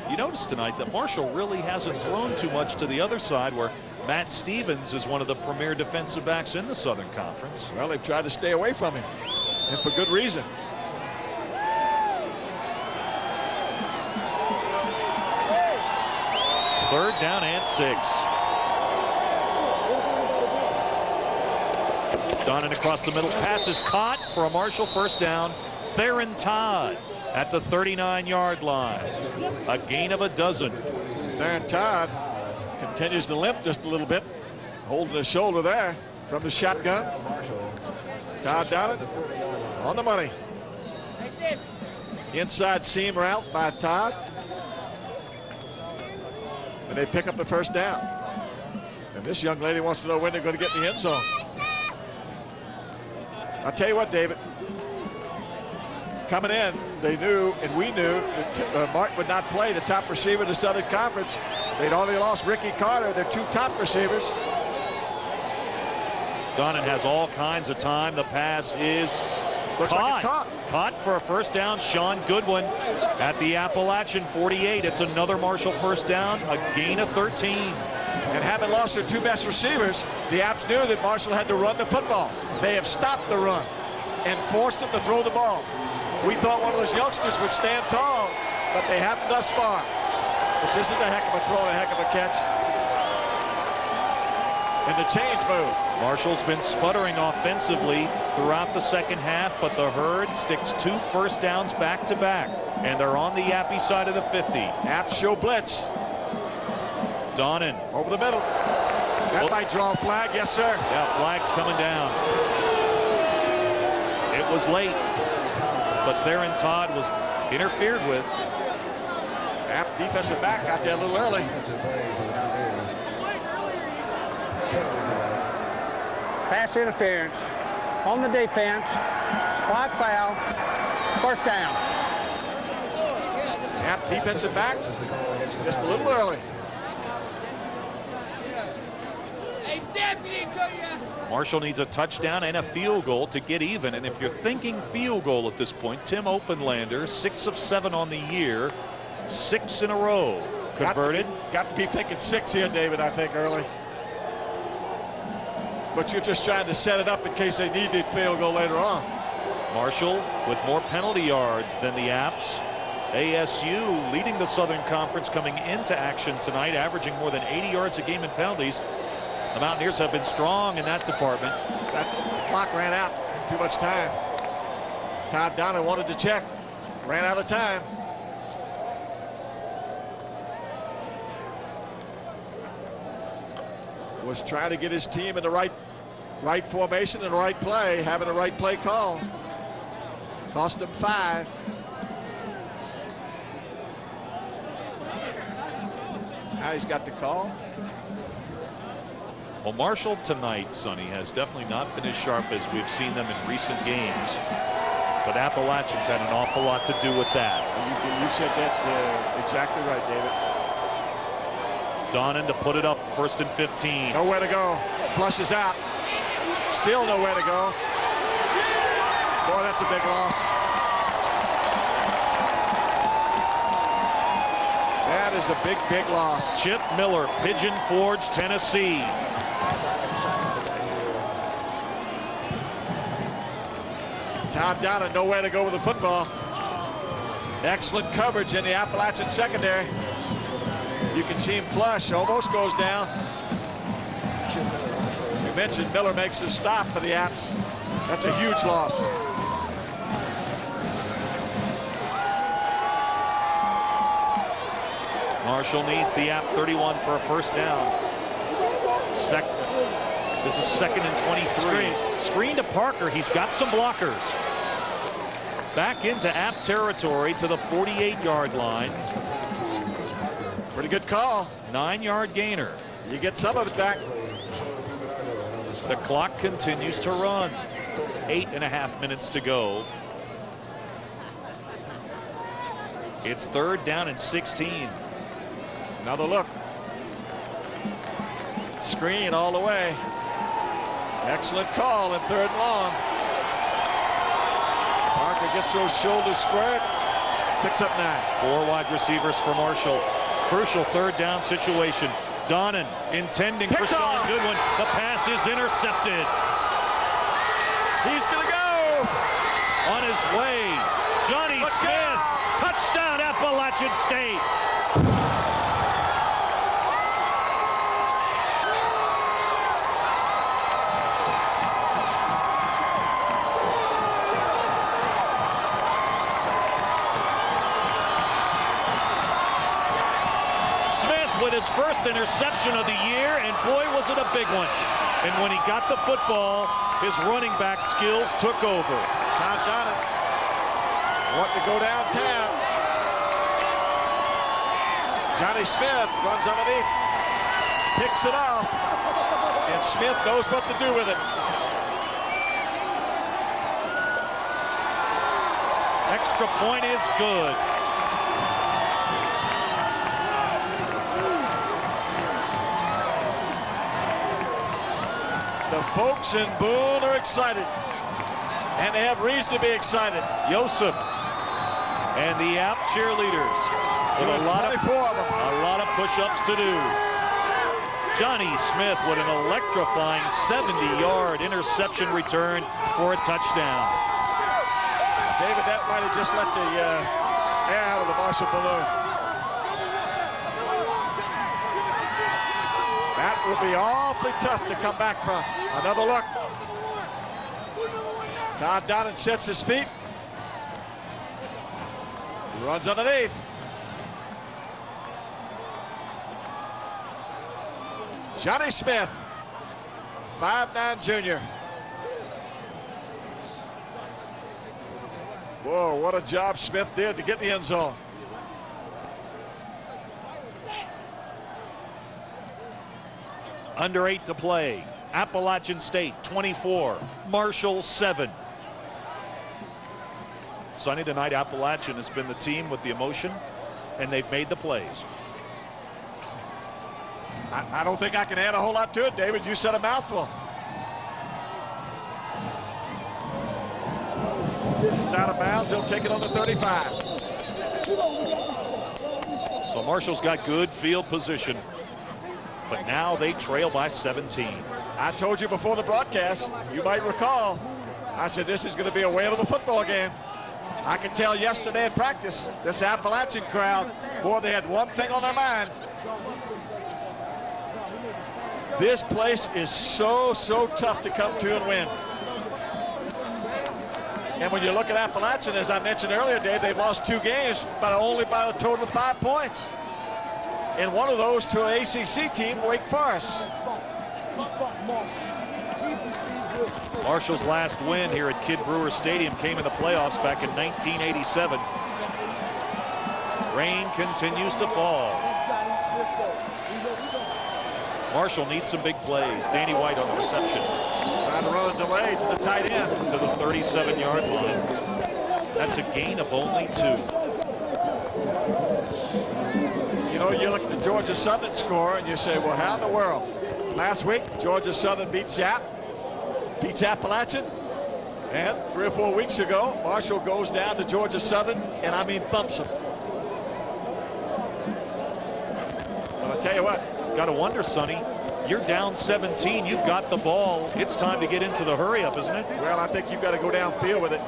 S6: You notice tonight that Marshall really hasn't thrown too much to the other side, where Matt Stevens is one of the premier defensive backs in the Southern Conference.
S4: Well, they've tried to stay away from him, and for good reason.
S6: Third down and 6. Donnan across the middle. Pass is caught for a Marshall first down. Theron Todd at the 39-yard line. A gain of a dozen.
S4: Theron Todd Continues to limp just a little bit. Holding the shoulder there from the shotgun. Todd Donnan on the money. Inside seam route by Todd. And they pick up the first down. And this young lady wants to know when they're going to get in the end zone. I'll tell you what, David. Coming in, they knew, and we knew, that Martin would not play, the top receiver in the Southern Conference. They'd already lost Ricky Carter, their two top receivers.
S6: Donnan has all kinds of time. The pass is caught for a first down. Sean Goodwin at the Appalachian 48. It's another Marshall first down, a gain of 13.
S4: And having lost their two best receivers, the Apps knew that Marshall had to run the football. They have stopped the run and forced them to throw the ball. We thought one of those youngsters would stand tall, but they haven't thus far. But this is a heck of a throw and a heck of a catch. And the chains move.
S6: Marshall's been sputtering offensively throughout the second half, but the Herd sticks 2 first downs back to back, and they're on the Yappy side of the 50.
S4: Apps show blitz.
S6: Donnan
S4: over the middle. That might draw a flag, yes, sir.
S6: Yeah, flag's coming down. It was late, but Theron Todd was interfered with.
S4: App defensive back got there a little early.
S11: Pass interference on the defense. Spot foul. First down.
S4: App defensive back just a little early.
S6: Marshall needs a touchdown and a field goal to get even. And if you're thinking field goal at this point, Tim Openlander, 6 of 7 on the year, 6 in a row converted.
S4: Got to be thinking 6 here, David, I think, early. But you're just trying to set it up in case they need the field goal later on.
S6: Marshall with more penalty yards than the Apps. ASU leading the Southern Conference coming into action tonight, averaging more than 80 yards a game in penalties. The Mountaineers have been strong in that department.
S4: That clock ran out. Too much time. Todd Donnan wanted to check. Ran out of time. Was trying to get his team in the right formation and the right play, having the right play call. Cost him 5. Now he's got the call.
S6: Well, Marshall tonight, Sonny, has definitely not been as sharp as we've seen them in recent games. But Appalachians had an awful lot to do with that.
S4: You said that exactly right, David.
S6: Donnan to put it up, 1st and 15.
S4: Nowhere to go. Flushes out. Still nowhere to go. Boy, that's a big loss. That is a big, big loss.
S6: Chip Miller, Pigeon Forge, Tennessee.
S4: Todd Donnan nowhere to go with the football. Excellent coverage in the Appalachian secondary. You can see him flush, almost goes down. You mentioned Miller makes a stop for the Apps. That's a huge loss.
S6: Marshall needs the App 31 for a first down. This is 2nd and 23. Screen to Parker. He's got some blockers. Back into App territory to the 48-yard line.
S4: Pretty good call.
S6: 9-yard gainer.
S4: You get some of it back.
S6: The clock continues to run. 8.5 minutes to go. It's 3rd down and 16.
S4: Another look. Screen all the way. Excellent call in 3rd and long. Parker gets those shoulders squared. Picks up 9.
S6: 4 wide receivers for Marshall. Crucial 3rd down situation. Donnan intending for Sean Goodwin. The pass is intercepted.
S4: He's going to go.
S6: On his way, Johnny Smith. Touchdown, Appalachian State. his first interception of the year, and boy, was it a big one. And when he got the football, his running back skills took over.
S4: Todd Donnan wanting to go downtown. Johnny Smith runs underneath, picks it off, and Smith knows what to do with it.
S6: Extra point is good.
S4: The folks in Boone are excited, and they have reason to be excited.
S6: Joseph and the App cheerleaders with a lot of push-ups to do. Johnny Smith with an electrifying 70-yard interception return for a touchdown.
S4: David, that might have just let the air out of the Marshall balloon. That will be awfully tough to come back from. Another look. Todd Donnan sets his feet. He runs underneath. Johnny Smith, 5'9" junior. Whoa, what a job Smith did to get in the end zone.
S6: Under 8 to play. Appalachian State 24, Marshall 7. Sunday tonight, Appalachian has been the team with the emotion, and they've made the plays.
S4: I don't think I can add a whole lot to it, David. You said a mouthful. This is out of bounds. He'll take it on the 35.
S6: So Marshall's got good field position, but now they trail by 17.
S4: I told you before the broadcast, you might recall, I said this is going to be a whale of a football game. I could tell yesterday in practice, this Appalachian crowd, boy, they had one thing on their mind. This place is so tough to come to and win. And when you look at Appalachian, as I mentioned earlier, Dave, they've lost 2 games, but only by a total of 5 points. And one of those to an ACC team, Wake Forest.
S6: Marshall's last win here at Kidd Brewer Stadium came in the playoffs back in 1987. Rain continues to fall. Marshall needs some big plays. Danny White on the reception.
S4: Trying to run a delay to the tight end.
S6: To the 37-yard line. That's a gain of only 2.
S4: You know, you look at the Georgia Southern score and you say, well, how in the world? Last week, Georgia Southern beats Appalachian. And 3 or 4 weeks ago, Marshall goes down to Georgia Southern, and I mean thumps them. But I tell you what.
S6: Got to wonder, Sonny, you're down 17. You've got the ball. It's time to get into the hurry-up, isn't it?
S4: Well, I think you've got to go downfield with it.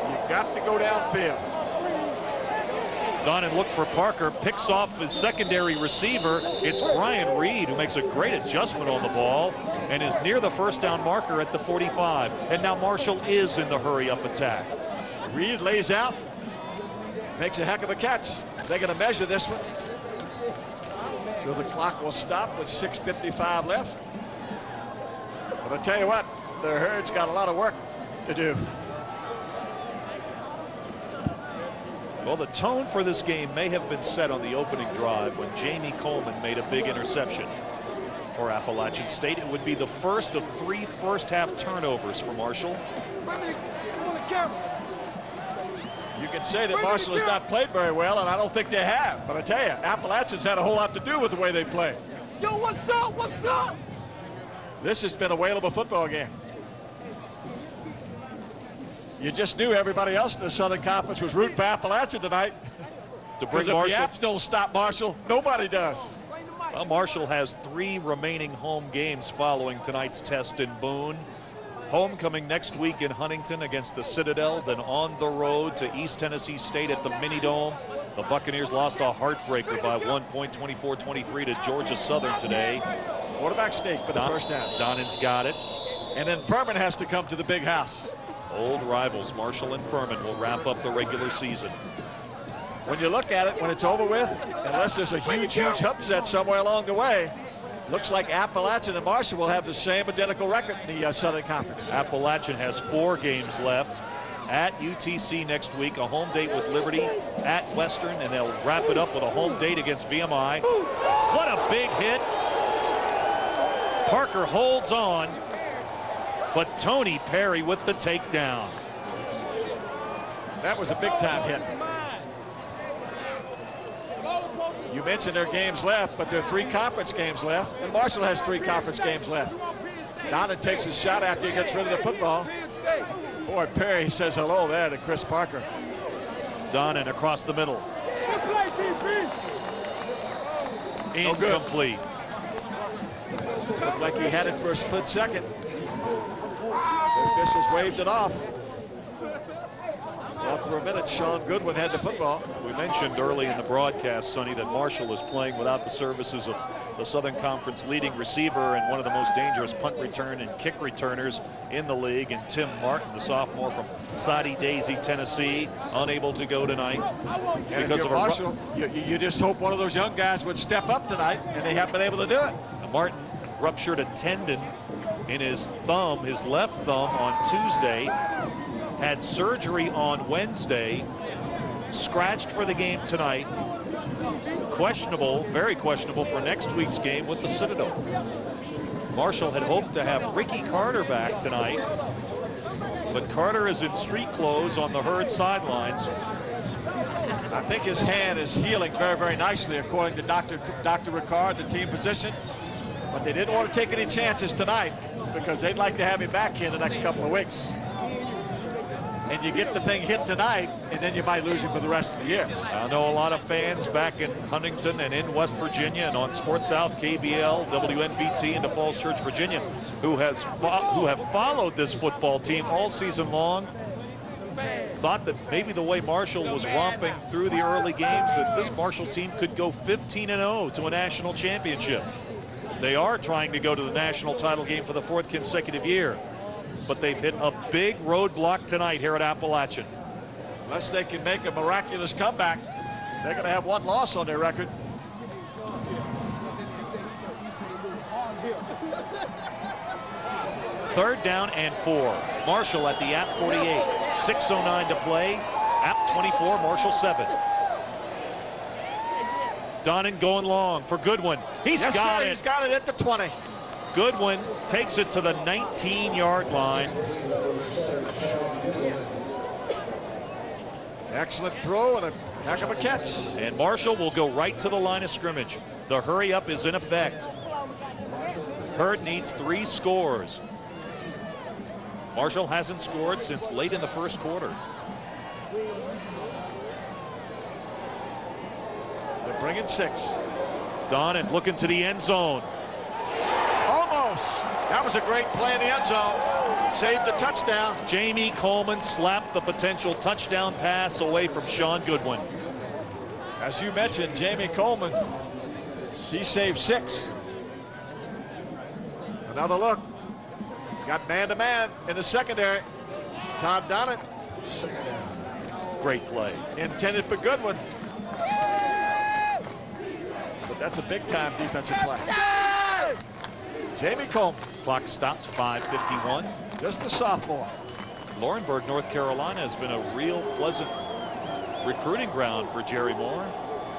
S4: You've got to go downfield.
S6: Donnan looked for Parker, picks off his secondary receiver. It's Brian Reed who makes a great adjustment on the ball and is near the first down marker at the 45. And now Marshall is in the hurry-up attack.
S4: Reed lays out, makes a heck of a catch. They're going to measure this one. So the clock will stop with 6:55 left. But I tell you what, the Herd's got a lot of work to do.
S6: Well, the tone for this game may have been set on the opening drive when Jamie Coleman made a big interception for Appalachian State. It would be the first of 3 first-half turnovers for Marshall.
S4: You can say that Marshall has not played very well, and I don't think they have. But I tell you, Appalachian's had a whole lot to do with the way they play.
S10: Yo, what's up? What's up?
S4: This has been a whale of a football game. You just knew everybody else in the Southern Conference was rooting for Appalachian tonight.
S6: To bring
S4: if
S6: Marshall.
S4: the Apps don't stop Marshall, nobody does.
S6: Well, Marshall has 3 remaining home games following tonight's test in Boone. Homecoming next week in Huntington against the Citadel, then on the road to East Tennessee State at the Mini Dome. The Buccaneers lost a heartbreaker by 1 point, 24-23 to Georgia Southern today.
S4: Quarterback sneak for the first down.
S6: Donnan's got it.
S4: And then Furman has to come to the big house.
S6: Old rivals Marshall and Furman will wrap up the regular season.
S4: when you look at it, when it's over with, unless there's a huge upset somewhere along the way, looks like Appalachian and Marshall will have the same identical record in the Southern Conference.
S6: Appalachian has 4 games left. At UTC next week, a home date with Liberty, at Western, and they'll wrap it up with a home date against VMI. What a big hit. Parker holds on, but Tony Perry with the takedown.
S4: That was a big-time hit. You mentioned their games left, but there are 3 conference games left, and Marshall has 3 conference games left. Donnan takes his shot after he gets rid of the football. Boy, Perry says hello there to Chris Parker.
S6: Donnan across the middle. Incomplete.
S4: Looked like he had it for a split second. The officials waved it off. Well, for a minute, Sean Goodwin had the football.
S6: We mentioned early in the broadcast, Sonny, that Marshall is playing without the services of the Southern Conference leading receiver and one of the most dangerous punt return and kick returners in the league, and Tim Martin, the sophomore from Soddy Daisy, Tennessee, unable to go tonight.
S4: And because of Marshall, you just hope one of those young guys would step up tonight, and they haven't been able to do it.
S6: Martin ruptured a tendon in his thumb, his left thumb, on Tuesday. Had surgery on Wednesday. Scratched for the game tonight. Questionable, very questionable for next week's game with the Citadel. Marshall had hoped to have Ricky Carter back tonight, but Carter is in street clothes on the Herd sidelines.
S4: I think his hand is healing very, very nicely, according to Dr. Ricard, the team physician. But they didn't want to take any chances tonight because they'd like to have him back here in the next couple of weeks. And you get the thing hit tonight, and then you might lose him for the rest of the year.
S6: I know a lot of fans back in Huntington and in West Virginia and on Sports South, KBL, WNBT, and the Falls Church, Virginia, who have followed this football team all season long. Thought that maybe the way Marshall was romping through the early games, that this Marshall team could go 15-0 to a national championship. They are trying to go to the national title game for the 4th consecutive year. But they've hit a big roadblock tonight here at Appalachian.
S4: Unless they can make a miraculous comeback, they're going to have 1 loss on their record.
S6: Third down and 4. Marshall at the App 48. 6:09 to play. App 24, Marshall 7. Donnan going long for Goodwin. He's got it.
S4: He's got it at the 20.
S6: Goodwin takes it to the 19-yard line.
S4: Excellent throw and a heck of a catch.
S6: And Marshall will go right to the line of scrimmage. The hurry up is in effect. Herd needs 3 scores. Marshall hasn't scored since late in the first quarter.
S4: They're bringing 6.
S6: Donnan looking to the end zone.
S4: Almost. That was a great play in the end zone. Saved the touchdown.
S6: Jamie Coleman slapped the potential touchdown pass away from Sean Goodwin.
S4: As you mentioned, Jamie Coleman, he saved 6. Another look. Got man-to-man in the secondary. Todd Donnan.
S6: Great play.
S4: Intended for Goodwin. But that's a big-time defensive play. Jamie Coleman.
S6: Clock stopped, 5:51.
S4: Just a sophomore.
S6: Laurinburg, North Carolina has been a real pleasant recruiting ground for Jerry Moore.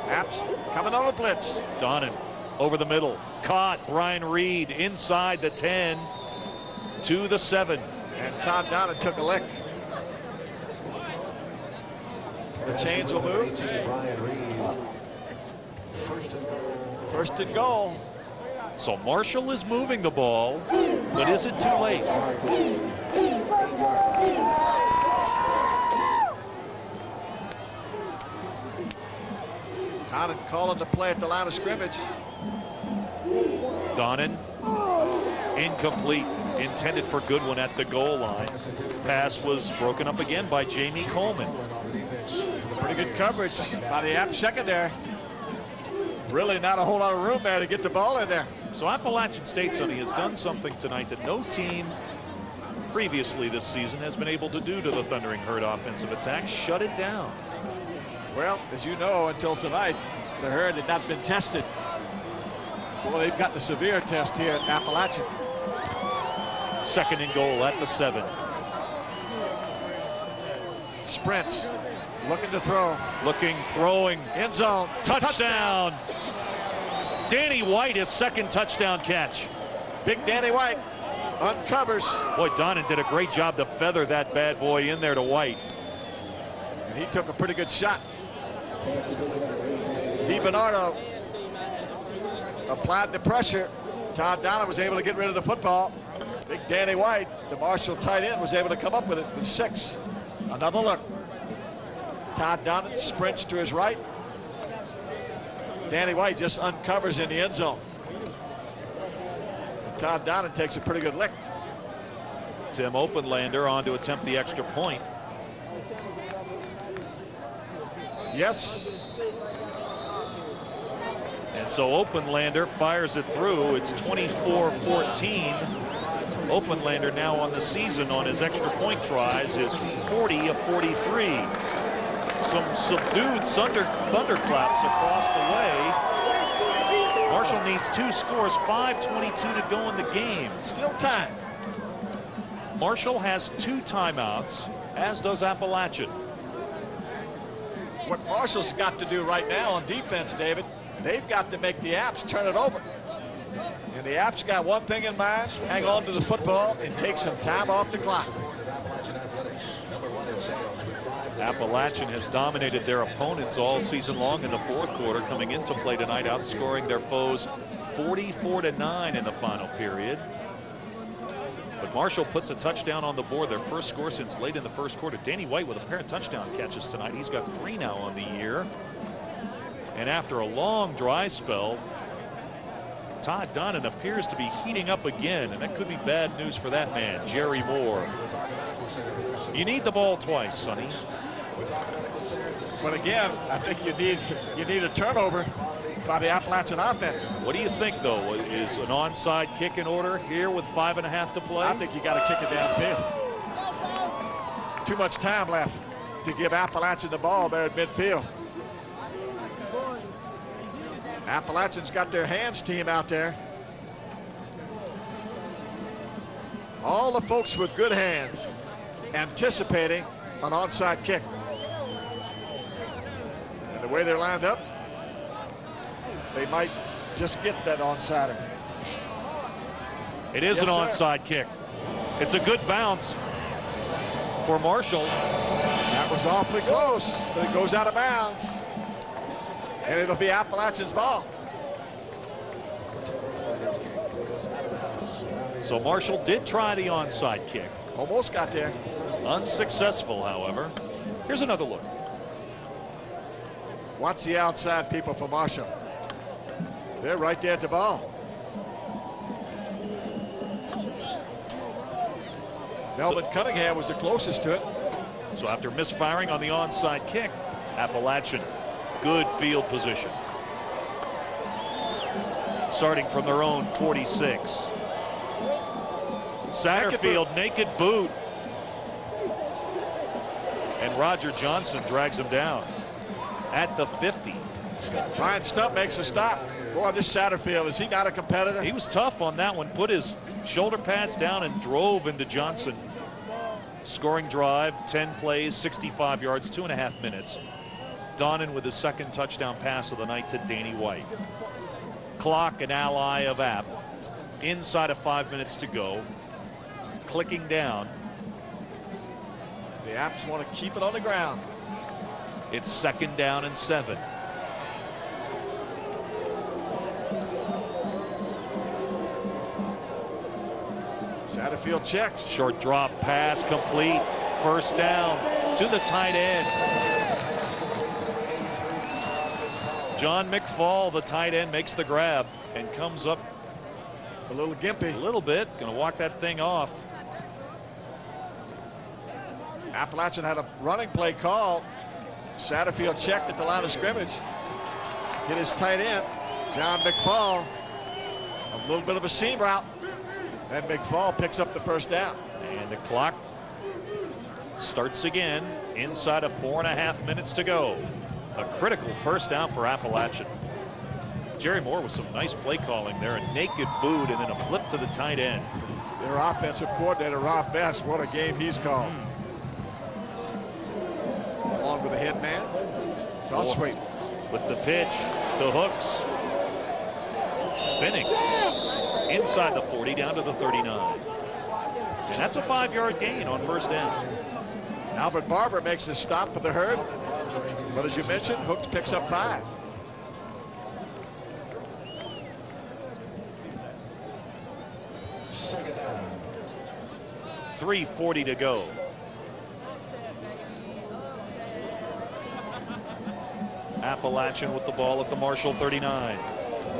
S4: Apps coming on the blitz.
S6: Donnan over the middle. Caught. Brian Reed inside the 10 to the 7.
S4: And Todd Donnan took a lick. The chains will move. First and goal.
S6: So Marshall is moving the ball, but is it too late?
S4: Donnan calling the play at the line of scrimmage.
S6: Donnan, incomplete, intended for Goodwin at the goal line. Pass was broken up again by Jamie Coleman.
S4: Pretty good coverage by the App secondary. Really not a whole lot of room there to get the ball in there.
S6: So Appalachian State, Sonny, has done something tonight that no team previously this season has been able to do to the Thundering Herd offensive attack. Shut it down.
S4: Well, as you know, until tonight, the herd had not been tested. Well, they've gotten a severe test here at Appalachian.
S6: Second and goal at the 7.
S4: Sprints, looking to throw.
S6: Looking, throwing.
S4: End zone.
S6: Touchdown. Danny White, his second touchdown catch.
S4: Big Danny White uncovers.
S6: Boy, Donnan did a great job to feather that bad boy in there to White.
S4: And he took a pretty good shot. DiBernardo applied the pressure. Todd Donnan was able to get rid of the football. Big Danny White, the Marshall tight end, was able to come up with it with 6. Another look. Todd Donnan sprints to his right. Danny White just uncovers in the end zone. Todd Donnan takes a pretty good lick.
S6: Tim Openlander on to attempt the extra point.
S4: Yes.
S6: And so Openlander fires it through. It's 24-14. Openlander now on the season on his extra point tries is 40 of 43. Some subdued thunderclaps across the way. Marshall needs 2 scores, 5:22 to go in the game.
S4: Still time.
S6: Marshall has 2 timeouts, as does Appalachian.
S4: What Marshall's got to do right now on defense, David, they've got to make the Apps turn it over. And the Apps got one thing in mind: hang on to the football and take some time off the clock.
S6: Appalachian has dominated their opponents all season long in the 4th quarter, coming into play tonight, outscoring their foes 44-9 in the final period. But Marshall puts a touchdown on the board, their first score since late in the 1st quarter. Danny White with a pair of touchdown catches tonight. He's got 3 now on the year. And after a long dry spell, Todd Donnan appears to be heating up again, and that could be bad news for that man, Jerry Moore. You need the ball twice, Sonny.
S4: But again, I think you need a turnover by the Appalachian offense.
S6: What do you think, though? Is an onside kick in order here with 5.5 to play?
S4: I think you got to kick it downfield. Too much time left to give Appalachian the ball there at midfield. Appalachian's got their hands team out there. All the folks with good hands anticipating an onside kick. And the way they're lined up, they might just get that onsider.
S6: It is an onside kick. It's a good bounce for Marshall.
S4: That was awfully close, but it goes out of bounds. And it'll be Appalachian's ball.
S6: So Marshall did try the onside kick.
S4: Almost got there.
S6: Unsuccessful, however. Here's another look.
S4: Watch the outside people for Marshall. They're right there at the ball. Melvin Cunningham was the closest to it.
S6: So after misfiring on the onside kick, Appalachian, good field position. Starting from their own 46. Satterfield, naked boot. And Roger Johnson drags him down at the 50.
S4: Ryan Stump makes a stop. Boy, this Satterfield, is he not a competitor?
S6: He was tough on that one. Put his shoulder pads down and drove into Johnson. Scoring drive, 10 plays, 65 yards, 2.5 minutes. Donnan with his second touchdown pass of the night to Danny White. Clock, an ally of App. Inside of 5 minutes to go. Clicking down.
S4: The Apps want to keep it on the ground.
S6: It's 2nd down and 7.
S4: Satterfield checks.
S6: Short drop pass complete. 1st down to the tight end. John McFall, the tight end, makes the grab and comes up
S4: a little gimpy.
S6: A little bit. Going to walk that thing off.
S4: Appalachian had a running play call. Satterfield checked at the line of scrimmage. Hit his tight end, John McFall. A little bit of a seam route. And McFall picks up the 1st down.
S6: And the clock starts again inside of 4.5 minutes to go. A critical first down for Appalachian. Jerry Moore with some nice play calling there. A naked boot and then a flip to the tight end.
S4: Their offensive coordinator, Rob Best, what a game he's called. Along with the head man, toss sweep.
S6: With the pitch to Hooks. Spinning inside the 40 down to the 39. And that's a 5-yard gain on first down.
S4: Albert Barber makes a stop for the herd. But as you mentioned, Hooks picks up 5.
S6: .340 to go. Appalachian with the ball at the Marshall 39.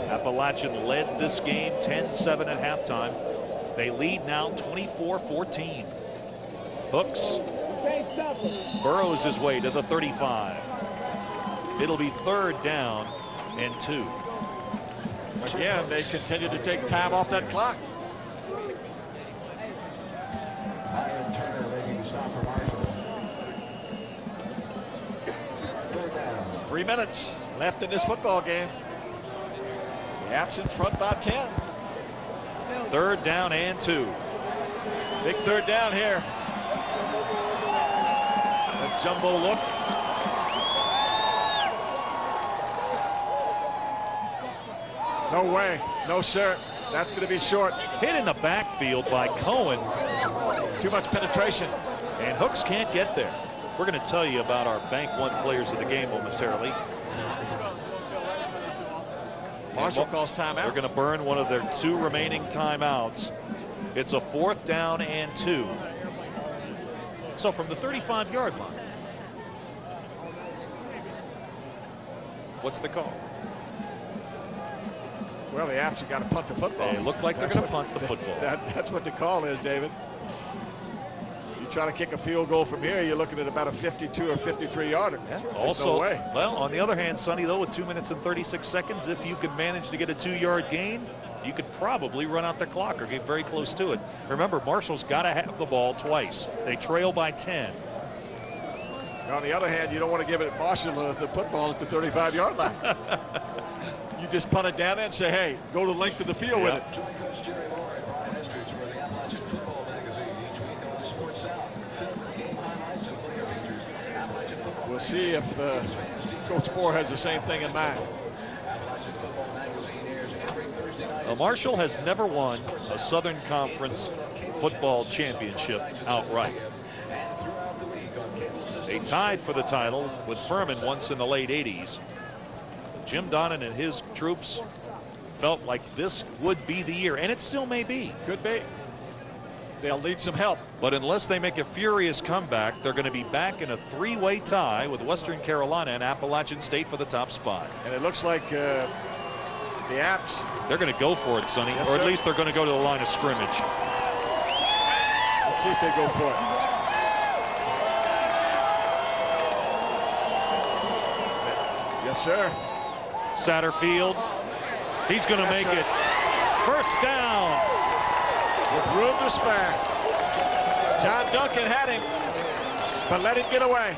S6: Appalachian led this game 10-7 at halftime. They lead now 24-14. Hooks burrows his way to the 35. It'll be 3rd down and 2.
S4: Again, they continue to take time off that clock. 3 minutes left in this football game. The Apps in front by 10.
S6: 3rd down and 2.
S4: Big 3rd down here. A jumbo look. No way. No, sir. That's going to be short.
S6: Hit in the backfield by Cohen.
S4: Too much penetration.
S6: And Hooks can't get there. We're going to tell you about our Bank One players of the game momentarily.
S4: Marshall calls timeout.
S6: They're going to burn one of their 2 remaining timeouts. It's a 4th down and 2. So from the 35-yard line. What's the call?
S4: Well, the Apps have got to punt the football.
S6: They look like they're going to punt the football.
S4: That's what the call is, David. You try to kick a field goal from here, you're looking at about a 52 or 53-yarder.
S6: Yeah.
S4: There's
S6: Also,
S4: no way.
S6: well, on the other hand, Sonny, though, with 2 minutes and 36 seconds, if you could manage to get a 2-yard gain, you could probably run out the clock or get very close to it. Remember, Marshall's got to have the ball twice. They trail by 10.
S4: On the other hand, you don't want to give it Marshall the football at the 35-yard line. You just punt it down there and say, hey, go the length of the field with it. We'll see if Coach Moore has the same thing in mind.
S6: Well, Marshall has never won a Southern Conference football championship outright. They tied for the title with Furman once in the late 80s. Jim Donnan and his troops felt like this would be the year, and it still may be.
S4: Could be. They'll need some help.
S6: But unless they make a furious comeback, they're going to be back in a 3-way tie with Western Carolina and Appalachian State for the top spot.
S4: And it looks like the Apps.
S6: They're going to go for it, Sonny,
S4: yes,
S6: or at
S4: sir.
S6: least they're going to go to the line of scrimmage.
S4: Let's see if they go for it. Yes, sir.
S6: Satterfield, he's going to make it. First down.
S4: With room to spare. John Duncan had him, but let him get away.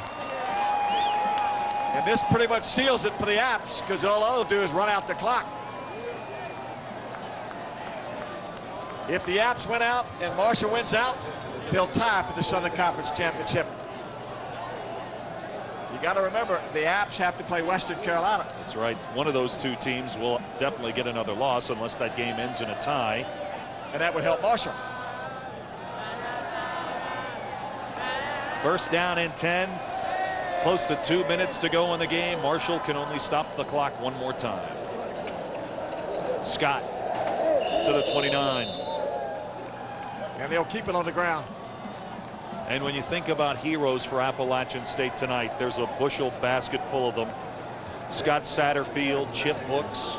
S4: And this pretty much seals it for the Apps because all they'll do is run out the clock. If the Apps win out and Marshall wins out, they'll tie for the Southern Conference Championship. You got to remember, the Apps have to play Western Carolina.
S6: That's right. One of those 2 teams will definitely get another loss unless that game ends in a tie.
S4: And that would help Marshall.
S6: First down and 10. Close to 2 minutes to go in the game. Marshall can only stop the clock one more time. Scott to the 29.
S4: And they'll keep it on the ground.
S6: And when you think about heroes for Appalachian State tonight, there's a bushel basket full of them. Scott Satterfield, Chip Hooks.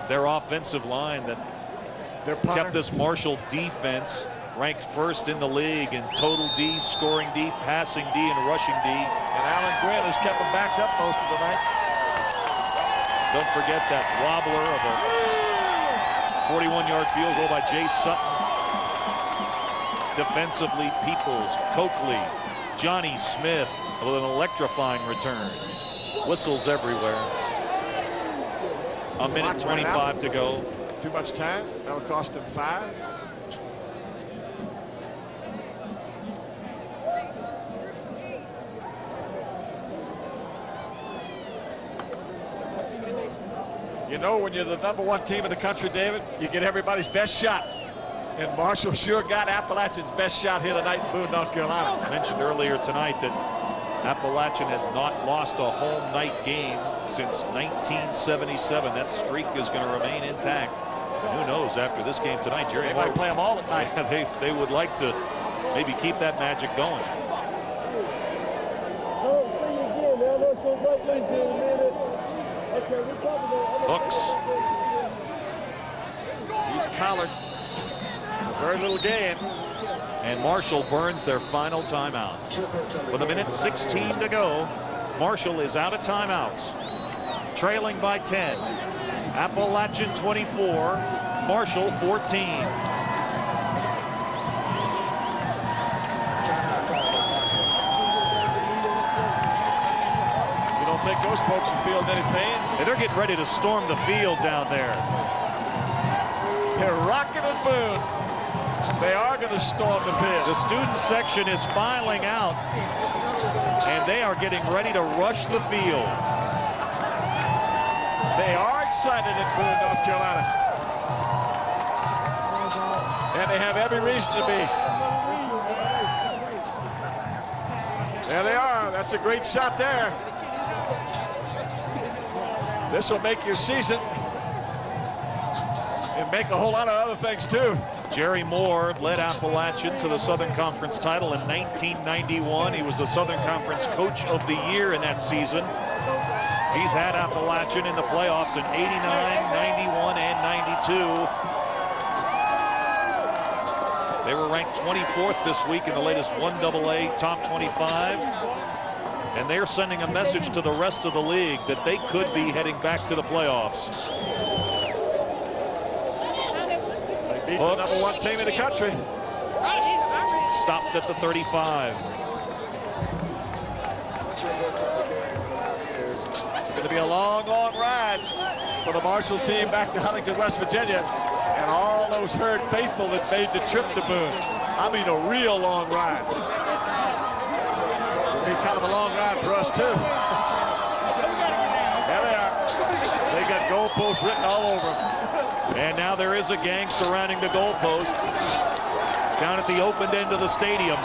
S6: Their offensive line that kept this Marshall defense ranked first in the league in total D, scoring D, passing D, and rushing D.
S4: And Alan Gwynn has kept them backed up most of the night.
S6: Don't forget that wobbler of a 41-yard field goal by Jay Sutton. Defensively, Peoples, Coakley, Johnny Smith with an electrifying return. Whistles everywhere. A minute 25 to go.
S4: Too much time. That'll cost him 5. You know, when you're the #1 team in the country, David, you get everybody's best shot. And Marshall sure got Appalachian's best shot here tonight in Boone, North Carolina.
S6: I mentioned earlier tonight that Appalachian has not lost a home night game since 1977. That streak is going to remain intact. And who knows, after this game tonight, Jerry
S4: might play them all at night.
S6: They would like to maybe keep that magic going. Hooks.
S4: He's collared. Very little gain.
S6: And Marshall burns their final timeout. With a minute 16 to go, Marshall is out of timeouts. Trailing by 10. Appalachian 24, Marshall 14.
S4: You don't think those folks are feeling any pain?
S6: They're getting ready to storm the field down there.
S4: They're rocking and Boone. They are going to storm the field.
S6: The student section is filing out, and they are getting ready to rush the field.
S4: They are excited in Boone, North Carolina. And they have every reason to be. There they are. That's a great shot there. This will make your season and make a whole lot of other things too.
S6: Jerry Moore led Appalachian to the Southern Conference title in 1991. He was the Southern Conference Coach of the Year in that season. He's had Appalachian in the playoffs in 89, 91, and 92. They were ranked 24th this week in the latest 1AA Top 25. And they're sending a message to the rest of the league that they could be heading back to the playoffs.
S4: Beat the #1 team in the country.
S6: Stopped at the 35.
S4: It's going to be a long, long ride for the Marshall team back to Huntington, West Virginia. And all those herd faithful that made the trip to Boone. I mean, a real long ride. It'll be kind of a long ride for us, too. There they are. They got goalposts written all over them.
S6: And now there is a gang surrounding the goalpost down at the open end of the stadium.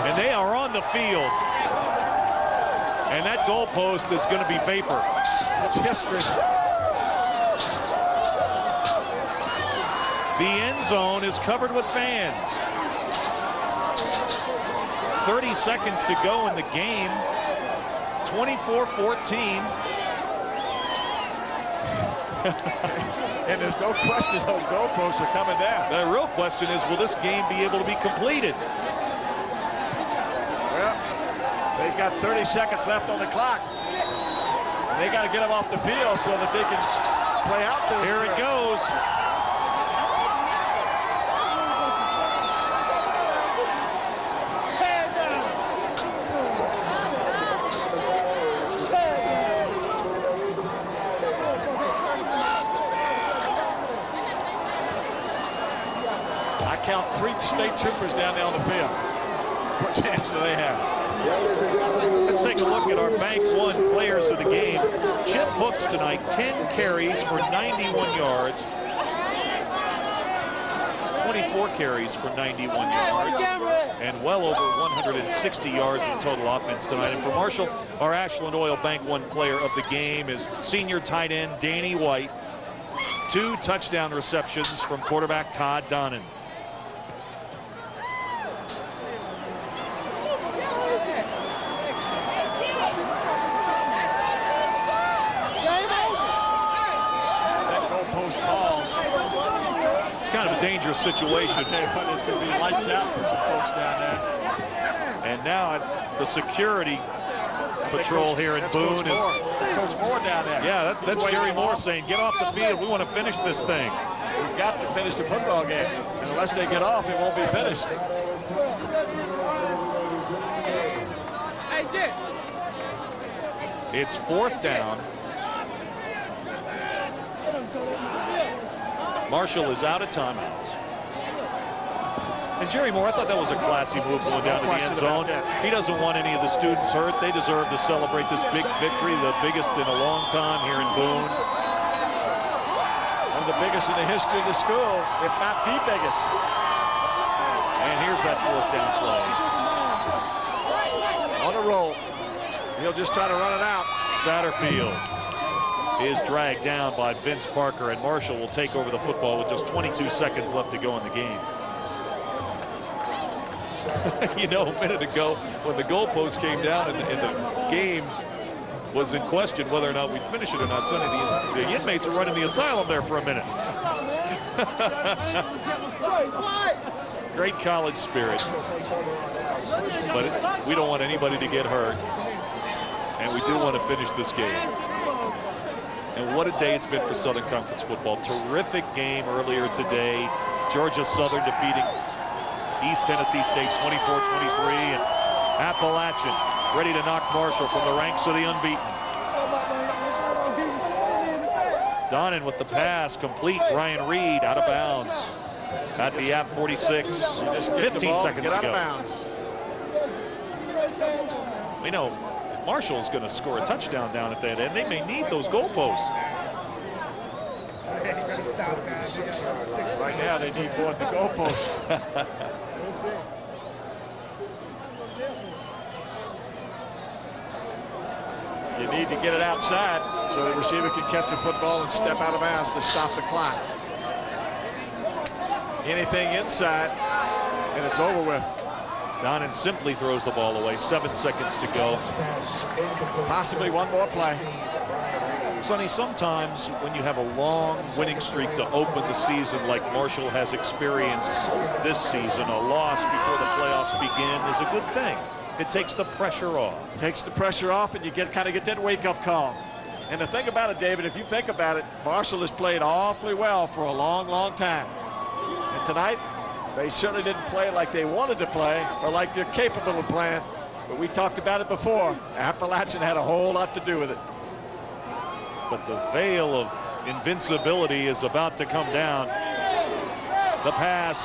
S6: And they are on the field. And that goalpost is going to be vapor.
S4: It's history.
S6: The end zone is covered with fans. 30 seconds to go in the game. 24-14.
S4: And there's no question those goalposts are coming down.
S6: The real question is, will this game be able to be completed?
S4: Well, they've got 30 seconds left on the clock. And they got to get them off the field so that they can play out those.
S6: Here it goes.
S4: Count 3 state troopers down there on the field. What chance do they have?
S6: Let's take a look at our Bank One players of the game. Chip Hooks tonight, 10 carries for 91 yards. 24 carries for 91 yards. And well over 160 yards in total offense tonight. And for Marshall, our Ashland Oil Bank One player of the game is senior tight end Danny White. 2 touchdown receptions from quarterback Todd Donnan. Kind of a dangerous situation.
S4: I tell you what, it's going to be lights out for some folks down there.
S6: And now the security patrol here in Boone is.
S4: Coach Moore down there.
S6: Yeah, that's Jerry Moore saying, get off the field. We want to finish this thing.
S4: We've got to finish the football game. And unless they get off, it won't be finished.
S6: It's 4th down. Marshall is out of timeouts. And Jerry Moore, I thought that was a classy move going down to the end zone. He doesn't want any of the students hurt. They deserve to celebrate this big victory, the biggest in a long time here in Boone.
S4: One of the biggest in the history of the school, if not the biggest.
S6: And here's that 4th down play.
S4: On a roll. He'll just try to run it out.
S6: Satterfield is dragged down by Vince Parker, and Marshall will take over the football with just 22 seconds left to go in the game. You know, a minute ago when the goalpost came down and the game was in question whether or not we'd finish it or not, Sonny, the inmates are running the asylum there for a minute. Great college spirit. But we don't want anybody to get hurt. And we do want to finish this game. And what a day it's been for Southern Conference football. Terrific game earlier today. Georgia Southern defeating East Tennessee State 24-23. And Appalachian ready to knock Marshall from the ranks of the unbeaten. Donnan with the pass, complete. Ryan Reed out of bounds at the App 46. 15 seconds to go. We know Marshall's going to score a touchdown down at that end. They may need those goalposts.
S4: Right now, they need more than the goalposts. We'll see. You need to get it outside so the receiver can catch the football and step out of bounds to stop the clock. Anything inside, and it's over with.
S6: Donnan simply throws the ball away. 7 seconds to go.
S4: Possibly one more play.
S6: Sonny, sometimes when you have a long winning streak to open the season like Marshall has experienced this season, a loss before the playoffs begin is a good thing. It takes the pressure off.
S4: Takes the pressure off, and you kind of get that wake-up call. And the thing about it, David, if you think about it, Marshall has played awfully well for a long, long time. And tonight, they certainly didn't play like they wanted to play or like they're capable of playing. But we talked about it before. Appalachian had a whole lot to do with it.
S6: But the veil of invincibility is about to come down. The pass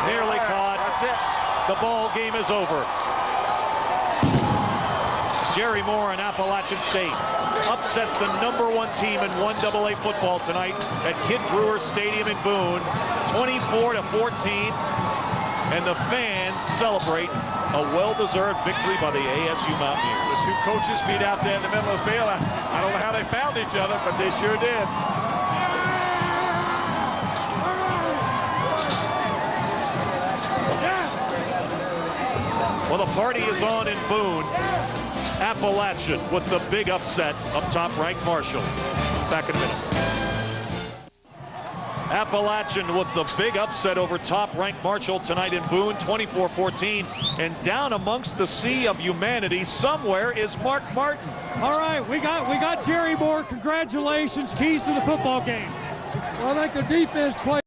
S6: nearly caught.
S4: That's it.
S6: The ball game is over. Jerry Moore and Appalachian State upsets the #1 team in 1AA football tonight at Kid Brewer Stadium in Boone, 24-14. And the fans celebrate a well-deserved victory by the ASU Mountaineers.
S4: The two coaches meet out there in the middle of the field. I don't know how they found each other, but they sure did.
S6: Well, the party is on in Boone. Appalachian with the big upset of top-ranked Marshall. Back in a minute. Appalachian with the big upset over top-ranked Marshall tonight in Boone, 24-14. And down amongst the sea of humanity somewhere is Mark Martin.
S5: All right, we got Jerry Moore. Congratulations. Keys to the football game.
S8: Well, I think the defense played